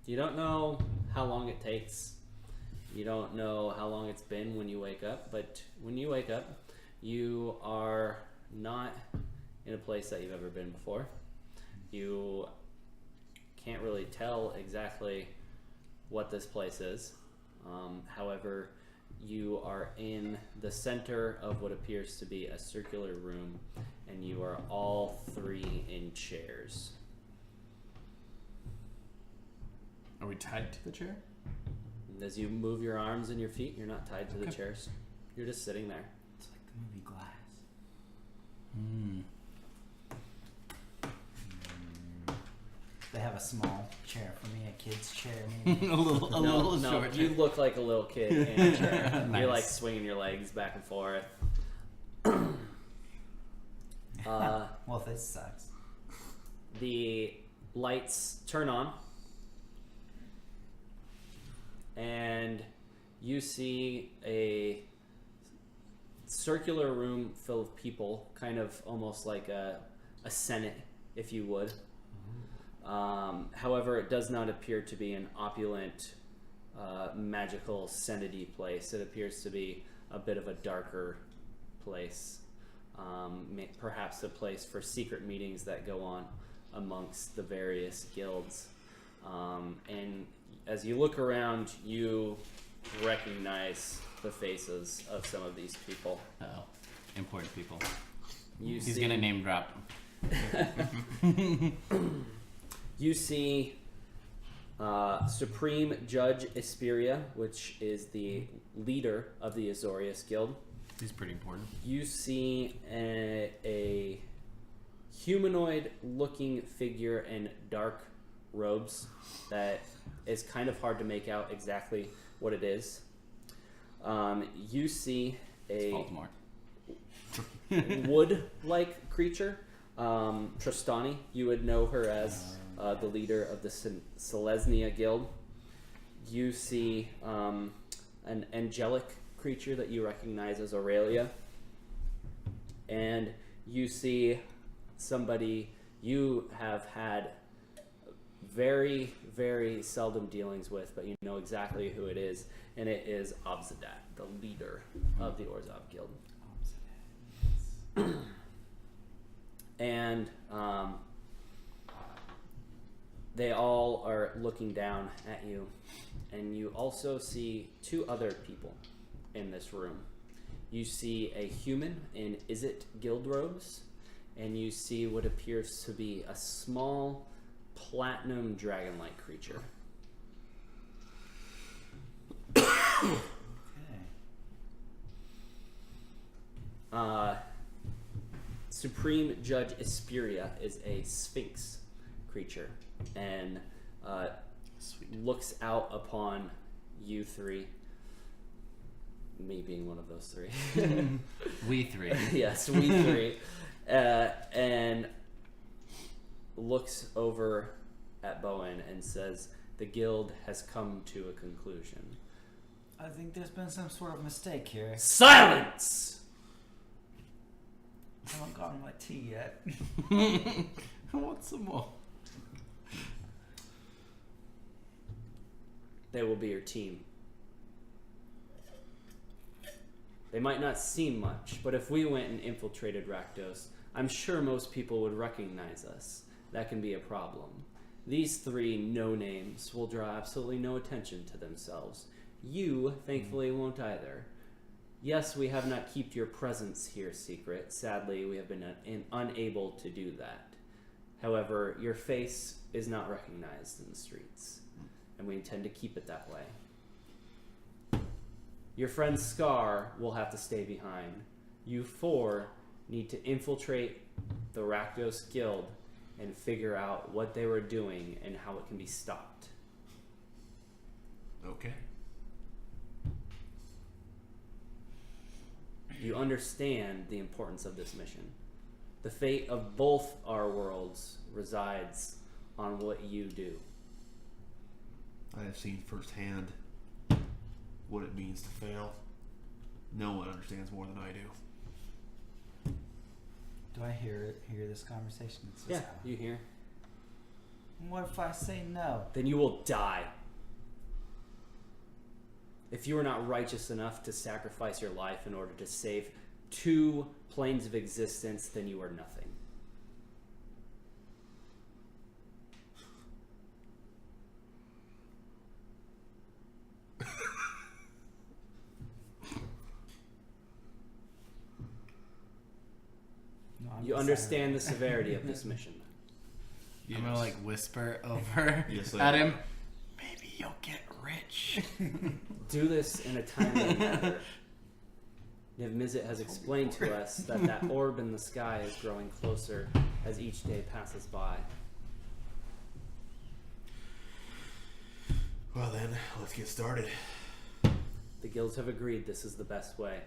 You don't know how long it takes. You don't know how long it's been when you wake up, but when you wake up, you are not in a place that you've ever been before. You can't really tell exactly what this place is. However, you are in the center of what appears to be a circular room, and you are all 3 in chairs. Are we tied to the chair? As you move your arms and your feet, you're not tied to the chairs. You're just sitting there. It's like the movie Glass. They have a small chair for me, a kid's chair maybe. a little short You chair. look like a little kid in a chair. Nice. You're like swinging your legs back and forth. Well, this sucks. The lights turn on, and you see a circular room full of people, kind of almost like a senate, if you would. However, it does not appear to be an opulent, magical senate-y place. It appears to be a bit of a darker place. Perhaps a place for secret meetings that go on amongst the various guilds. And as you look around, you recognize the faces of some of these people. Uh-oh. Important people. He's He's gonna name drop. You see Supreme Judge Isperia, which is the leader of the Azorius Guild. He's pretty important. You see a humanoid-looking figure in dark robes that is kind of hard to make out exactly what it is. You see It's a Baltimore. wood-like creature. Tristani, you would know her as the leader of the Selesnya Guild. You see an angelic creature that you recognize as Aurelia. And you see somebody you have had very, very seldom dealings with, but you know exactly who it is, and it is Obsidat, the leader of the Orzhov Guild. And they all are looking down at you, and you also see 2 other people in this room. You see a human in Izzet guild robes, and you see what appears to be a small platinum dragon-like creature. Okay. Supreme Judge Isperia is a sphinx creature, and looks out upon you 3. Me being one of those 3. We 3. Yes, we 3. And looks over at Bowen and says, "The guild has come to a conclusion." I think there's been some sort of mistake here. Silence! I haven't gotten my tea yet. I want some more. They will be your team. They might not seem much, but if we went and infiltrated Rakdos, I'm sure most people would recognize us. that can be a problem. These three no-names will draw absolutely no attention to themselves. You, thankfully, won't either. Yes, we have not kept your presence here secret. Sadly, we have been unable to do that. However, your face is not recognized in the streets, and we intend to keep it that way. Your friend Scar will have to stay behind. You four need to infiltrate the Rakdos Guild and figure out what they were doing and how it can be stopped. Okay. You understand the importance of this mission. The fate of both our worlds resides on what you do. I have seen firsthand what it means to fail. No one understands more than I do. Do I hear this conversation? It's Yeah, just- you hear? What if I say no? Then you will die. If you are not righteous enough to sacrifice your life in order to save 2 planes of existence, then you are nothing. No, I'm You just understand the severity of this mission. I'm gonna like whisper over Yes, I at do. him. Maybe you'll get rich. Do this in a timely manner. Niv Mizzet has explained to us that that orb in the sky is growing closer as each day passes by. Well then, let's get started. The guilds have agreed this is the best way.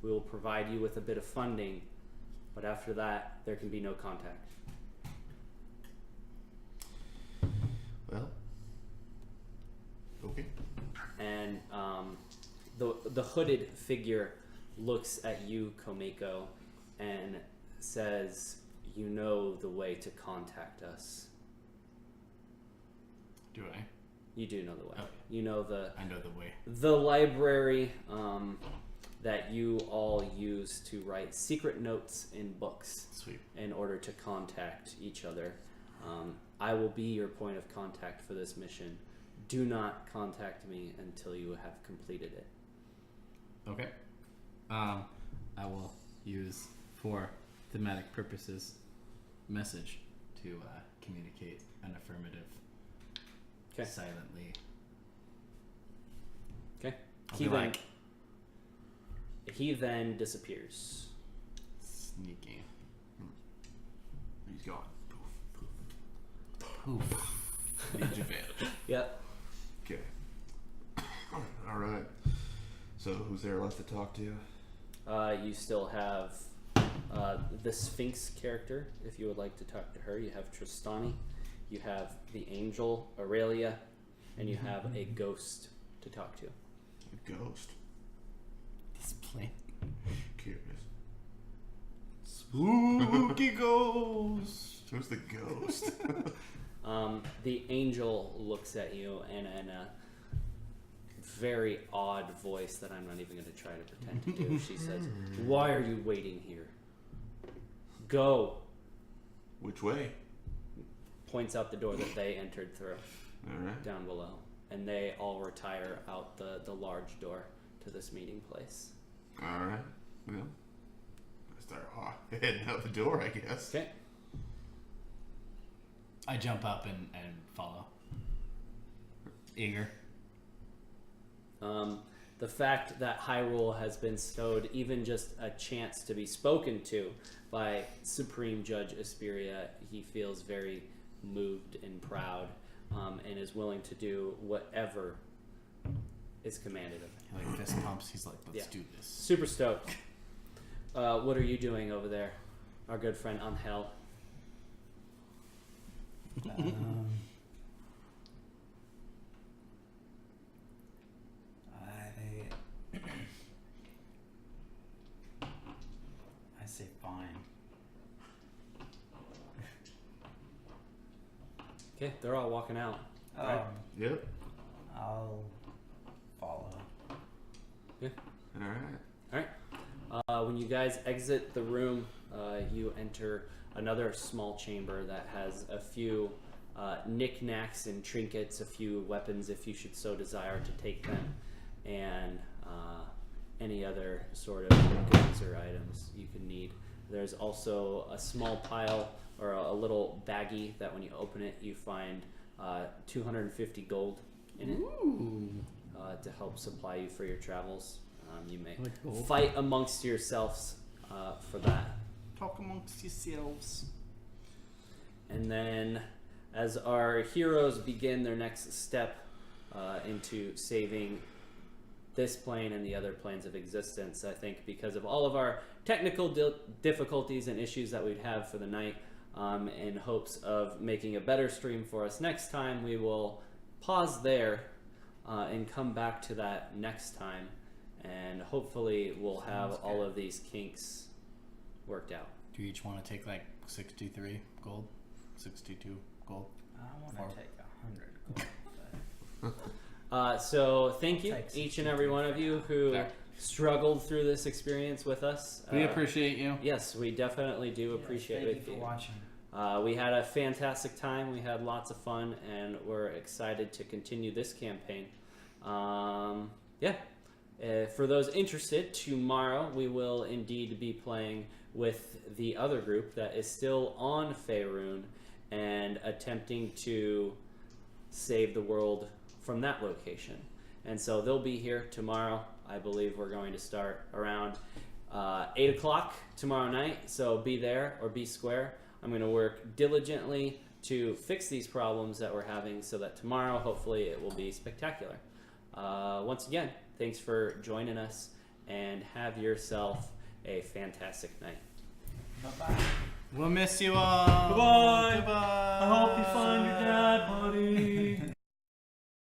We will provide you with a bit of funding, but after that, there can be no contact. Well, okay. And the hooded figure looks at you, Komeko, and says, "You know the way to contact us." Do I? You do know the way. Okay. You know I know the way. the library that you all use to write secret notes in books Sweet. in order to contact each other. I will be your point of contact for this mission. Do not contact me until you have completed it. Okay. I will use for thematic purposes message to communicate an affirmative. Okay. Silently. Okay. I'll He be then, like he then disappears. sneaky. He's gone. Poof. Ninja advantage. Yep. Okay. Alright. So who's there left to talk to? You still have the Sphinx character, if you would like to talk to her. You have Tristani, you have the Angel, Aurelia, and you have a ghost to talk to. A ghost. This plane. Curious. Spooky ghost. Who's the ghost? The Angel looks at you and in a very odd voice that I'm not even going to try to pretend to do, she says, "Why are you waiting here? Go." Which way? Points out the door that they entered through. Alright. Down below, and they all retire out the large door to this meeting place. Alright. Well, I start heading out the door, I guess. Okay. I jump up and follow. Eager. The fact that Hyrule has been stowed even just a chance to be spoken to by Supreme Judge Asperia, he feels very moved and proud, and is willing to do whatever is commanded of him. He like fist pumps. He's like, let's Yeah. do this. Super stoked. What are you doing over there, our good friend Angel? I say fine. Okay, they're all walking out. Right. Yep. I'll follow. Alright. When you guys exit the room, you enter another small chamber that has a few knickknacks and trinkets, a few weapons if you should so desire to take them, and any other sort of goods or items you could need. There's also a small pile or a little baggie that when you open it you find 250 gold in it to help supply you for your travels. You may fight amongst yourselves for that. Talk amongst yourselves. And then as our heroes begin their next step into saving this plane and the other planes of existence, I think because of all of our technical difficulties and issues that we'd have for the night, in hopes of making a better stream for us next time, we will pause there and come back to that next time, and hopefully we'll have all of these kinks worked out. Do you each want to take like 63 gold? 62 gold? I want to take 100 gold. So thank you, Thanks. each and every one of you who There. struggled through this experience with us. We appreciate you. Yes, we definitely do appreciate Thank it. you for watching. We had a fantastic time. We had lots of fun, and we're excited to continue this campaign. For those interested, tomorrow we will indeed be playing with the other group that is still on Faerun and attempting to save the world from that location. And so they'll be here tomorrow. I believe we're going to start around 8 o'clock tomorrow night. So be there or be square. I'm going to work diligently to fix these problems that we're having so that tomorrow, hopefully, it will be spectacular. Once again, thanks for joining us, and have yourself a fantastic night. Bye-bye. We'll miss you all. Goodbye. Goodbye. I hope you find your dad, buddy.